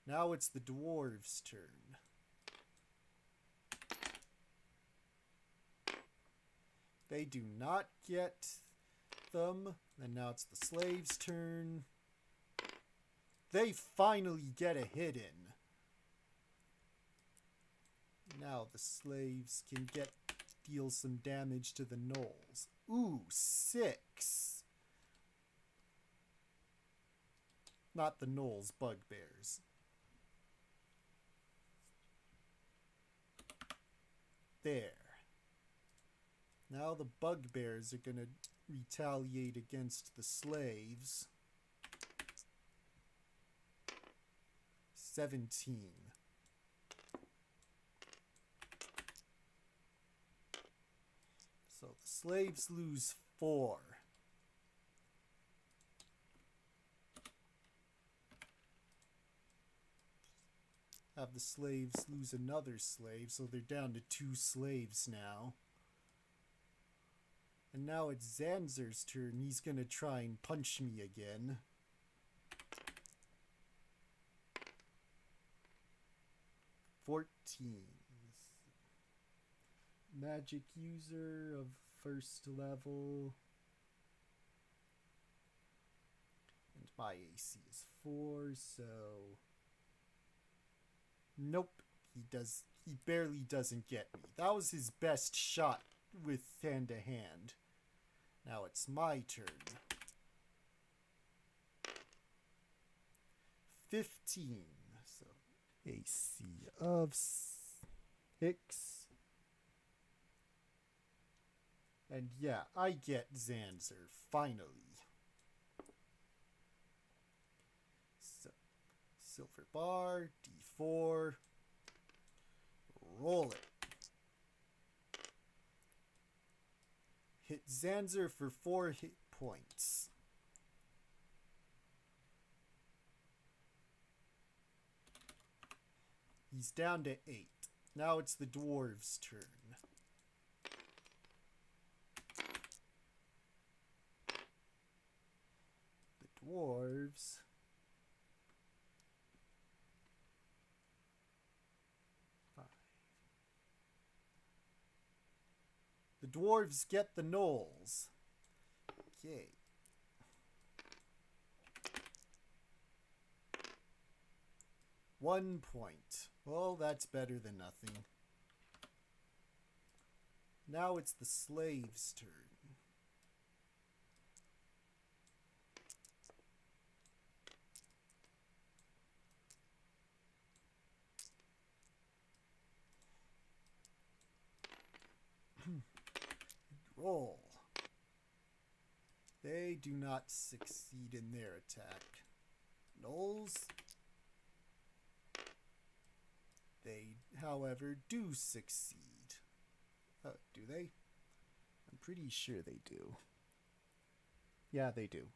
Now it's the dwarves' turn. They do not get them. And now it's the slaves' turn. They finally get a hit in. Now the slaves can deal some damage to the gnolls. Ooh, 6. Not the gnolls, bugbears. There. Now the bugbears are gonna retaliate against the slaves. 17. So the slaves lose 4. Have the slaves lose another slave, so they're down to 2 slaves now. And now it's Zanzer's turn. He's gonna try and punch me again. 14. Magic user of 1st level. And my AC is 4, so... Nope. He barely doesn't get me. That was his best shot with hand-to-hand. Now it's my turn. 15. So AC of 6. And yeah, I get Zanzer, finally. So, silver bar, D4. Roll it. Hit Zanzer for 4 hit points. He's down to 8. Now it's the dwarves' turn. The dwarves... The dwarves get the gnolls. Okay. One point. Well, that's better than nothing. Now it's the slaves' turn. Roll. They do not succeed in their attack. Gnolls. They, however, do succeed. Do they? I'm pretty sure they do. Yeah, they do.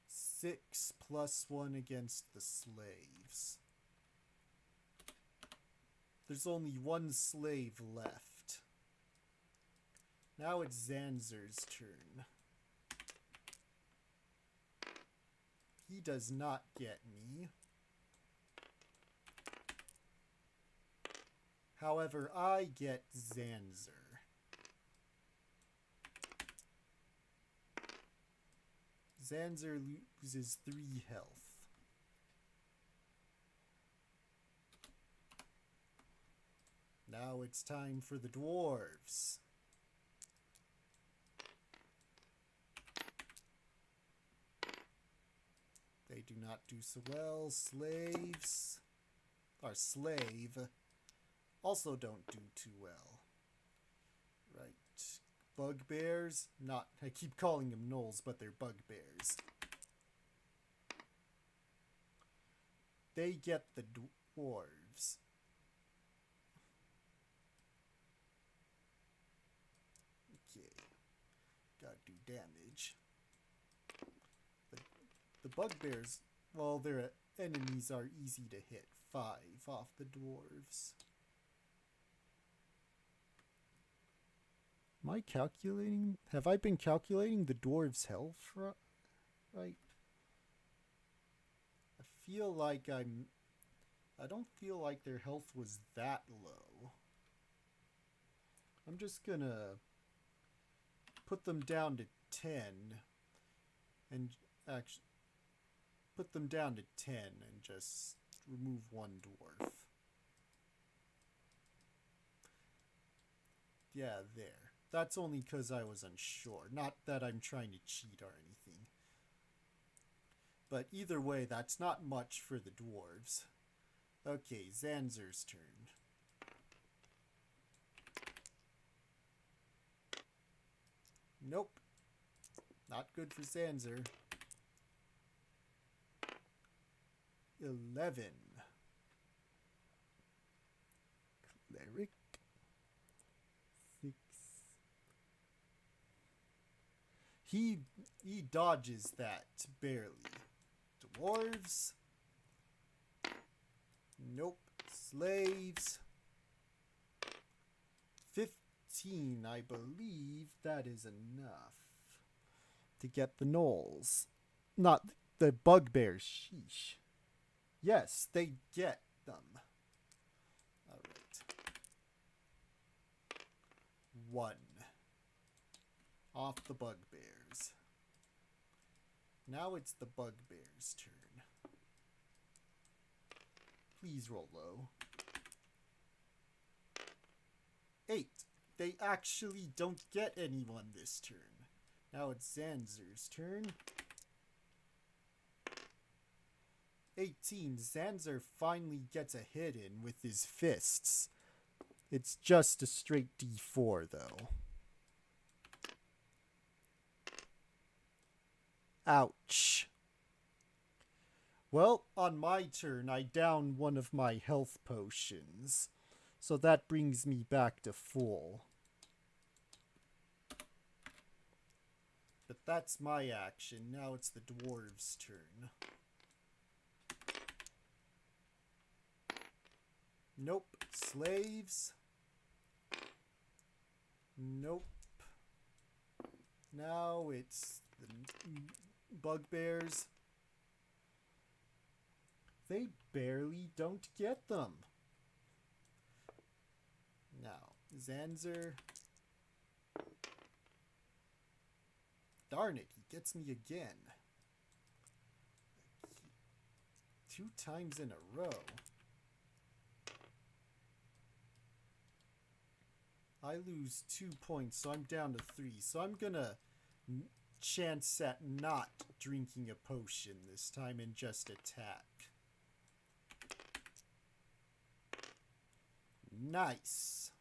6 plus 1 against the slaves. There's only 1 slave left. Now it's Zanzer's turn. He does not get me. However, I get Zanzer. Zanzer loses 3 health. Now it's time for the dwarves. They do not do so well. Slaves, or slave, also don't do too well. Right. Bugbears, not, I keep calling them gnolls, but they're bugbears. They get the dwarves. Okay. Gotta do damage. The bugbears, well, their enemies are easy to hit. 5 off the dwarves. Am I calculating? Have I been calculating the dwarves' health right? I don't feel like their health was that low. I'm just gonna put them down to 10 and actually put them down to 10 and just remove one dwarf. Yeah, there. That's only because I was unsure. Not that I'm trying to cheat or anything. But either way, that's not much for the dwarves. Okay, Zanzer's turn. Nope. Not good for Zanzer. 11. Cleric. 6. He dodges that barely. Dwarves. Nope. Slaves. 15, I believe that is enough to get the gnolls. Not the bugbears. Sheesh. Yes, they get them. Alright. 1. Off the bugbears. Now it's the bugbears' turn. Please roll low. 8. They actually don't get anyone this turn. Now it's Zanzer's turn. 18. Zanzer finally gets a hit in with his fists. It's just a straight D4 though. Ouch. Well, on my turn, I down one of my health potions. So that brings me back to full. But that's my action. Now it's the dwarves' turn. Nope. Slaves. Nope. Now it's the bugbears. They barely don't get them. Now, Zanzer. Darn it, he gets me again. 2 times in a row. I lose 2 points, so I'm down to 3. So I'm gonna chance at not drinking a potion this time and just attack. Nice.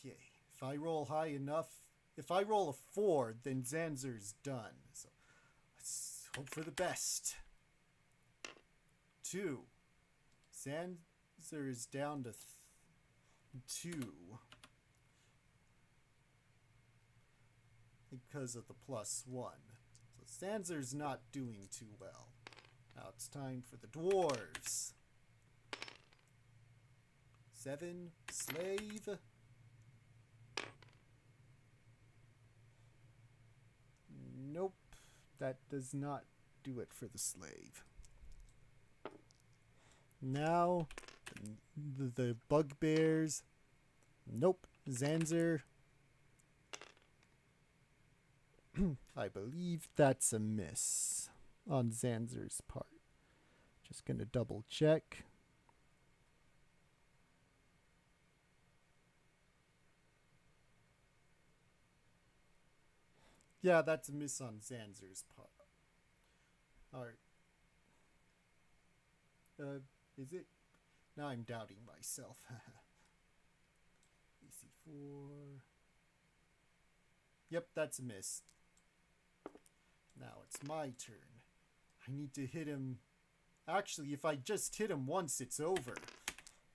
Okay, if I roll high enough, if I roll a 4, then Zanzer's done. So let's hope for the best. 2. Zanzer is down to 2. Because of the +1. So Zanzer's not doing too well. Now it's time for the dwarves. 7. Slave. Nope. That does not do it for the slave. Now, the bugbears. Nope. Zanzer. I believe that's a miss on Zanzer's part. Just gonna double check. Yeah, that's a miss on Zanzer's part. Alright. Is it? Now I'm doubting myself. AC4. Yep, that's a miss. Now it's my turn. I need to hit him. Actually, if I just hit him once, it's over.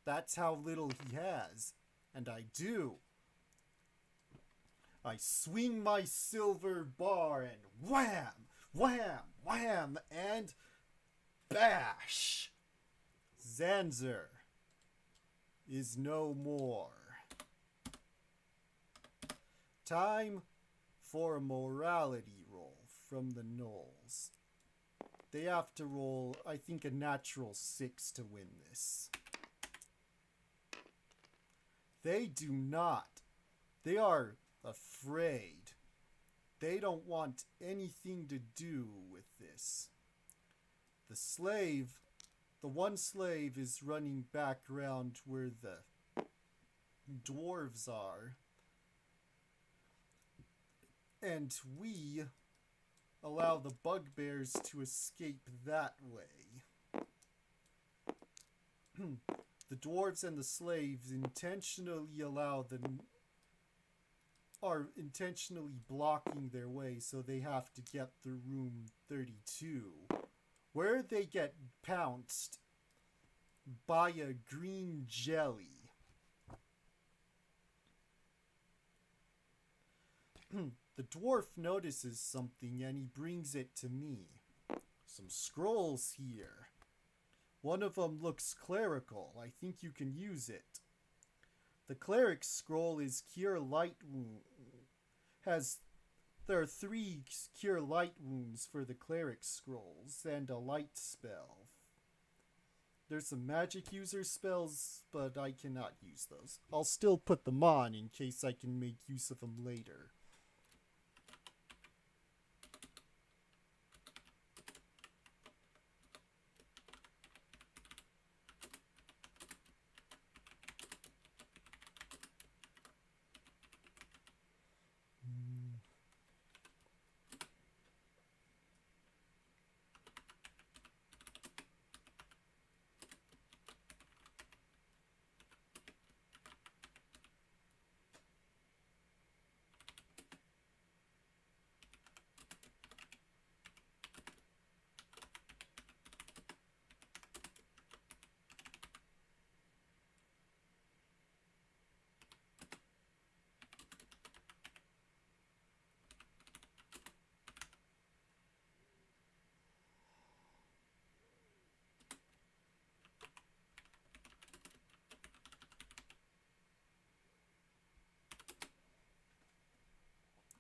That's how little he has. And I do. I swing my silver bar and wham, wham, wham, and bash! Zanzer is no more. Time for a morality roll from the gnolls. They have to roll, I think, a natural 6 to win this. They do not. They are afraid. They don't want anything to do with this. The one slave is running back around where the dwarves are. And we allow the bugbears to escape that way. The dwarves and the slaves are intentionally blocking their way, so they have to get through room 32, where they get pounced by a green jelly. The dwarf notices something and he brings it to me. Some scrolls here. One of them looks clerical. I think you can use it. The cleric's scroll is Cure Light Wound. There are 3 Cure Light Wounds for the cleric's scrolls and a light spell. There's some magic user spells, but I cannot use those. I'll still put them on in case I can make use of them later.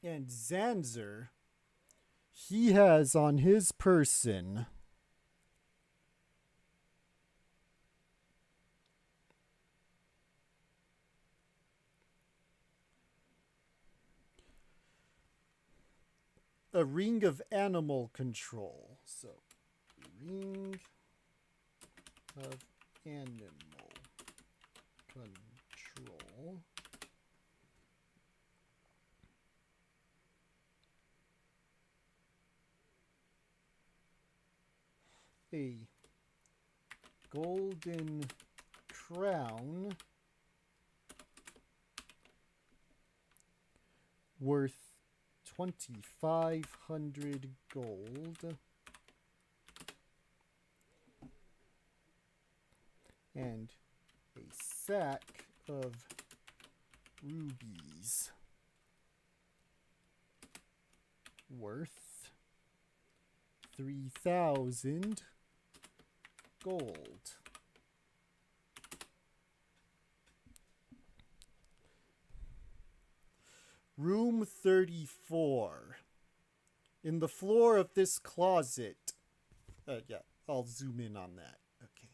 And Zanzer, he has on his person a ring of animal control. So, ring of animal control. A golden crown worth 2,500 gold and a sack of rubies worth 3,000 gold. Room 34. In the floor of this closet. Yeah, I'll zoom in on that. Okay.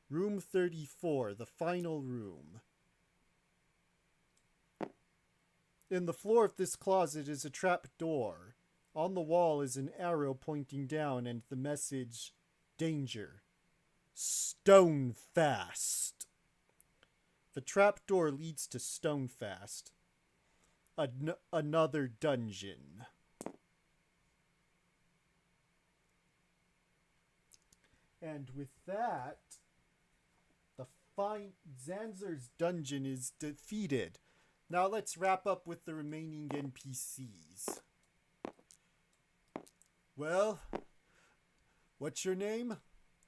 Room 34, the final room. In the floor of this closet is a trap door. On the wall is an arrow pointing down and the message, danger. Stonefast. The trapdoor leads to Stonefast, another dungeon. And with that, Zanzer's dungeon is defeated. Now let's wrap up with the remaining NPCs. Well, what's your name?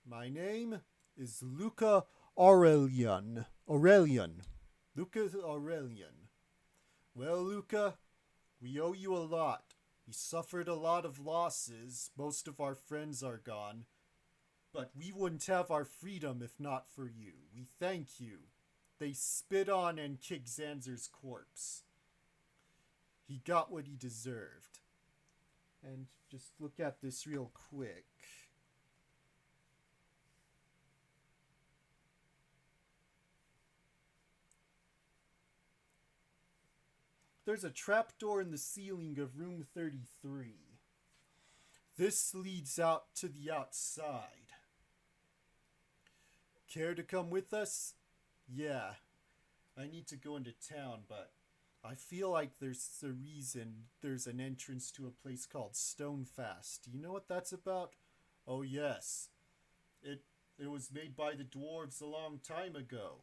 My name is Luca Aurelian. Luca Aurelian. Well, Luca, we owe you a lot. We suffered a lot of losses. Most of our friends are gone. But we wouldn't have our freedom if not for you. We thank you. They spit on and kicked Zanzer's corpse. He got what he deserved. And just look at this real quick. There's a trapdoor in the ceiling of room 33. This leads out to the outside. Care to come with us? Yeah. I need to go into town, but I feel like there's a reason there's an entrance to a place called Stonefast. Do you know what that's about? Oh yes. It was made by the dwarves a long time ago.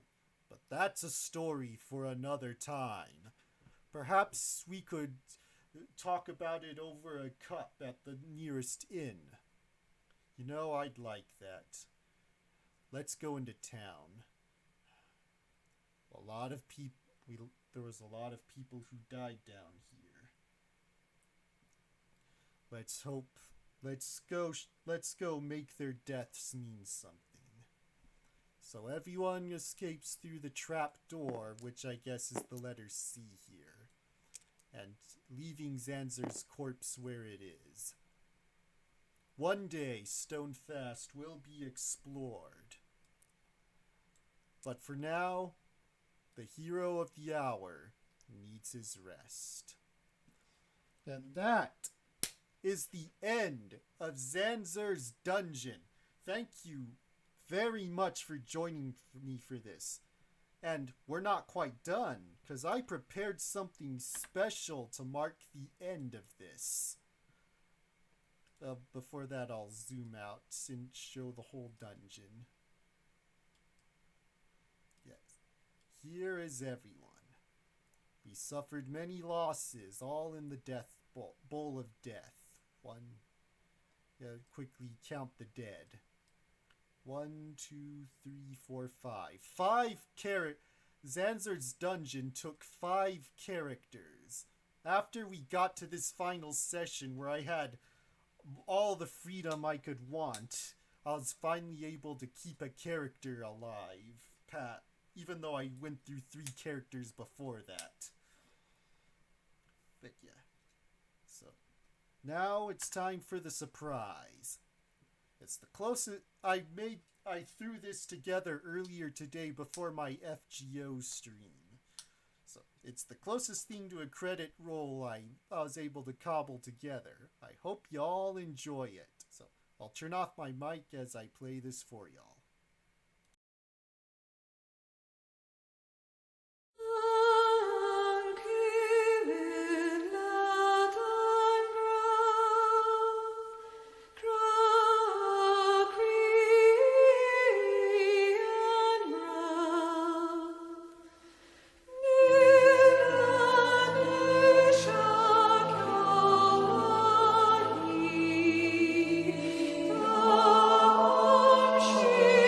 But that's a story for another time. Perhaps we could talk about it over a cup at the nearest inn. You know, I'd like that. Let's go into town. There was a lot of people who died down here. Let's go make their deaths mean something. So everyone escapes through the trap door, which I guess is the letter C here, and leaving Zanzer's corpse where it is. One day, Stonefast will be explored. But for now, the hero of the hour needs his rest. And that is the end of Zanzer's Dungeon. Thank you very much for joining me for this. And we're not quite done, because I prepared something special to mark the end of this. Before that, I'll zoom out and show the whole dungeon. Yes. Here is everyone. We suffered many losses, all in the death bowl of death. Quickly count the dead. 1, 2, 3, 4, 5. Zanzer's dungeon took 5 characters. After we got to this final session where I had all the freedom I could want, I was finally able to keep a character alive, even though I went through 3 characters before that. But yeah. So, now it's time for the surprise. It's the closest I threw this together earlier today before my FGO stream. So it's the closest thing to a credit roll I was able to cobble together. I hope y'all enjoy it. So I'll turn off my mic as I play this for y'all. She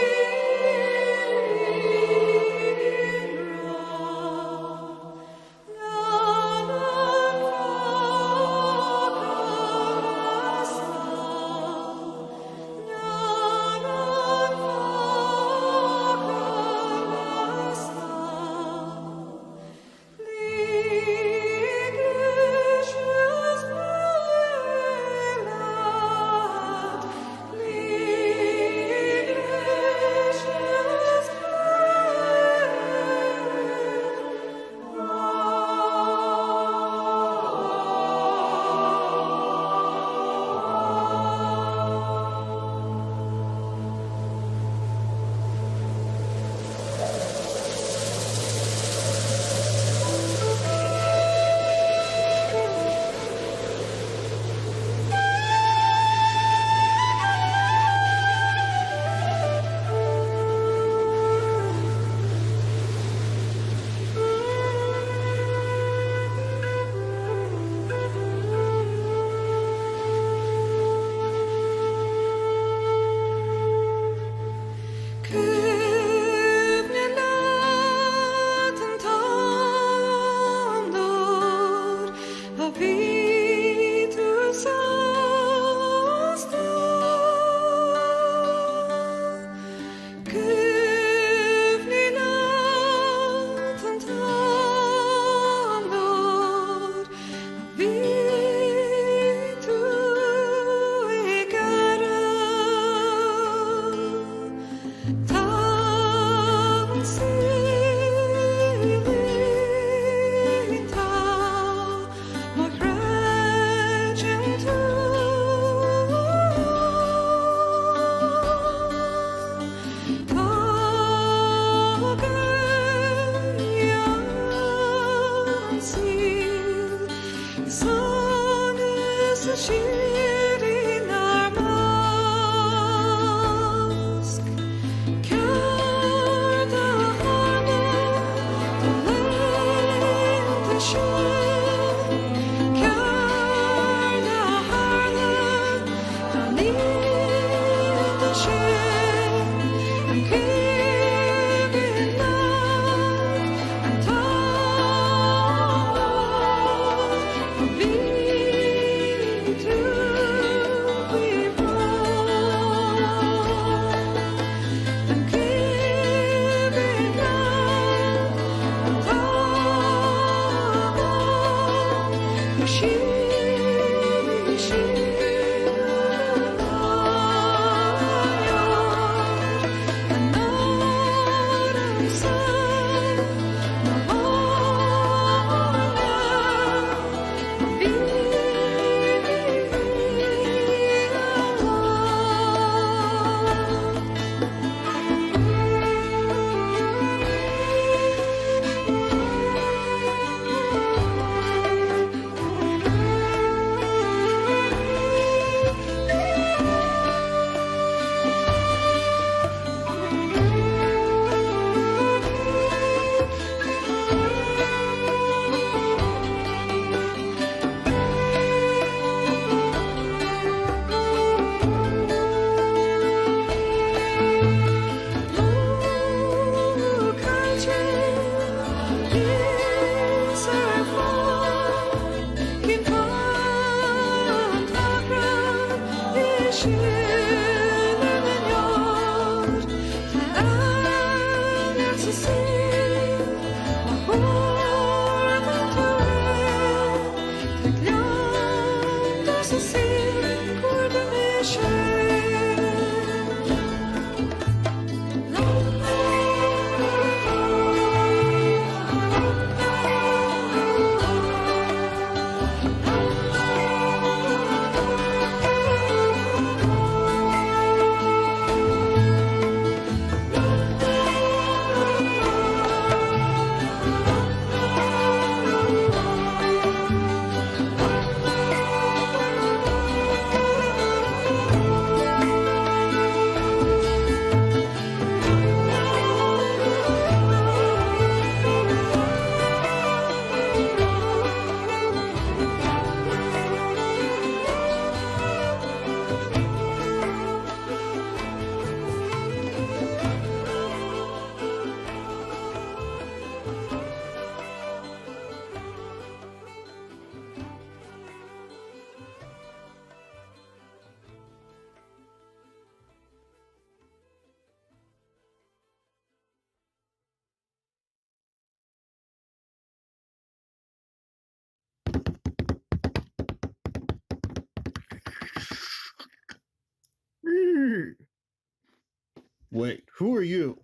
Wait, who are you?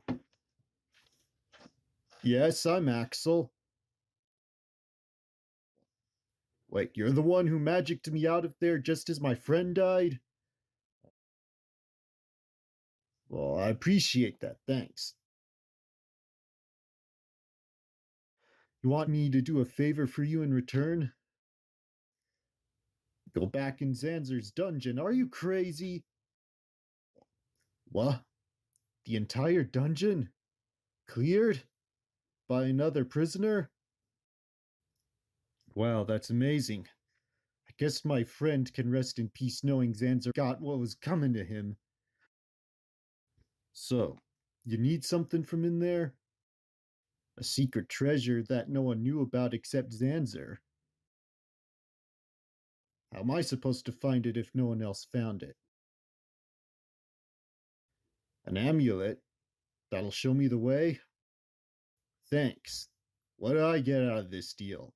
Yes, I'm Axel. Wait, you're the one who magicked me out of there just as my friend died? Well, I appreciate that, thanks. You want me to do a favor for you in return? Go back in Zanzer's dungeon. Are you crazy? What? The entire dungeon? Cleared? By another prisoner? Wow, that's amazing. I guess my friend can rest in peace knowing Zanzer got what was coming to him. So, you need something from in there? A secret treasure that no one knew about except Zanzer. How am I supposed to find it if no one else found it? An amulet? That'll show me the way? Thanks. What do I get out of this deal?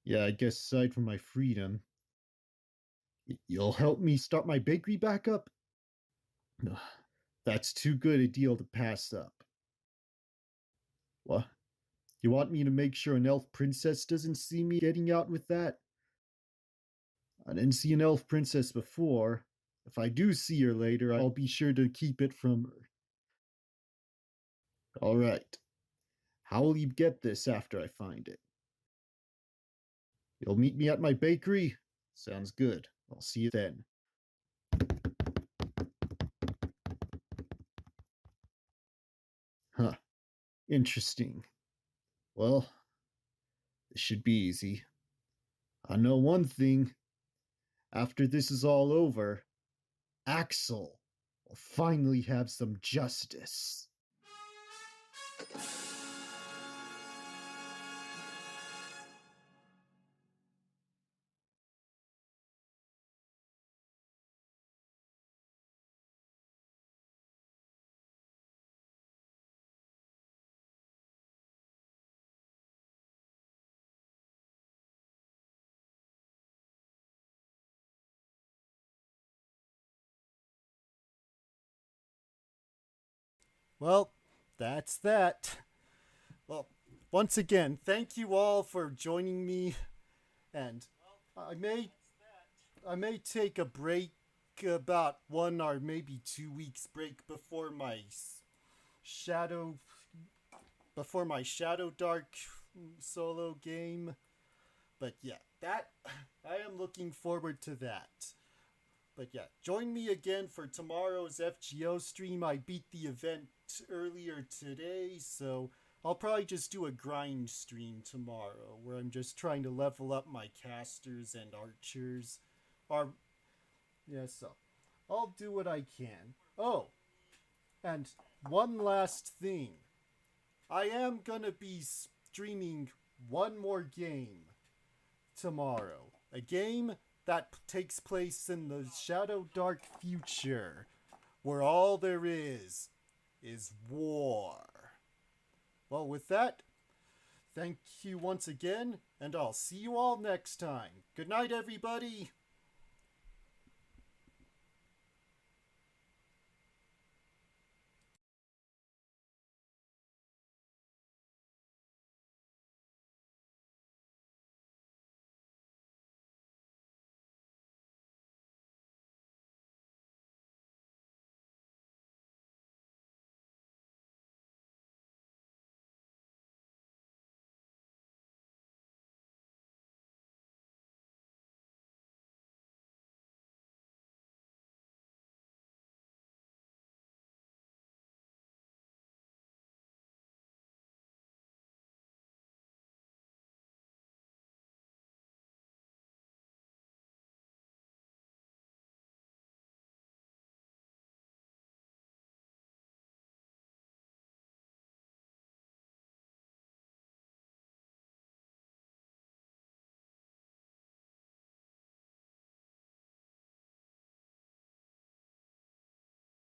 Yeah, I guess aside from my freedom, you'll help me start my bakery back up? That's too good a deal to pass up. What? You want me to make sure an elf princess doesn't see me getting out with that? I didn't see an elf princess before. If I do see her later, I'll be sure to keep it from her. All right. How will you get this after I find it? You'll meet me at my bakery? Sounds good. I'll see you then. Huh. Interesting. Well, this should be easy. I know one thing. After this is all over, Axel will finally have some justice. Well, that's that. Well, once again, thank you all for joining me, and I may I may take a break, about 1 or maybe 2 weeks break shadow before my Shadow Dark solo game. But yeah, that I am looking forward to that. But yeah, join me again for tomorrow's FGO stream. I beat the event earlier today, so I'll probably just do a grind stream tomorrow where I'm just trying to level up my casters and archers. Or yeah, so I'll do what I can. Oh, and one last thing. I am gonna be streaming one more game tomorrow. A game that takes place in the Shadow Dark future, where all there is war. Well, with that, thank you once again, and I'll see you all next time. Good night, everybody!